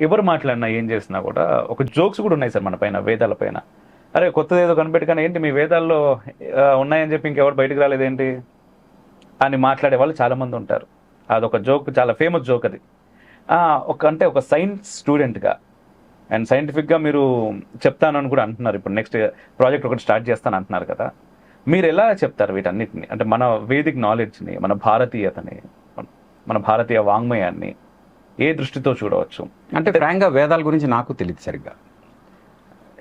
ఎవరు మాట్లాడినా ఏం చేసినా కూడా ఒక జోక్స్ కూడా ఉన్నాయి సార్ మన పైన, వేదాల పైన. అరే కొత్తది ఏదో కనిపెట్టుకొని ఏంటి మీ వేదాల్లో ఉన్నాయని చెప్పి ఇంకెవరు బయటకు రాలేదేంటి అని మాట్లాడే వాళ్ళు చాలామంది ఉంటారు. అదొక జోక్, చాలా ఫేమస్ జోక్ అది. అంటే ఒక సైన్స్ స్టూడెంట్గా అండ్ సైంటిఫిక్గా మీరు చెప్తానని కూడా అంటున్నారు. ఇప్పుడు నెక్స్ట్ ప్రాజెక్ట్ ఒకటి స్టార్ట్ చేస్తాను అంటున్నారు కదా, మీరు ఎలా చెప్తారు వీటన్నిటిని? అంటే మన వేదిక్ నాలెడ్జ్ని, మన భారతీయతని, మన భారతీయ వాంగ్మయాన్ని ఏ దృష్టితో చూడవచ్చు? అంటే ఫ్రాంక్గా వేదాల గురించి నాకు తెలియదు సరిగ్గా.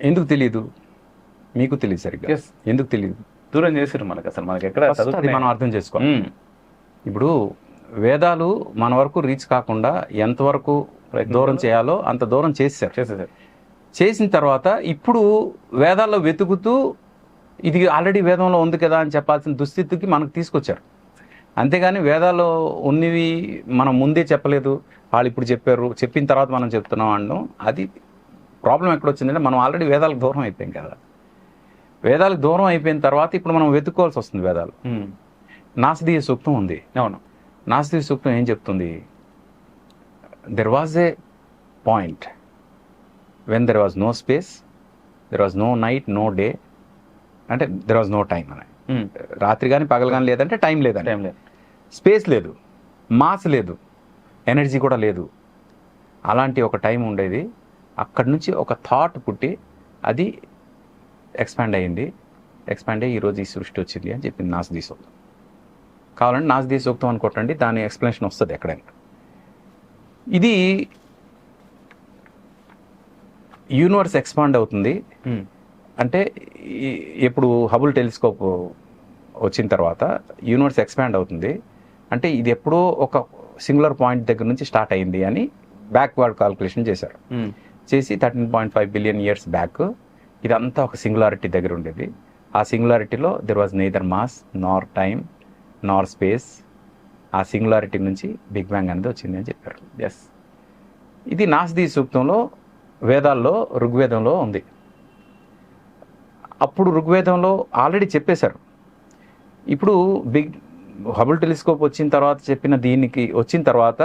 ఎందుకు తెలియదు? మీకు తెలియదు సరిగ్గా. ఎందుకు తెలియదు? దూరం చేసారు మనకు, అసలు మనకి ఎక్కడ మనం అర్థం చేసుకోవాలి. ఇప్పుడు వేదాలు మన వరకు రీచ్ కాకుండా ఎంతవరకు దూరం చేయాలో అంత దూరం చేసేసారు. చేసిన తర్వాత ఇప్పుడు వేదాల్లో వెతుకుతూ ఇది ఆల్రెడీ వేదంలో ఉంది కదా అని చెప్పాల్సిన దుస్థితికి మనకు తీసుకొచ్చారు. అంతేగాని వేదాల్లో ఉన్నవి మనం ముందే చెప్పలేదు, వాళ్ళు ఇప్పుడు చెప్పారు, చెప్పిన తర్వాత మనం చెప్తున్నాం అనడం, అది ప్రాబ్లం ఎక్కడొచ్చిందంటే మనం ఆల్రెడీ వేదాలకు దూరం అయిపోయాం కదా. వేదాలకు దూరం అయిపోయిన తర్వాత ఇప్పుడు మనం వెతుక్కోవాల్సి వస్తుంది. వేదాలు నాస్దీయ సూక్తం ఉంది. అవును, నాస్దీయ సూక్తం ఏం చెప్తుంది? There was a point when there was no space, there was no night, no day, అంటే దెర్ వాజ్ నో టైం అని. రాత్రి కానీ పగలు కానీ లేదంటే టైం లేదండి. టైం లేదు. స్పేస్ లేదు, మాస్ లేదు, ఎనర్జీ కూడా లేదు. అలాంటి ఒక టైం ఉండేది. అక్కడి నుంచి ఒక థాట్ పుట్టి అది ఎక్స్పాండ్ అయ్యింది. ఎక్స్పాండ్ అయ్యి ఈరోజు ఈ సృష్టి వచ్చింది అని చెప్పింది నాస్దీ సూక్తం. కావాలంటే నాస్దీ సూక్తం అని కొట్టండి, దాని ఎక్స్ప్లెనేషన్ వస్తుంది ఎక్కడైనా. ఇది యూనివర్స్ ఎక్స్పాండ్ అవుతుంది అంటే ఎప్పుడు హబుల్ టెలిస్కోప్ వచ్చిన తర్వాత యూనివర్స్ ఎక్స్పాండ్ అవుతుంది అంటే ఇది ఎప్పుడో ఒక సింగులర్ పాయింట్ దగ్గర నుంచి స్టార్ట్ అయింది అని బ్యాక్వర్డ్ కాల్కులేషన్ చేశారు. చేసి 13.5 బిలియన్ ఇయర్స్ బ్యాక్ ఇదంతా ఒక సింగులారిటీ దగ్గర ఉండేది. ఆ సింగులారిటీలో there was neither mass Nar time Nar space. ఆ సింగులారిటీ నుంచి బిగ్ బ్యాంగ్ అనేది వచ్చింది అని చెప్పారు. ఎస్, ఇది నాస్దీ సూక్తంలో, వేదాల్లో, ఋగ్వేదంలో ఉంది. అప్పుడు ఋగ్వేదంలో ఆల్రెడీ చెప్పేశారు. ఇప్పుడు హబుల్ టెలిస్కోప్ వచ్చిన తర్వాత చెప్పిన దీనికి వచ్చిన తర్వాత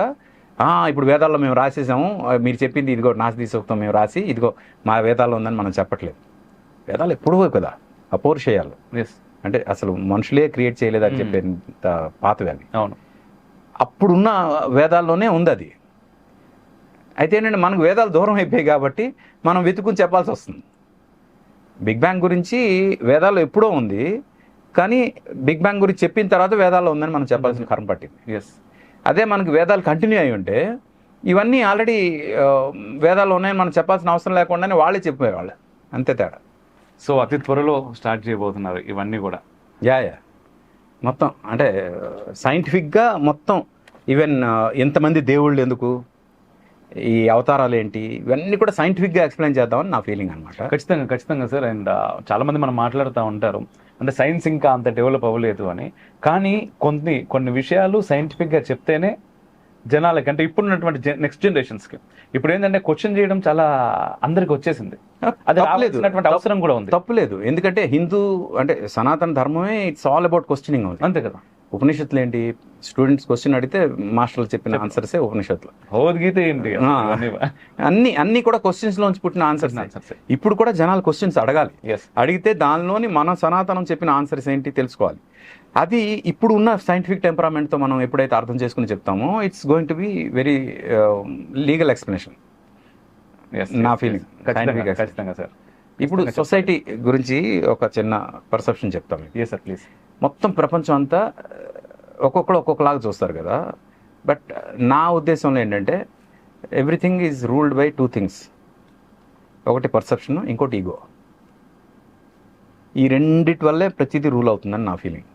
ఇప్పుడు వేదాల్లో మేము రాసేసాము, మీరు చెప్పింది ఇదిగో నాస్దీ సూక్తం మేము రాసి ఇదిగో మా వేదాల్లో ఉందని మనం చెప్పట్లేదు. వేదాలు ఎప్పుడూ కదా అపౌరుషేయాలు. ఎస్, అంటే అసలు మనుషులే క్రియేట్ చేయలేదు అని చెప్పేంత పాతవి అవి. అవును, అప్పుడున్న వేదాల్లోనే ఉంది అది. అయితే ఏంటంటే మనకు వేదాలు దూరం అయిపోయాయి కాబట్టి మనం వెతుకుని చెప్పాల్సి వస్తుంది. బిగ్ బ్యాంగ్ గురించి వేదాల్లో ఎప్పుడో ఉంది, కానీ బిగ్ బ్యాంగ్ గురించి చెప్పిన తర్వాత వేదాల్లో ఉందని మనం చెప్పాల్సిన కర్మ పట్టింది. ఎస్, అదే మనకి వేదాలు కంటిన్యూ అయి ఉంటే ఇవన్నీ ఆల్రెడీ వేదాల్లో ఉన్నాయని మనం చెప్పాల్సిన అవసరం లేకుండానే వాళ్ళే చెప్పేవాళ్ళు. అంతే తేడా. సో అతి త్వరలో స్టార్ట్ చేయబోతున్నారు ఇవన్నీ కూడా. యా మొత్తం అంటే సైంటిఫిక్గా మొత్తం ఈవెన్ ఎంతమంది దేవుళ్ళు ఎందుకు, ఈ అవతారాలు ఏంటి, ఇవన్నీ కూడా సైంటిఫిక్గా ఎక్స్ప్లెయిన్ చేద్దామని నా ఫీలింగ్ అనమాట. ఖచ్చితంగా సార్. అండ్ చాలామంది మనం మాట్లాడుతూ ఉంటారు అంటే సైన్స్ ఇంకా అంత డెవలప్ అవ్వలేదు అని. కానీ కొన్ని విషయాలు సైంటిఫిక్గా చెప్తేనే జనాలకి, అంటే ఇప్పుడున్నటువంటి నెక్స్ట్ జనరేషన్స్కి ఇప్పుడు ఏంటంటే క్వశ్చన్ చేయడం చాలా అందరికి వచ్చేసింది. అది రావాల్సినటువంటి అవసరం కూడా ఉంది. తప్పులేదు, ఎందుకంటే హిందూ అంటే సనాతన ధర్మమే ఇట్స్ ఆల్ అబౌట్ క్వశ్చనింగ్. అంతే కదా. ఉపనిషత్తులు ఏంటి, స్టూడెంట్స్ క్వశ్చన్ అడిగితే మాస్టర్లు చెప్పిన ఆన్సర్సే ఉపనిషత్తులు. భగవద్గీత ఏంటి, అన్ని కూడా క్వశ్చన్స్ లోంచి పుట్టిన ఆన్సర్స్. ఇప్పుడు కూడా జనాలు క్వశ్చన్స్ అడగాలి. అడిగితే దానిలోని మన సనాతనం చెప్పిన ఆన్సర్స్ ఏంటి తెలుసుకోవాలి. అది ఇప్పుడు ఉన్న సైంటిఫిక్ టెంపరామెంట్తో మనం ఎప్పుడైతే అర్థం చేసుకుని చెప్తామో it's going to be very legal explanation. నా ఫీలింగ్. ఖచ్చితంగా సార్. ఇప్పుడు సొసైటీ గురించి ఒక చిన్న పర్సెప్షన్ చెప్తాం. Yes sir, please. మొత్తం ప్రపంచం అంతా ఒక్కొక్కరు ఒక్కొక్కలాగా చూస్తారు కదా. బట్ నా ఉద్దేశంలో ఏంటంటే everything is ruled by 2 things. ఒకటి పర్సెప్షన్, ఇంకోటి ఈగో. ఈ రెండిటి వల్లే ప్రతిదీ రూల్ అవుతుందని నా ఫీలింగ్.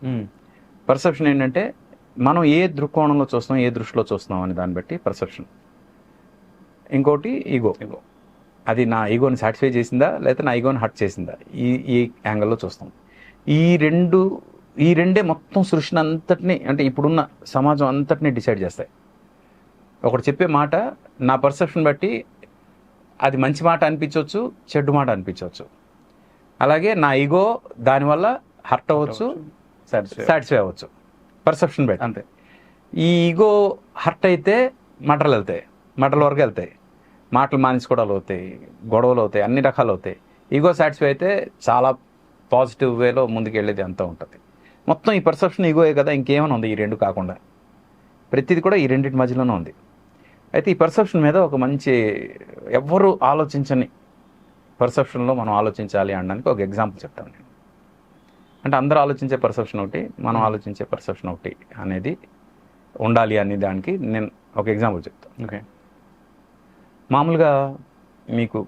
పర్సెప్షన్ ఏంటంటే మనం ఏ దృక్కోణంలో చూస్తున్నాం, ఏ దృష్టిలో చూస్తున్నాం అనే దాన్ని బట్టి పర్సెప్షన్. ఇంకోటి ఈగో. అది నా ఈగోని సాటిస్ఫై చేసిందా లేకపోతే నా ఈగోని హర్ట్ చేసిందా, ఈ యాంగిల్లో చూస్తాం. ఈ రెండే మొత్తం సృష్టిని అంతటినీ, అంటే ఇప్పుడున్న సమాజం అంతటినీ డిసైడ్ చేస్తాయి. ఒకటి చెప్పే మాట నా పర్సెప్షన్ బట్టి అది మంచి మాట అనిపించవచ్చు, చెడ్డు మాట అనిపించవచ్చు. అలాగే నా ఈగో దానివల్ల హర్ట్ అవ్వచ్చు, సాటిస్ఫై అవ్వచ్చు, పర్సెప్షన్ బట్టి. అంతే. ఈ ఈగో హర్ట్ అయితే మటలు వెళ్తాయి, మటల వరకు వెళ్తాయి, మాటలు మానేసుకోవడాలు అవుతాయి, గొడవలు అవుతాయి, అన్ని రకాలు అవుతాయి. ఈగో సాటిస్ఫై అయితే చాలా పాజిటివ్ వేలో ముందుకు వెళ్ళేది అంతా ఉంటుంది. మొత్తం ఈ పర్సెప్షన్ ఈగోయే కదా, ఇంకేమైనా ఉంది ఈ రెండు కాకుండా. ప్రతిది కూడా ఈ రెండింటి మధ్యలోనే ఉంది. అయితే ఈ పర్సెప్షన్ మీద ఒక మంచి ఎవ్వరూ ఆలోచించని పర్సెప్షన్లో మనం ఆలోచించాలి అనడానికి ఒక ఎగ్జాంపుల్ చెప్తాను నేను. అంటే అందరూ ఆలోచించే పర్సెప్షన్ ఒకటి, మనం ఆలోచించే పర్సెప్షన్ ఒకటి అనేది ఉండాలి అనే దానికి నేను ఒక ఎగ్జాంపుల్ చెప్తాను. ఓకే. మామూలుగా మీకు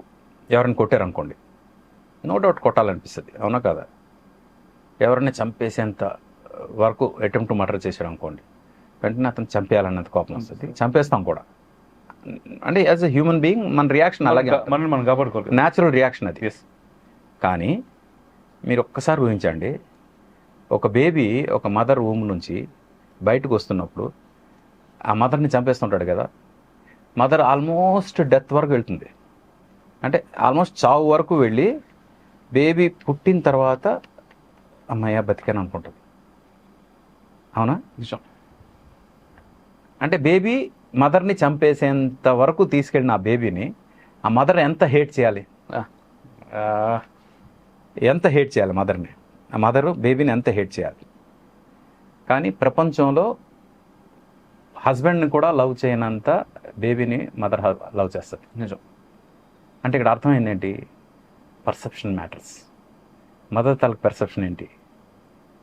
ఎవరైనా కొట్టారనుకోండి, నో డౌట్ కొట్టాలనిపిస్తుంది, అవునా కదా? ఎవరైనా చంపేసేంత వరకు అటెంప్ట్ మర్డర్ చేశాడు అనుకోండి, వెంటనే అతను చంపేయాలన్నది కోపం వస్తుంది, చంపేస్తాం కూడా. అంటే యాజ్ ఎ హ్యూమన్ బీయింగ్ మన రియాక్షన్ అలాగే, మనం కాపాడుకోవాలి, న్యాచురల్ రియాక్షన్ అది. కానీ మీరు ఒక్కసారి ఊహించండి, ఒక బేబీ ఒక మదర్ వూమ్ నుంచి బయటకు వస్తున్నప్పుడు ఆ మదర్ని చంపేస్తుంటాడు కదా. మదర్ ఆల్మోస్ట్ డెత్ వరకు వెళ్తుంది, అంటే ఆల్మోస్ట్ చావు వరకు వెళ్ళి బేబీ పుట్టిన తర్వాత అమ్మయ్య బతికాను అనుకుంటుంది, అవునా? నిజం. అంటే బేబీ మదర్ని చంపేసేంత వరకు తీసుకెళ్ళిన ఆ బేబీని ఆ మదర్ ఎంత హేట్ చేయాలి, ఆ, ఎంత హేట్ చేయాలి మదర్ని, ఆ మదరు బేబీని ఎంత హేట్ చేయాలి. కానీ ప్రపంచంలో హస్బెండ్ని కూడా లవ్ చేయనంత బేబీని మదర్ లవ్ చేస్తుంది. నిజం. అంటే ఇక్కడ అర్థం ఏంటంటే పర్సెప్షన్ మ్యాటర్స్. మదర్ తాలూకు పర్సెప్షన్ ఏంటి,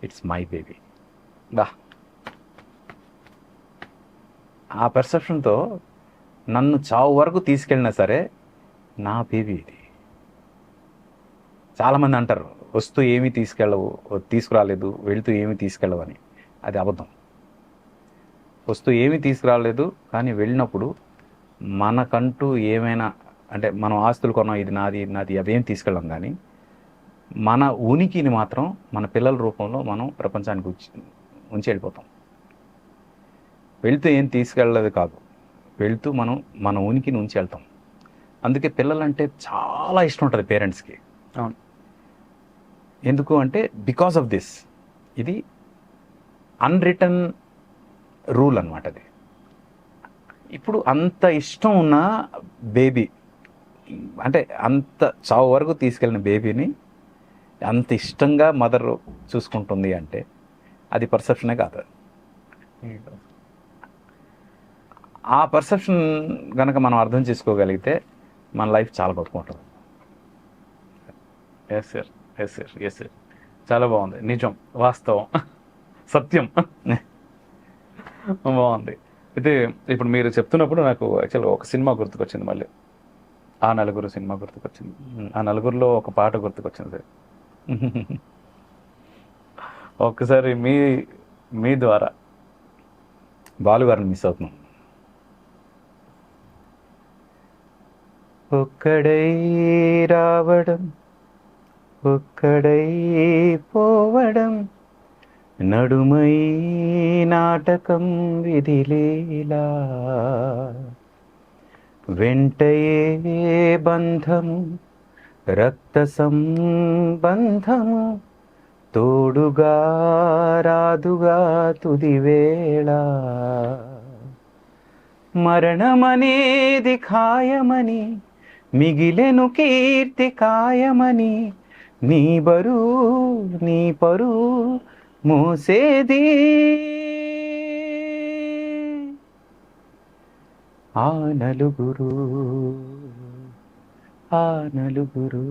ఇట్స్ మై బేబీ. బా, ఆ పర్సెప్షన్తో నన్ను చావు వరకు తీసుకెళ్ళినా సరే నా బేబీ ఇది. చాలామంది అంటారు వస్తూ ఏమీ తీసుకురాలేదు, వెళుతూ ఏమీ తీసుకెళ్ళవు అని. అది అబద్ధం. వస్తూ ఏమీ తీసుకురాలేదు, కానీ వెళ్ళినప్పుడు మనకంటూ ఏమైనా, అంటే మనం ఆస్తులు కొన్నాం, ఇది నాది ఇది నాది, అవేం తీసుకెళ్ళాం. కానీ మన ఉనికిని మాత్రం మన పిల్లల రూపంలో మనం ప్రపంచానికి ఉంచి వెళ్ళిపోతాం. వెళుతూ ఏం తీసుకెళ్ళలేదు కాదు, వెళుతూ మనం మన ఉనికిని ఉంచి వెళ్తాం. అందుకే పిల్లలంటే చాలా ఇష్టం ఉంటుంది పేరెంట్స్కి. అవును. ఎందుకు అంటే బికాస్ ఆఫ్ దిస్. ఇది అన్రిటన్ రూల్ అనమాట. అది ఇప్పుడు అంత ఇష్టం ఉన్న బేబీ, అంటే అంత చావు వరకు తీసుకెళ్ళిన బేబీని అంత ఇష్టంగా మదర్ చూసుకుంటుంది అంటే అది పర్సెప్షనే కాదు. ఆ పర్సెప్షన్ కనుక మనం అర్థం చేసుకోగలిగితే మన లైఫ్ చాలా బతుకుంటుంది. Yes sir, yes sir, yes sir. చాలా బాగుంది. నిజం, వాస్తవం, సత్యం. బాగుంది. అయితే ఇప్పుడు మీరు చెప్తున్నప్పుడు నాకు యాక్చువల్గా ఒక సినిమా గుర్తుకొచ్చింది. మళ్ళీ ఆ నలుగురు సినిమా గుర్తుకొచ్చింది. ఆ నలుగురిలో ఒక పాట గుర్తుకొచ్చింది సార్. ఒక్కసారి మీ ద్వారా బాలుగారిని మిస్ అవుతున్నాం. ఒక్కడై రావడం, ఒక్కడై పోవడం, నడుమై నాటకం విధిలీలా, వెంటయే బంధము రక్త సంబంధము, తోడుగా రాదుగా తుదివేళ, మరణమనేది ఖాయమని మిగిలెను కీర్తి కాయమని, నీ బరువు నీ పరువు మోసేది ఆ నలుగురు, ఆ నలుగురు,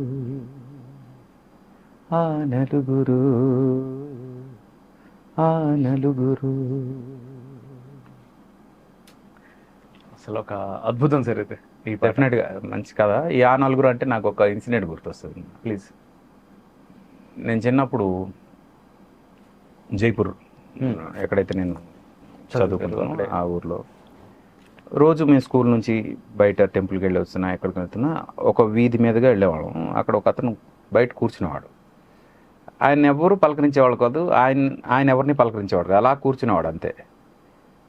ఆ నలుగురు, ఆ నలుగురు. అసలు ఒక అద్భుతం సార్. అయితే ఈ పాట డెఫినెట్గా మంచి కదా. ఈ ఆ నలుగురు అంటే నాకు ఒక ఇన్సిడెంట్ గుర్తొస్తుంది. ప్లీజ్. నేను చిన్నప్పుడు జైపూర్, ఎక్కడైతే నేను చదువుకుంటానో ఆ ఊర్లో, రోజు మేము స్కూల్ నుంచి బయట టెంపుల్కి వెళ్ళి వస్తున్నా, ఎక్కడికి వెళ్తున్నా, ఒక వీధి మీదుగా వెళ్ళేవాళ్ళం. అక్కడ ఒక అతను బయట కూర్చునేవాడు. ఆయన ఎవరు పలకరించేవాడు కాదు, ఆయన ఎవరిని పలకరించేవాడు కాదు, అలా కూర్చునేవాడు అంతే.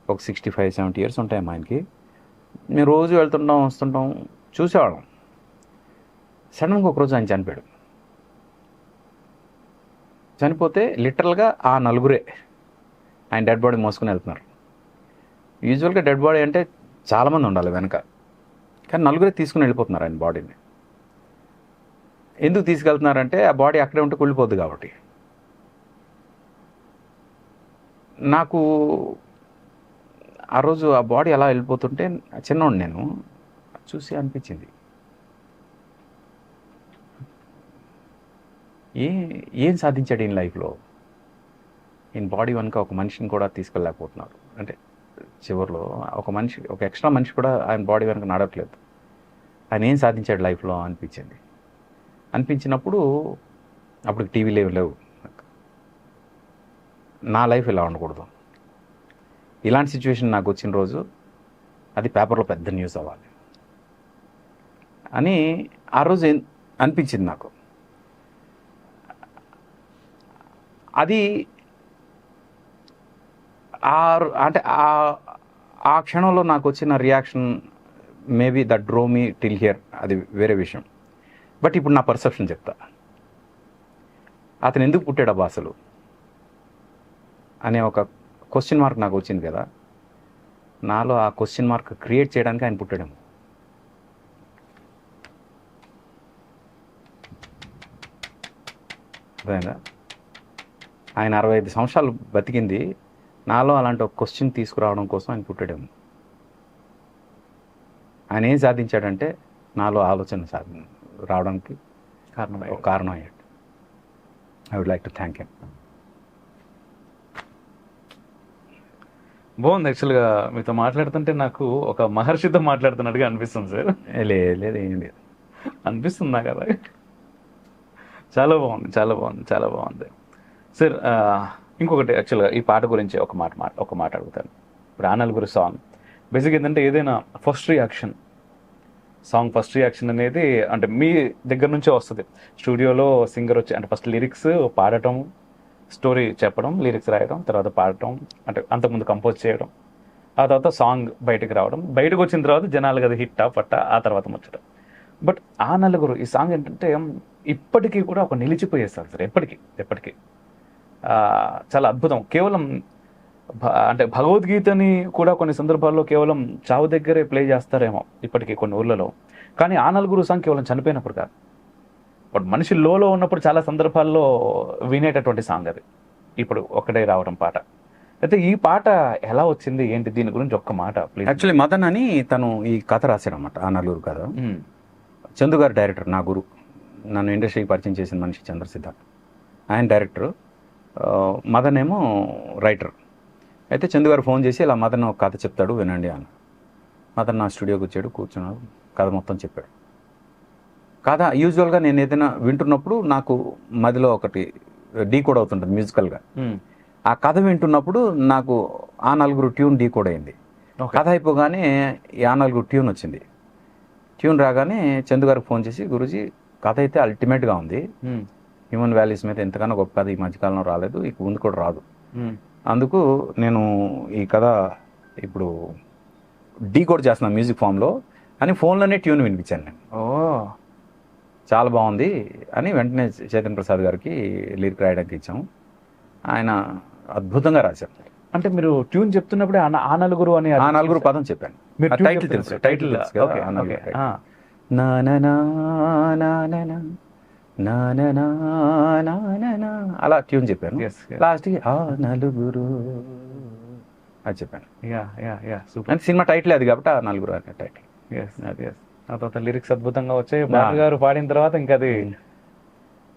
ఒక 65-70 ఇయర్స్ ఉంటాయి ఆయనకి. మేము రోజు వెళ్తుంటాం వస్తుంటాం చూసేవాళ్ళం. సడన్గా ఒకరోజు ఆయన చనిపోయాడు. చనిపోతే లిటరల్గా ఆ నలుగురే ఆయన డెడ్ బాడీ మోసుకుని వెళ్తున్నారు. యూజువల్గా డెడ్ బాడీ అంటే చాలామంది ఉండాలి వెనక, కానీ నలుగురే తీసుకుని వెళ్ళిపోతున్నారు ఆయన బాడీని. ఎందుకు తీసుకెళ్తున్నారంటే ఆ బాడీ అక్కడే ఉంటే కుళ్ళిపోద్ది కాబట్టి. నాకు ఆ రోజు ఆ బాడీ అలా వెళ్ళిపోతుంటే, చిన్నోడు నేను చూసి అనిపించింది, ఏం సాధించాడు ఈయన లైఫ్లో. ఈయన బాడీ వెనుక ఒక మనిషిని కూడా తీసుకెళ్ళలేకపోతున్నారు. అంటే చివరిలో ఒక ఎక్స్ట్రా మనిషి కూడా ఆయన బాడీ వెనుక నడవట్లేదు. ఆయన ఏం సాధించాడు లైఫ్లో అనిపించినప్పుడు, అప్పుడు టీవీ లేవు. నా లైఫ్ ఇలా ఉండకూడదు. ఇలాంటి సిచ్యువేషన్ నాకు వచ్చిన రోజు అది పేపర్లో పెద్ద న్యూస్ అవ్వాలి అని ఆ రోజు అనిపించింది నాకు. అది అంటే ఆ క్షణంలో నాకు వచ్చిన reaction maybe that draw me till here, అది వేరే విషయం. బట్ ఇప్పుడు నా పర్సెప్షన్ చెప్తా. అతను ఎందుకు పుట్టాడబ్బా అసలు అనే ఒక క్వశ్చన్ మార్క్ నాకు వచ్చింది కదా. నాలో ఆ క్వశ్చన్ మార్క్ క్రియేట్ చేయడానికి ఆయన పుట్టాడేమో. అదేనా ఆయన 65 సంవత్సరాలు బతికింది నాలో అలాంటి ఒక క్వశ్చన్ తీసుకురావడం కోసం ఆయన పుట్టాడేమో. ఆయన ఏం సాధించాడంటే నాలో ఆలోచన రావడానికి ఒక కారణం అయ్యాడు. I would like to thank him. బాగుంది. యాక్చువల్గా మీతో మాట్లాడుతుంటే నాకు ఒక మహర్షితో మాట్లాడుతున్నట్టుగా అనిపిస్తుంది సార్. లేదు ఏం లేదు అనిపిస్తుంది నాకు అలా. చాలా బాగుంది, చాలా బాగుంది, చాలా బాగుంది సార్. ఇంకొకటి యాక్చువల్గా ఈ పాట గురించి ఒక మాట అడుగుతాను. ఇప్పుడు ఆ నలుగురు సాంగ్ బేసిక్ ఏంటంటే ఏదైనా ఫస్ట్ రియాక్షన్ అనేది అంటే మీ దగ్గర నుంచే వస్తుంది. స్టూడియోలో సింగర్ వచ్చి అంటే ఫస్ట్ లిరిక్స్ పాడటం, స్టోరీ చెప్పడం, లిరిక్స్ రాయడం, తర్వాత పాడటం, అంటే అంతకుముందు కంపోజ్ చేయడం, ఆ తర్వాత సాంగ్ బయటకు రావడం, బయటకు వచ్చిన తర్వాత జనాలు కదా హిట్టా పట్టా, ఆ తర్వాత ముచ్చడం. బట్ ఆ నలుగురు ఈ సాంగ్ ఏంటంటే ఇప్పటికీ కూడా ఒక నిలిచిపోయేస్తారు సార్. ఎప్పటికీ చాలా అద్భుతం. కేవలం అంటే భగవద్గీతని కూడా కొన్ని సందర్భాల్లో కేవలం చావు దగ్గరే ప్లే చేస్తారేమో ఇప్పటికీ కొన్ని ఊర్లలో. కానీ ఆ నలుగురు సాంగ్ కేవలం చనిపోయినప్పుడు కాదు, బట్ మనిషి లోలో ఉన్నప్పుడు చాలా సందర్భాల్లో వినేటటువంటి సాంగ్ అది. ఇప్పుడు ఒకటే రావడం పాట. అయితే ఈ పాట ఎలా వచ్చింది ఏంటి, దీని గురించి ఒక్క మాట ప్లీజ్. యాక్చువల్లీ మదన్ అని తను ఈ కథ రాశాడు అనమాట. ఆ నలుగురు కథ. చందు గారు డైరెక్టర్, నా గురు, నన్ను ఇండస్ట్రీకి పరిచయం చేసిన మనిషి చంద్రసిద్ధార్థ్, ఆయన డైరెక్టర్, మదన్ ఏమో రైటర్. అయితే చందు గారు ఫోన్ చేసి ఇలా మదన్ ఒక కథ చెప్తాడు వినండి అని. మదన్ నా స్టూడియోకి వచ్చాడు, కూర్చున్నాడు, కథ మొత్తం చెప్పాడు. కథ యూజువల్గా నేను ఏదైనా వింటున్నప్పుడు నాకు మదిలో ఒకటి డీకోడ్ అవుతుంటుంది మ్యూజికల్గా. ఆ కథ వింటున్నప్పుడు నాకు ఆ నలుగురు ట్యూన్ డీకోడ్ అయింది. కథ అయిపోగానే ఆ నలుగురు ట్యూన్ వచ్చింది. ట్యూన్ రాగానే చందు గారికి ఫోన్ చేసి, గురూజీ కథ అయితే అల్టిమేట్గా ఉంది, హ్యూమన్ వాల్యూస్ మీద ఎంతకన్నా గొప్ప కథ ఈ మధ్యకాలంలో రాలేదు, ఇక ముందు కూడా రాదు, అందుకు నేను ఈ కథ ఇప్పుడు డీకోడ్ చేస్తున్నాను మ్యూజిక్ ఫామ్లో అని ఫోన్లోనే ట్యూన్ వినిపించాను నేను. చాలా బాగుంది అని వెంటనే చైతన్య ప్రసాద్ గారికి లిరిక్ రాయడానికి ఇచ్చాము. ఆయన అద్భుతంగా రాశారు. అంటే మీరు ట్యూన్ చెప్తున్నప్పుడే ఆ నలుగురు అని ఆ నలుగురు పదం చెప్పాను. టైటిల్ తెలుసు, టైటిల్ అలా ట్యూన్ చెప్పాను. లాస్ట్కి ఆ నలుగురు అది చెప్పాను. అంటే సినిమా టైటిల్ అది కాబట్టి ఆ నలుగురు అనే టైటిల్. ఆ తర్వాత లిరిక్స్ అద్భుతంగా వచ్చాయి. బాలు గారు పాడిన తర్వాత ఇంకా అది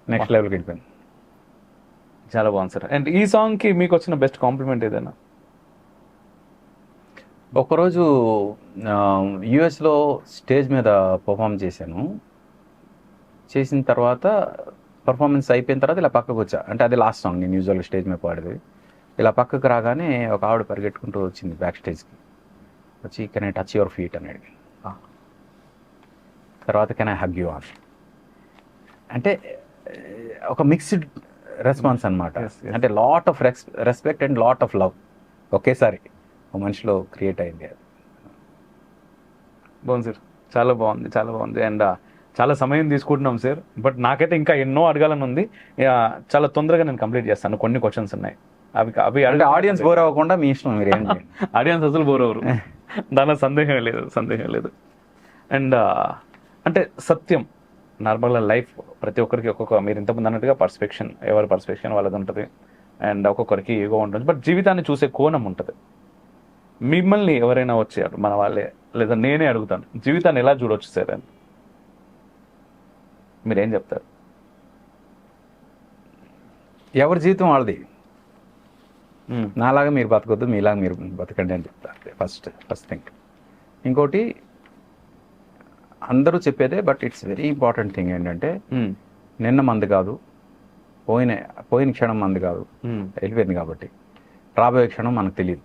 నెక్స్ట్ లెవెల్కి వెళ్ళిపోయింది. చాలా బాగుంది సార్. అండ్ ఈ సాంగ్కి మీకు వచ్చిన బెస్ట్ కాంప్లిమెంట్ ఏదైనా? ఒకరోజు యుఎస్లో స్టేజ్ మీద పర్ఫామ్ చేశాను. చేసిన తర్వాత పర్ఫార్మెన్స్ అయిపోయిన తర్వాత ఇలా పక్కకు వచ్చా. అంటే అది లాస్ట్ సాంగ్ నేను యూజువల్గా స్టేజ్ మీద పాడేది. ఇలా పక్కకు రాగానే ఒక ఆవిడ పరిగెట్టుకుంటూ వచ్చింది బ్యాక్ స్టేజ్కి వచ్చి, can I touch your feet అని అడిగి, తర్వాత కెన్ ఐ హగ్ యూ అని. అంటే ఒక మిక్స్డ్ రెస్పాన్స్ అనమాట. అంటే lot of respect and lot of love ఒకేసారి ఒక మనిషిలో క్రియేట్ అయింది. అది బాగుంది సార్, చాలా బాగుంది, చాలా బాగుంది. అండ్ చాలా సమయం తీసుకుంటున్నాం సార్, బట్ నాకైతే ఇంకా ఎన్నో అడగాలని ఉంది. చాలా తొందరగా నేను కంప్లీట్ చేస్తాను. కొన్ని క్వశ్చన్స్ ఉన్నాయి, అవి అంటే ఆడియన్స్ బోర్ అవ్వకుండా మీ ఇష్టం, మీరు ఏం ఆడియన్స్ అసలు బోర్ అవ్వరు, దానిలో సందేహం లేదు. అండ్ అంటే సత్యం నార్మల్గా లైఫ్ ప్రతి ఒక్కరికి ఒక్కొక్క, మీరు ఇంతకుముందు అన్నట్టుగా పర్స్పెక్షన్, ఎవరి పర్స్పెక్షన్ వాళ్ళది ఉంటుంది, అండ్ ఒక్కొక్కరికి ఈగో ఉంటుంది, బట్ జీవితాన్ని చూసే కోణం ఉంటుంది. మిమ్మల్ని ఎవరైనా వచ్చారు మన వాళ్ళే, లేదా నేనే అడుగుతాను, జీవితాన్ని ఎలా చూడవచ్చు సార్ అని మీరేం చెప్తారు? ఎవరి జీవితం వాళ్ళది. నాలాగా మీరు బతకొద్దు, మీలాగా మీరు బతకండి అని చెప్తారు ఫస్ట్ థింగ్. ఇంకోటి అందరూ చెప్పేదే, but it's very important thing ఏంటంటే, నిన్న మంది కాదు, పోయిన క్షణం మంది కాదు, వెళ్ళిపోయింది కాబట్టి రాబోయే క్షణం మనకు తెలియదు.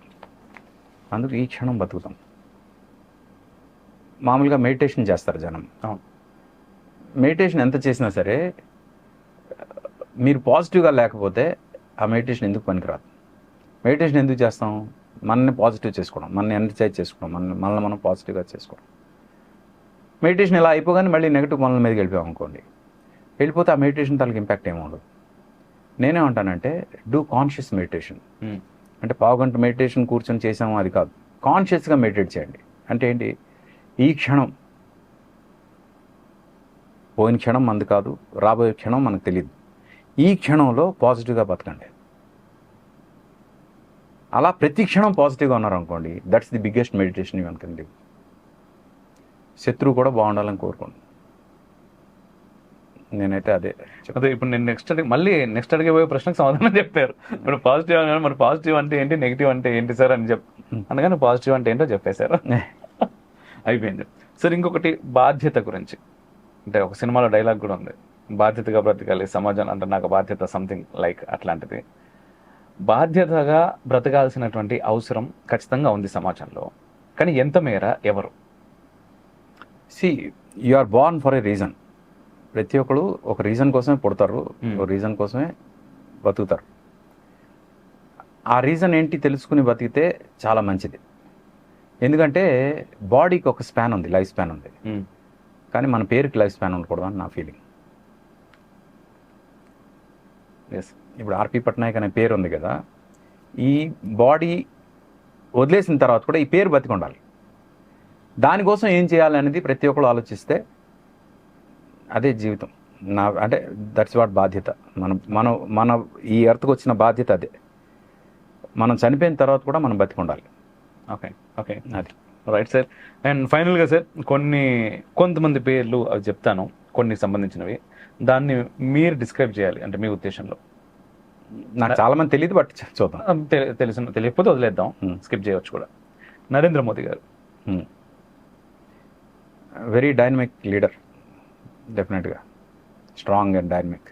అందుకు ఈ క్షణం బతుకుతాం. మామూలుగా మెడిటేషన్ చేస్తారు జనం. మెడిటేషన్ ఎంత చేసినా సరే మీరు పాజిటివ్గా లేకపోతే ఆ మెడిటేషన్ ఎందుకు పనికిరాదు. మెడిటేషన్ ఎందుకు చేస్తాం? మనల్ని పాజిటివ్ చేసుకోవడం, మనల్ని ఎనర్జైజ్ చేసుకోవడం, మనల్ని మనం పాజిటివ్గా చేసుకోవడం. మెడిటేషన్ ఇలా అయిపోగానే మళ్ళీ నెగిటివ్ పనుల మీదకి వెళ్ళిపోయాం అనుకోండి, వెళ్ళిపోతే ఆ మెడిటేషన్ తనకి ఇంపాక్ట్ ఏముండదు. నేనేమంటానంటే డూ కాన్షియస్ మెడిటేషన్. అంటే పావుగంట మెడిటేషన్ కూర్చొని చేసాము అది కాదు, కాన్షియస్గా మెడిటేట్ చేయండి. అంటే ఏంటి? ఈ క్షణం, పోయిన క్షణం మనది కాదు, రాబోయే క్షణం మనకు తెలియదు. ఈ క్షణంలో పాజిటివ్గా బతకండి. అలా ప్రతి క్షణం పాజిటివ్గా ఉన్నారు అనుకోండి, that's the biggest meditation you can live. శత్రువు కూడా బాగుండాలని కోరుకోండి. నేనైతే అదే అదే ఇప్పుడు నేను నెక్స్ట్ అడిగే పోయే ప్రశ్నకు సమాధానం చెప్పారు. ఇప్పుడు పాజిటివ్ అనగానే మరి పాజిటివ్ అంటే ఏంటి, నెగిటివ్ అంటే ఏంటి సార్ అని అనగానే పాజిటివ్ అంటే ఏంటో చెప్పేశారు. అయిపోయింది సార్. ఇంకొకటి బాధ్యత గురించి, అంటే ఒక సినిమాలో డైలాగ్ కూడా ఉంది, బాధ్యతగా బ్రతకాలి సమాజం అంటే నాకు బాధ్యత, సంథింగ్ లైక్ అట్లాంటిది. బాధ్యతగా బ్రతకాల్సినటువంటి అవసరం ఖచ్చితంగా ఉంది సమాజంలో, కానీ ఎంత మేర ఎవరు? You are born for a reason. ప్రతి ఒక్కరు ఒక రీజన్ కోసమే పుడతారు, ఒక రీజన్ కోసమే బతుకుతారు. ఆ రీజన్ ఏంటి తెలుసుకుని బతికితే చాలా మంచిది. ఎందుకంటే బాడీకి ఒక స్పాన్ ఉంది, లైఫ్ స్పాన్ ఉంది, కానీ మన పేరుకి లైఫ్ స్పాన్ ఉండకూడదు అని నా ఫీలింగ్. ఇప్పుడు ఆర్పి పట్నాయక్ అనే పేరు ఉంది కదా, ఈ బాడీ వదిలేసిన తర్వాత కూడా ఈ పేరు బతికి ఉండాలి. దానికోసం ఏం చేయాలి అనేది ప్రతి ఒక్కరు ఆలోచిస్తే అదే జీవితం. అంటే దట్స్ వాట్ బాధ్యత. మన ఈ ఎర్త్కి వచ్చిన బాధ్యత అదే. మనం చనిపోయిన తర్వాత కూడా మనం బతికి ఉండాలి. ఓకే ఓకే, అది రైట్ సార్. అండ్ ఫైనల్గా సార్, కొంతమంది పేర్లు అవి చెప్తాను, కొన్ని సంబంధించినవి, దాన్ని మీరు డిస్క్రైబ్ చేయాలి అంటే మీ ఉద్దేశంలో. నాకు చాలా మంది తెలియదు, బట్ చూద్దాం. తెలియకపోతే వదిలేద్దాం, స్కిప్ చేయవచ్చు కూడా. నరేంద్ర మోదీ గారు వెరీ డైనమిక్ లీడర్, డెఫినెట్గా స్ట్రాంగ్ అండ్ డైనమిక్.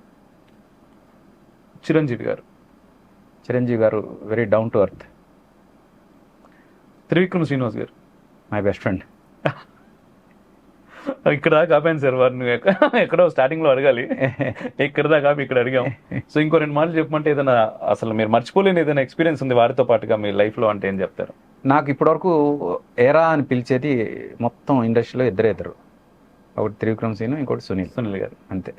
చిరంజీవి గారు very down to earth. Trivikram Srinivas గారు మై బెస్ట్ ఫ్రెండ్. ఇక్కడ దాకా ఆపాను సార్, వారిని ఎక్కడో స్టార్టింగ్ లో అడగాలి, ఇక్కడ దాకా ఇక్కడ అడిగాం. సో ఇంకో 2 మాటలు చెప్పమంటే, ఏదైనా అసలు మీరు మర్చిపోలేని ఏదైనా ఎక్స్పీరియన్స్ ఉంది వారితో పాటుగా మీ లైఫ్ లో అంటే ఏం చెప్తారు? నాకు ఇప్పటివరకు ఏరా అని పిలిచేది మొత్తం ఇండస్ట్రీలో ఇద్దరు, ఒకటి త్రివిక్రమ్ శ్రీను, ఇంకోటి సునీల్ గారు, అంతే.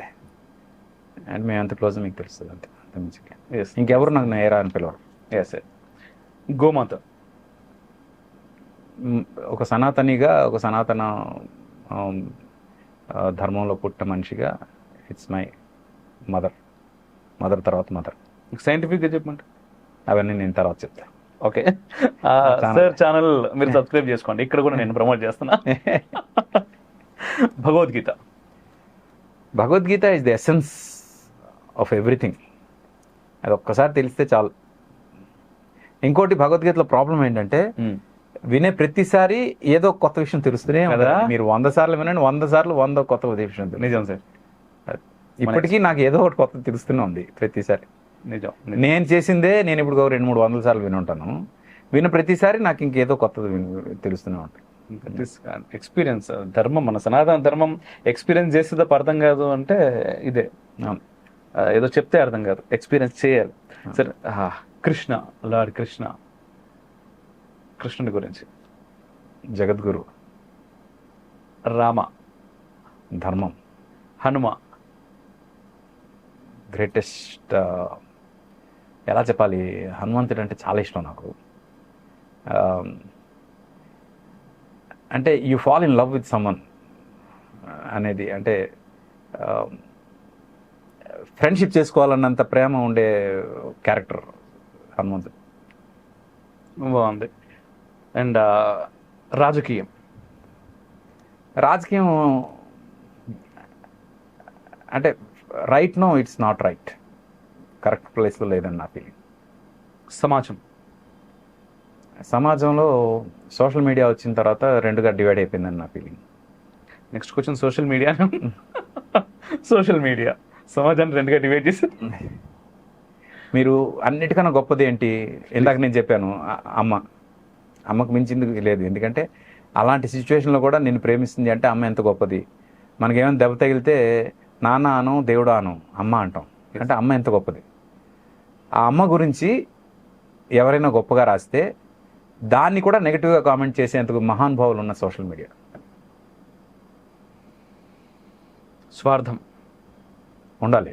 అండ్ మేము అంత క్లోజ్ మీకు తెలుస్తుంది, అంతే. ఇంకెవరు నాకు ఏరా అని పిలవరు. Yes sir. గోమాత ఒక సనాతనిగా, ఒక సనాతన ధర్మంలో పుట్టిన మనిషిగా, ఇట్స్ మై మదర్ తర్వాత మదర్. సైంటిఫిక్గా చెప్పమంటే అవన్నీ నేను తర్వాత చెప్తాను. ఓకే సార్, ఛానల్ మీరు సబ్స్క్రైబ్ చేసుకోండి, ఇక్కడ కూడా నేను ప్రమోట్ చేస్తున్నా. Bhagavad Gita is the essence of everything. అది ఒక్కసారి తెలిస్తే చాలు. ఇంకోటి, భగవద్గీతలో ప్రాబ్లం ఏంటంటే వినే ప్రతిసారి ఏదో కొత్త విషయం తెలుస్తూనే కదా. మీరు 100 సార్లు వినండి, 100 సార్లు 100 కొత్త విషయం. నిజం సార్, ఇప్పటికీ నాకు ఏదో ఒకటి కొత్త తెలుస్తూనే ఉంది ప్రతిసారి. నిజం. నేను చేసిందే నేను ఇప్పుడు 200-300 సార్లు వినుంటాను. విన్న ప్రతిసారి నాకు ఇంకేదో కొత్తది తెలుస్తూనే ఉంటాయి. ఎక్స్పీరియన్స్ ధర్మం, మన సనాతన ధర్మం ఎక్స్పీరియన్స్ చేస్తే తప్ప అర్థం కాదు అంటే ఇదే. ఏదో చెప్తే అర్థం కాదు, ఎక్స్పీరియన్స్ చేయాలి. సరే, కృష్ణ, లార్డ్ కృష్ణుడి గురించి. జగద్గురు. రామ, ధర్మం. హనుమ, గ్రేటెస్ట్. ఎలా చెప్పాలి, హనుమంతుడు అంటే చాలా ఇష్టం నాకు. అంటే you fall in love with someone అనేది, అంటే ఫ్రెండ్షిప్ చేసుకోవాలన్నంత ప్రేమ ఉండే క్యారెక్టర్ హనుమంతుడు. బాగుంది. అండ్ రాజకీయం అంటే right no it's not right, correct ప్లేస్లో లేదని నా ఫీలింగ్. సమాజంలో సోషల్ మీడియా వచ్చిన తర్వాత 2గా డివైడ్ అయిపోయిందని నా feeling. Next question, social media సమాజాన్ని 2గా డివైడ్ చేసి, మీరు అన్నిటికన్నా గొప్పది ఏంటి? ఇందాక నేను చెప్పాను, అమ్మకు మించింది లేదు. ఎందుకంటే అలాంటి సిచ్యువేషన్లో కూడా నిన్ను ప్రేమిస్తుంది అంటే అమ్మ ఎంత గొప్పది. మనకేమైనా దెబ్బ తగిలితే నాన్న అను, దేవుడా అను, అమ్మ అంటాం. అంటే అమ్మ ఎంత గొప్పది. ఆ అమ్మ గురించి ఎవరైనా గొప్పగా రాస్తే దాన్ని కూడా నెగిటివ్గా కామెంట్ చేసేందుకు మహానుభావులు ఉన్న సోషల్ మీడియా. స్వార్థం ఉండాలి,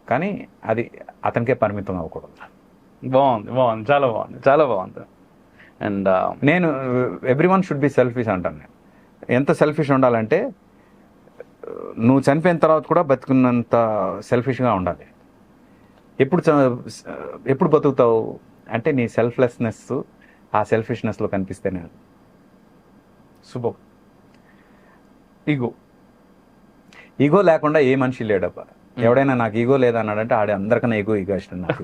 కానీ అది అతనికే పరిమితం అవ్వకూడదు. బాగుంది, చాలా బాగుంది. అండ్ నేను ఎవ్రీవన్ షుడ్ బి సెల్ఫిష్ అంటాను. నేను ఎంత సెల్ఫిష్ ఉండాలంటే, నువ్వు చనిపోయిన తర్వాత కూడా బతుకున్నంత సెల్ఫిష్గా ఉండాలి. ఎప్పుడు బతుకుతావు అంటే నీ సెల్ఫ్లెస్నెస్, ఆ సెల్ఫిష్నెస్లో కనిపిస్తేనే. శుభం. ఈగో. ఈగో లేకుండా ఏ మనిషి లేడబ్బా. ఎవడైనా నాకు ఈగో లేదన్నాడంటే ఆడే అందరికన్నా ఈగో ఇష్టం నాకు.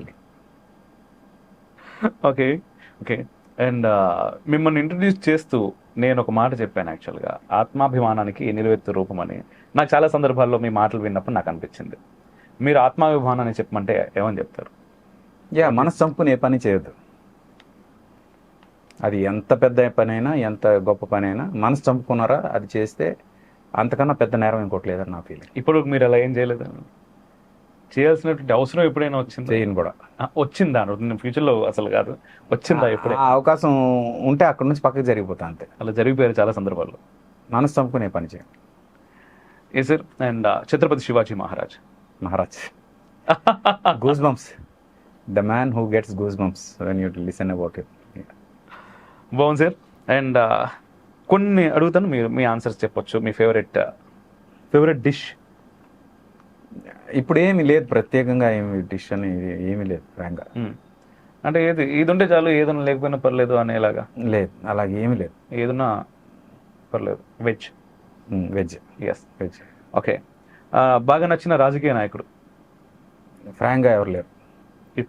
Okay okay. అండ్ మిమ్మల్ని ఇంట్రడ్యూస్ చేస్తూ నేను ఒక మాట చెప్పాను యాక్చువల్గా, ఆత్మాభిమానానికి నిలువెత్తు రూపం అని. నాకు చాలా సందర్భాల్లో మీ మాటలు విన్నప్పుడు నాకు అనిపించింది. మీరు ఆత్మాభిమానాన్ని చెప్పమంటే ఏమని చెప్తారు? మనసు చంపుకుని ఏ పని చేయొద్దు. అది ఎంత పెద్ద పనైనా ఎంత గొప్ప పని అయినా మనసు చంపుకున్నారా అది చేస్తే అంతకన్నా పెద్ద నేరం ఇంకోటి లేదని నా ఫీలింగ్. ఇప్పుడు మీరు అలా ఏం చేయలేదని చేయాల్సినటువంటి అవసరం ఎప్పుడైనా వచ్చింది? చేయను కూడా. వచ్చిందా? ఫ్యూచర్లో అసలు కాదు, వచ్చిందా ఎప్పుడే? ఆ అవకాశం ఉంటే అక్కడ నుంచి పక్కకి జరిగిపోతా అంతే. అలా జరిగిపోయారు చాలా సందర్భాల్లో. మనసు చంపుకునే పని చేయండి. ఏ sir. And Chhatrapati Shivaji Maharaj. Goose bumps, the man who gets goose bumps when you listen about it. బాగుంది సార్. అండ్ కొన్ని అడుగుతాను, మీరు మీ ఆన్సర్స్ చెప్పొచ్చు. మీ ఫేవరెట్ డిష్? ఇప్పుడు ఏమి లేదు ప్రత్యేకంగా, ఏమి డిష్ అని ఏమీ లేదు ఫ్రాంక్గా. అంటే ఇది ఉంటే చాలు, ఏదన్నా లేకపోయినా పర్లేదు అనేలాగా? లేదు, అలాగే ఏమీ లేదు. ఏదన్నా పర్లేదు. వెజ్. Yes, veg. ఓకే. బాగా నచ్చిన రాజకీయ నాయకుడు? ఫ్రాంక్గా ఎవరు లేరు.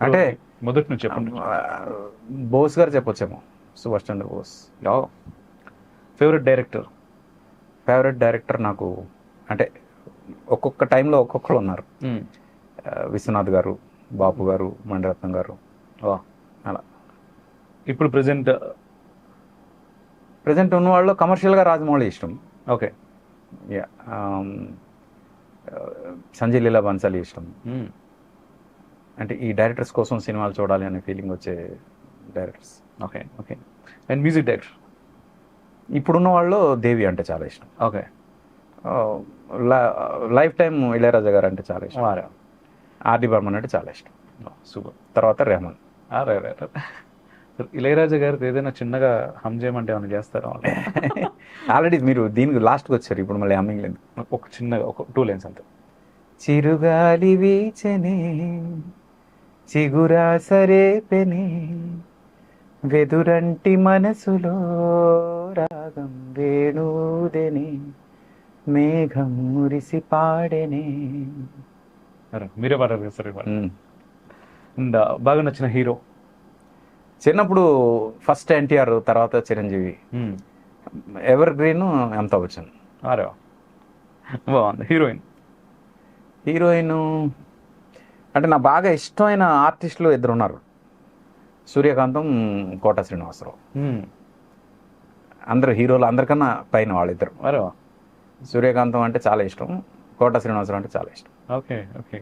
అంటే మొదటి నుంచి చెప్పండి. బోస్ గారు చెప్పొచ్చేమో, సుభాష్ చంద్ర బోస్. ఫేవరెట్ డైరెక్టర్ నాకు అంటే ఒక్కొక్క టైంలో ఒక్కొక్కరు ఉన్నారు. విశ్వనాథ్ గారు, బాపు గారు, మణిరత్నం గారు, అలా. ఇప్పుడు ప్రజెంట్ ఉన్న వాళ్ళు కమర్షియల్గా రాజమౌళి ఇష్టం. ఓకే. సంజయ్ లీలా బన్సాలి ఇష్టం. అంటే ఈ డైరెక్టర్స్ కోసం సినిమాలు చూడాలి అనే ఫీలింగ్ వచ్చే directors. Okay okay. And music director? ఇప్పుడున్న వాళ్ళు దేవి అంటే చాలా ఇష్టం. ఓకే. లైఫ్ టైం ఇళయరాజా గారు అంటే చాలా ఇష్టం. ఆర్డి బర్మన్ అంటే చాలా ఇష్టం. సూపర్. తర్వాత రెహమాన్. ఇళయరాజా గారికి ఏదైనా చిన్నగా హమ్ చేయమంటే ఏమైనా చేస్తారా? ఆల్రెడీ మీరు దీనికి లాస్ట్కి వచ్చారు, ఇప్పుడు మళ్ళీ హమ్మింగ్ లేదు. ఒక చిన్నగా ఒక 2 లైన్స్ అంతే. చిరుగాలి వీచనే చిగురాసరేపెనే వెదురంటి మనసులో రాగం వేణూదెనే మేఘం మురిసి పాడెనే. మీరే పాడారు సార్. అండ్ బాగా నచ్చిన హీరో? చిన్నప్పుడు ఫస్ట్ ఎన్టీఆర్, తర్వాత చిరంజీవి. Ever green Amitabh Bachchan. బాగుంది. హీరోయిన్ అంటే నా బాగా ఇష్టమైన ఆర్టిస్టులు 2 ఉన్నారు. సూర్యకాంతం, కోట శ్రీనివాసరావు. అందరు హీరోలు అందరికన్నా పైన వాళ్ళిద్దరు. సూర్యకాంతం అంటే చాలా ఇష్టం, కోట శ్రీనివాసరావు అంటే చాలా ఇష్టం. Okay okay.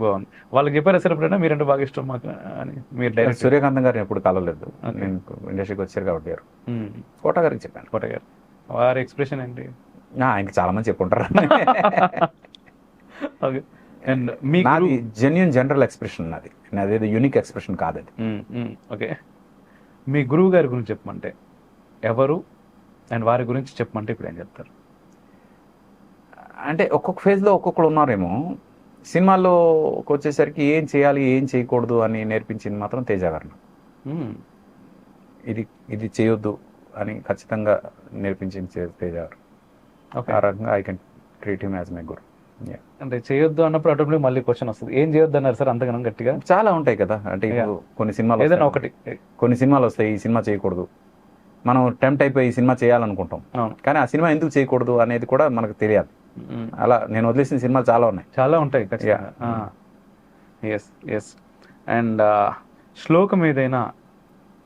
బాగుంది. వాళ్ళకి చెప్పారు సార్ ఎప్పుడైనా మీరంటే బాగా ఇష్టం మాకు అని? మీరు డైరెక్ట్ సూర్యకాంతం గారిని ఎప్పుడు కలవలేదు, నేను ఇండస్ట్రీకి వచ్చారు కాబట్టి. కోట గారికి చెప్పాను. కోట గారు వారి ఎక్స్ప్రెషన్ ఏంటి? ఆయనకి చాలా మంది చెప్పుకుంటారు. ఓకే. అండ్ నాది జెన్యున్ జనరల్ ఎక్స్ప్రెషన్, నాదేదో యూనిక్ ఎక్స్ప్రెషన్ కాదు అది. ఓకే. మీ గురువు గారి గురించి చెప్పమంటే ఎవరు, అండ్ వారి గురించి చెప్పమంటే ఇప్పుడు ఏం చెప్తారు? అంటే ఒక్కొక్క ఫేజ్లో ఒక్కొక్కరు ఉన్నారేమో. సినిమాల్లో వచ్చేసరికి ఏం చేయాలి ఏం చేయకూడదు అని నేర్పించింది మాత్రం తేజ గారు. ఇది చేయొద్దు అని ఖచ్చితంగా నేర్పించింది తేజ గారు. ఆ రకంగా I can treat him as my guru. అంటే చేయొద్దు అన్నప్పుడు ఆటోమేటిక్ మళ్ళీ క్వశ్చన్ వస్తుంది, ఏం చేయొద్దు అన్నారు సార్ అంతగానం గట్టిగా? చాలా ఉంటాయి కదా. అంటే ఇప్పుడు కొన్ని సినిమాలు ఏదైనా ఒకటి, కొన్ని సినిమాలు వస్తాయి ఈ సినిమా చేయకూడదు, మనం టెంప్ట్ అయిపోయి ఈ సినిమా చేయాలనుకుంటాం, కానీ ఆ సినిమా ఎందుకు చేయకూడదు అనేది కూడా మనకు తెలియాలి. అలా నేను వదిలేసిన సినిమాలు చాలా ఉంటాయి. Yes yes. అండ్ శ్లోకం ఏదైనా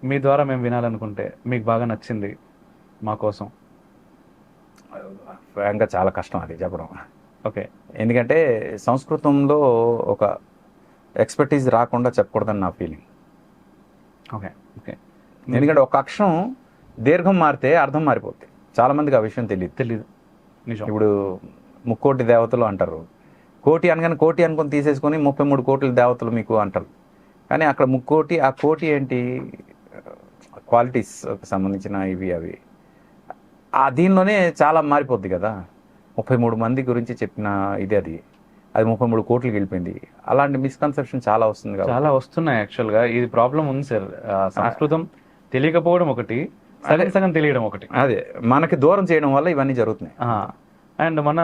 మీ ద్వారా మేము వినాలనుకుంటే మీకు బాగా నచ్చింది మా కోసం? ఇంకా చాలా కష్టం అది చెప్పడం. ఓకే. ఎందుకంటే సంస్కృతంలో ఒక ఎక్స్పర్టీజ్ రాకుండా చెప్పకూడదని నా ఫీలింగ్. Okay okay. ఎందుకంటే ఒక అక్షరం దీర్ఘం మారితే అర్థం మారిపోతుంది. చాలా మందికి ఆ విషయం తెలియదు. ఇప్పుడు 3,000,000 దేవతలు అంటారు, కోటి అనగానే కోటి అనుకొని తీసేసుకొని 33 కోట్ల దేవతలు మీకు అంటారు. కానీ అక్కడ 3,000,000, ఆ కోటి ఏంటి, క్వాలిటీస్ సంబంధించిన ఇవి అవి. దీనిలోనే చాలా మారిపోద్ది కదా. 33 మంది గురించి చెప్పిన అది అది 33 కోట్లకి వెళ్ళిపోయింది. అలాంటి మిస్కన్సెప్షన్ చాలా వస్తుంది కాబట్టి చాలా వస్తున్నాయి యాక్చువల్గా. ఇది ప్రాబ్లం ఉంది సార్. సంస్కృతం తెలియకపోవడం ఒకటి, సగం సగం తెలియడం ఒకటి. అదే మనకి దూరం చేయడం వల్ల ఇవన్నీ జరుగుతున్నాయి. అండ్ మన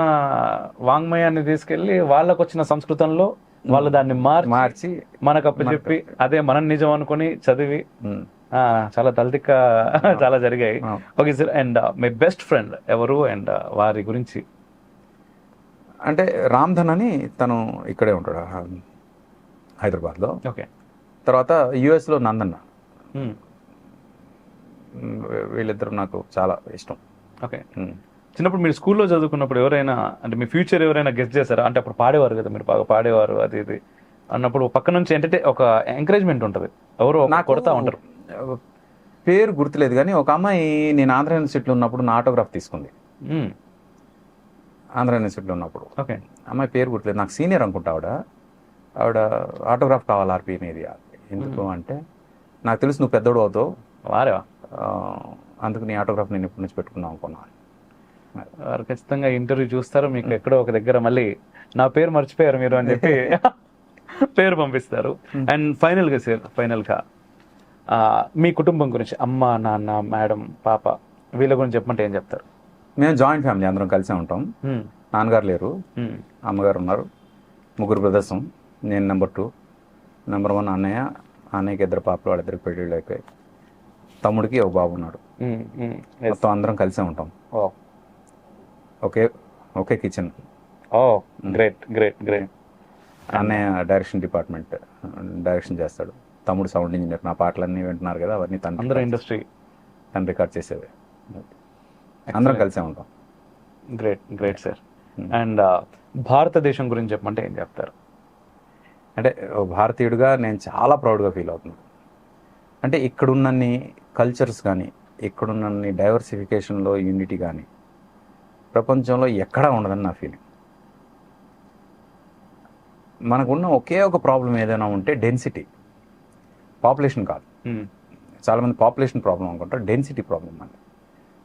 వాంగ్మయాన్ని తీసుకెళ్లి వాళ్ళకు వచ్చిన సంస్కృతంలో వాళ్ళు దాన్ని మార్చి మనకు అప్పచెప్పి అదే మనం నిజం అనుకుని చదివి చాలా తలతిక్క చాలా జరిగాయి. Okay sir, and my best friend ఎవరు అండ్ వారి గురించి? అంటే రామ్ధన్ అని తను ఇక్కడే ఉంటాడు హైదరాబాద్లో. ఓకే. తర్వాత యుఎస్లో నందన్న, వీళ్ళిద్దరు నాకు చాలా ఇష్టం. ఓకే. చిన్నప్పుడు మీరు స్కూల్లో చదువుకున్నప్పుడు ఎవరైనా అంటే మీ ఫ్యూచర్ ఎవరైనా గెస్ట్ చేశారా? అంటే అప్పుడు పాడేవారు కదా, మీరు బాగా పాడేవారు అది ఇది అన్నప్పుడు పక్క నుంచి ఏంటంటే ఒక ఎంకరేజ్మెంట్ ఉంటుంది, ఎవరు నాకు కొడతా ఉంటారు. పేరు గుర్తులేదు కానీ ఒక అమ్మాయి నేను ఆంధ్ర యూనివర్సిటీలో ఉన్నప్పుడు నా ఆటోగ్రాఫ్ తీసుకుంది. ఆంధ్ర యూనివర్సిటీలో ఉన్నప్పుడు. ఓకే. అమ్మాయి పేరు గుర్తులేదు, నాకు సీనియర్ అనుకుంటా. ఆవిడ ఆటోగ్రాఫ్ కావాలి ఆర్పి అనేది. ఎందుకు అంటే నాకు తెలుసు నువ్వు పెద్దోడు అవుతావు, వారే అందుకు నీ ఆటోగ్రాఫ్ నేను ఇప్పటి నుంచి పెట్టుకున్నాం అనుకున్నాను. వారు ఖచ్చితంగా ఇంటర్వ్యూ చూస్తారు, మీకు ఎక్కడో ఒక దగ్గర మళ్ళీ నా పేరు మర్చిపోయారు మీరు అని చెప్పి పేరు పంపిస్తారు. అండ్ ఫైనల్గా సార్, ఫైనల్గా మీ కుటుంబం గురించి, అమ్మ నాన్న మేడం పాప వీళ్ళ గురించి చెప్పమంటే ఏం చెప్తారు? మేము జాయింట్ ఫ్యామిలీ, అందరం కలిసే ఉంటాం. నాన్నగారు లేరు, అమ్మగారు ఉన్నారు, 3 బ్రదర్స్, నేను నెంబర్ 2, నెంబర్ 1 అన్నయ్య, అన్నయ్యకి 2 పాపలు, వాళ్ళిద్దరికి పెళ్ళిళ్ళు అయిపోయి, తమ్ముడికి ఒక బాబు ఉన్నాడు. మొత్తం అందరం కలిసే ఉంటాం. ఒకే కిచెన్. Great great great. అన్నయ్య డైరెక్షన్ చేస్తాడు, తమ్ముడు సౌండ్ ఇంజనీర్. నా పాటలన్నీ వింటున్నారు కదా, అవన్నీ అందరూ ఇండస్ట్రీ తను రికార్డ్ చేసేవి. అందరం కలిసే ఉంటాం. Great great sir. అండ్ భారతదేశం గురించి చెప్పమంటే ఏం చెప్తారు? అంటే భారతీయుడిగా నేను చాలా ప్రౌడ్గా ఫీల్ అవుతున్నాను. అంటే ఇక్కడున్నన్ని కల్చర్స్ కానీ, ఇక్కడున్నన్ని డైవర్సిఫికేషన్లో యూనిటీ కానీ ప్రపంచంలో ఎక్కడా ఉండదని నా ఫీలింగ్. మనకున్న ఒకే ఒక ప్రాబ్లం ఏదైనా ఉంటే డెన్సిటీ, పాపులేషన్ కాదు. చాలామంది పాపులేషన్ ప్రాబ్లం అనుకుంటారు, డెన్సిటీ ప్రాబ్లం అని.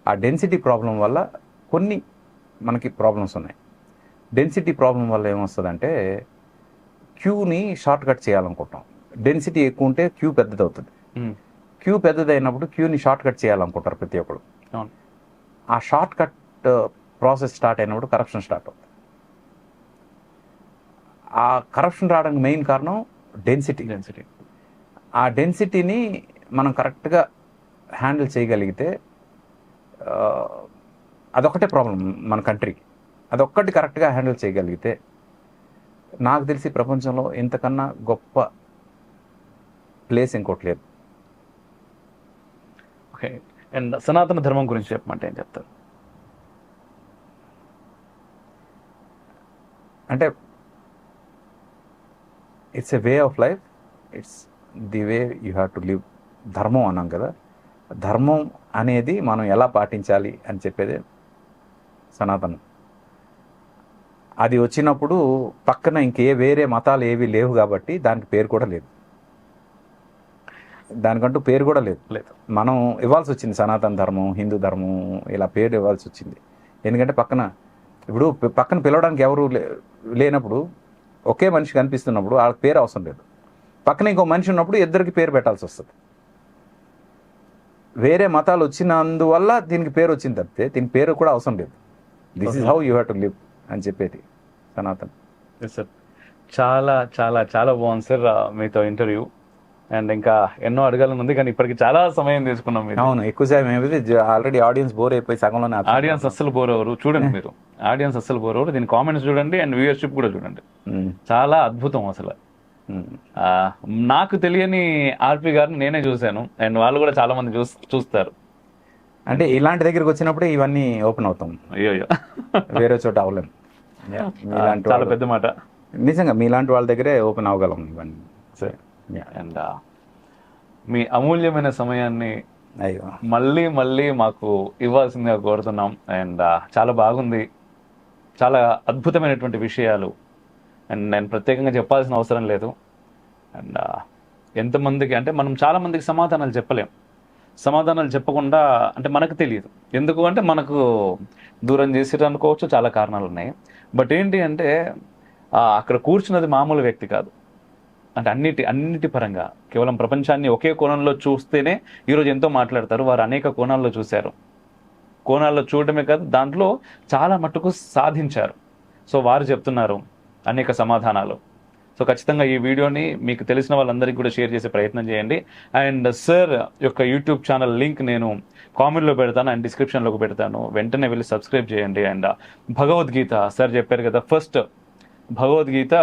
ఆ డెన్సిటీ ప్రాబ్లం వల్ల కొన్ని మనకి ప్రాబ్లమ్స్ ఉన్నాయి. డెన్సిటీ ప్రాబ్లం వల్ల ఏమొస్తుందంటే క్యూని షార్ట్ కట్ చేయాలనుకుంటాం. డెన్సిటీ ఎక్కువ ఉంటే క్యూ పెద్దది అవుతుంది. క్యూ పెద్దదైనప్పుడు క్యూని షార్ట్ కట్ చేయాలనుకుంటారు ప్రతి ఒక్కరు. ఆ షార్ట్ కట్ ప్రాసెస్ స్టార్ట్ అయినప్పుడు కరప్షన్ స్టార్ట్ అవుతుంది. ఆ కరప్షన్ రావడానికి మెయిన్ కారణం డెన్సిటీ. ఆ డెన్సిటీని మనం కరెక్ట్గా హ్యాండిల్ చేయగలిగితే, అదొక్కటే ప్రాబ్లం మన కంట్రీకి. అదొక్కటి కరెక్ట్గా హ్యాండిల్ చేయగలిగితే నాకు తెలిసి ప్రపంచంలో ఇంతకన్నా గొప్ప ప్లేస్ ఇంకోటి లేదు. ఓకే. అండ్ సనాతన ధర్మం గురించి చెప్పమంటే ఏం చెప్తారు? అంటే it's a way of life, it's the way you have to live. ధర్మం అన్నాం కదా, ధర్మం అనేది మనం ఎలా పాటించాలి అని చెప్పేది సనాతనం. అది వచ్చినప్పుడు పక్కన వేరే మతాలు ఏవి లేవు కాబట్టి దానికి పేరు కూడా లేదు, దానికంటూ పేరు కూడా లేదు. మనం ఇవ్వాల్సి వచ్చింది సనాతన ధర్మం, హిందూ ధర్మం ఇలా పేరు ఇవ్వాల్సి వచ్చింది. ఎందుకంటే పక్కన పిలవడానికి ఎవరు లేనప్పుడు, ఒకే మనిషి కనిపిస్తున్నప్పుడు వాళ్ళకి పేరు అవసరం లేదు. పక్కన ఇంకో మనిషి ఉన్నప్పుడు ఇద్దరికి పేరు పెట్టాల్సి వస్తుంది. వేరే మతాలు వచ్చినందువల్ల దీనికి పేరు వచ్చింది తప్పితే దీనికి పేరు కూడా అవసరం లేదు. This is how you have to live అని చెప్పేది సనాతన్. సార్ చాలా చాలా చాలా బాగుంది సార్ మీతో ఇంటర్వ్యూ. అండ్ ఇంకా ఎన్నో అడగాలని ఉంది కానీ ఇప్పటికి చాలా సమయం తీసుకున్నాం. అవును, ఎక్కువ సమయం అయిపోయింది. ఆల్రెడీ ఆడియన్స్ బోర్ అయిపోయి సగంలోనే. ఆడియన్స్ అస్సలు బోర్ అవ్వరు, చూడండి మీరు. ఆడియన్స్ అస్సలు బోర్ అవ్వరు. దీని కామెంట్స్ చూడండి అండ్ వ్యూయర్షిప్ కూడా చూడండి. చాలా అద్భుతం అసలు. నాకు తెలియని ఆర్పి గారిని నేనే చూశాను అండ్ వాళ్ళు కూడా చాలా మంది చూస్తారు. అంటే ఇలాంటి దగ్గరికి వచ్చినప్పుడే ఇవన్నీ ఓపెన్ అవుతాం. అయ్యో వేరే చోట అవ్వలేము. చాలా పెద్ద మాట నిజంగా. మీలాంటి వాళ్ళ దగ్గరే ఓపెన్ అవ్వగలం ఇవన్నీ. సరే. అండ్ మీ అమూల్యమైన సమయాన్ని మళ్ళీ మళ్ళీ మాకు ఇవ్వాల్సిందిగా కోరుతున్నాం. అండ్ చాలా బాగుంది, చాలా అద్భుతమైనటువంటి విషయాలు. అండ్ నేను ప్రత్యేకంగా చెప్పాల్సిన అవసరం లేదు. అండ్ ఎంతమందికి అంటే మనం చాలా మందికి సమాధానాలు చెప్పలేం. సమాధానాలు చెప్పకుండా అంటే మనకు తెలియదు. ఎందుకు అంటే మనకు దూరం చేసేది అనుకోవచ్చు, చాలా కారణాలు ఉన్నాయి. బట్ ఏంటి అంటే అక్కడ కూర్చున్నది మామూలు వ్యక్తి కాదు. అంటే అన్నిటి పరంగా కేవలం ప్రపంచాన్ని ఒకే కోణంలో చూస్తేనే ఈరోజు ఎంతో మాట్లాడతారు. వారు అనేక కోణాల్లో చూశారు. కోణాల్లో చూడటమే కాదు, దాంట్లో చాలా మట్టుకు సాధించారు. సో వారు చెప్తున్నారు అనేక సమాధానాలు. సో ఖచ్చితంగా ఈ వీడియోని మీకు తెలిసిన వాళ్ళందరికీ కూడా షేర్ చేసే ప్రయత్నం చేయండి. అండ్ సార్ యొక్క యూట్యూబ్ ఛానల్ లింక్ నేను కామెంట్లో పెడతాను అండ్ డిస్క్రిప్షన్లోకి పెడతాను. వెంటనే వెళ్ళి సబ్స్క్రైబ్ చేయండి. అండ్ భగవద్గీత సార్ చెప్పారు కదా, ఫస్ట్ భగవద్గీత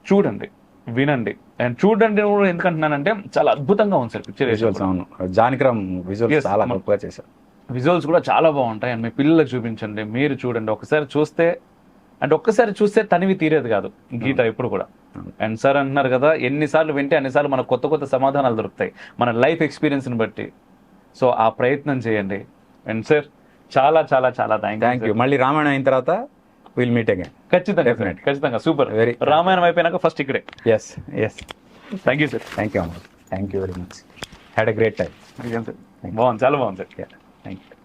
చూడండి, వినండి. అండ్ చూడండి కూడా ఎందుకంటున్నానంటే చాలా అద్భుతంగా ఉంది సార్ పిక్చర్. విజువల్స్ అవును, జానకిరామ్ విజువల్స్ చాలా గొప్పగా చేశారు. విజువల్స్ కూడా చాలా బాగుంటాయి. అండ్ మీ పిల్లలకు చూపించండి, మీరు చూడండి. ఒక్కసారి చూస్తే తనివి తీరేది కాదు గీత ఎప్పుడు కూడా. అండ్ సార్ అంటున్నారు కదా, ఎన్నిసార్లు వింటే అన్నిసార్లు మనకు కొత్త సమాధానాలు దొరుకుతాయి మన లైఫ్ ఎక్స్పీరియన్స్ని బట్టి. సో ఆ ప్రయత్నం చేయండి. అండ్ సార్ చాలా చాలా చాలా థ్యాంక్ యూ. మళ్ళీ రామాయణం అయిన తర్వాత విల్ మీట్ అగైన్. ఖచ్చితంగా సూపర్. రామాయణం అయిపోయినాక ఫస్ట్ ఇక్కడే. Yes thank you sir. Thank you very much. Had a great time. బాగుంది, చాలా బాగుంది సార్. Thank you.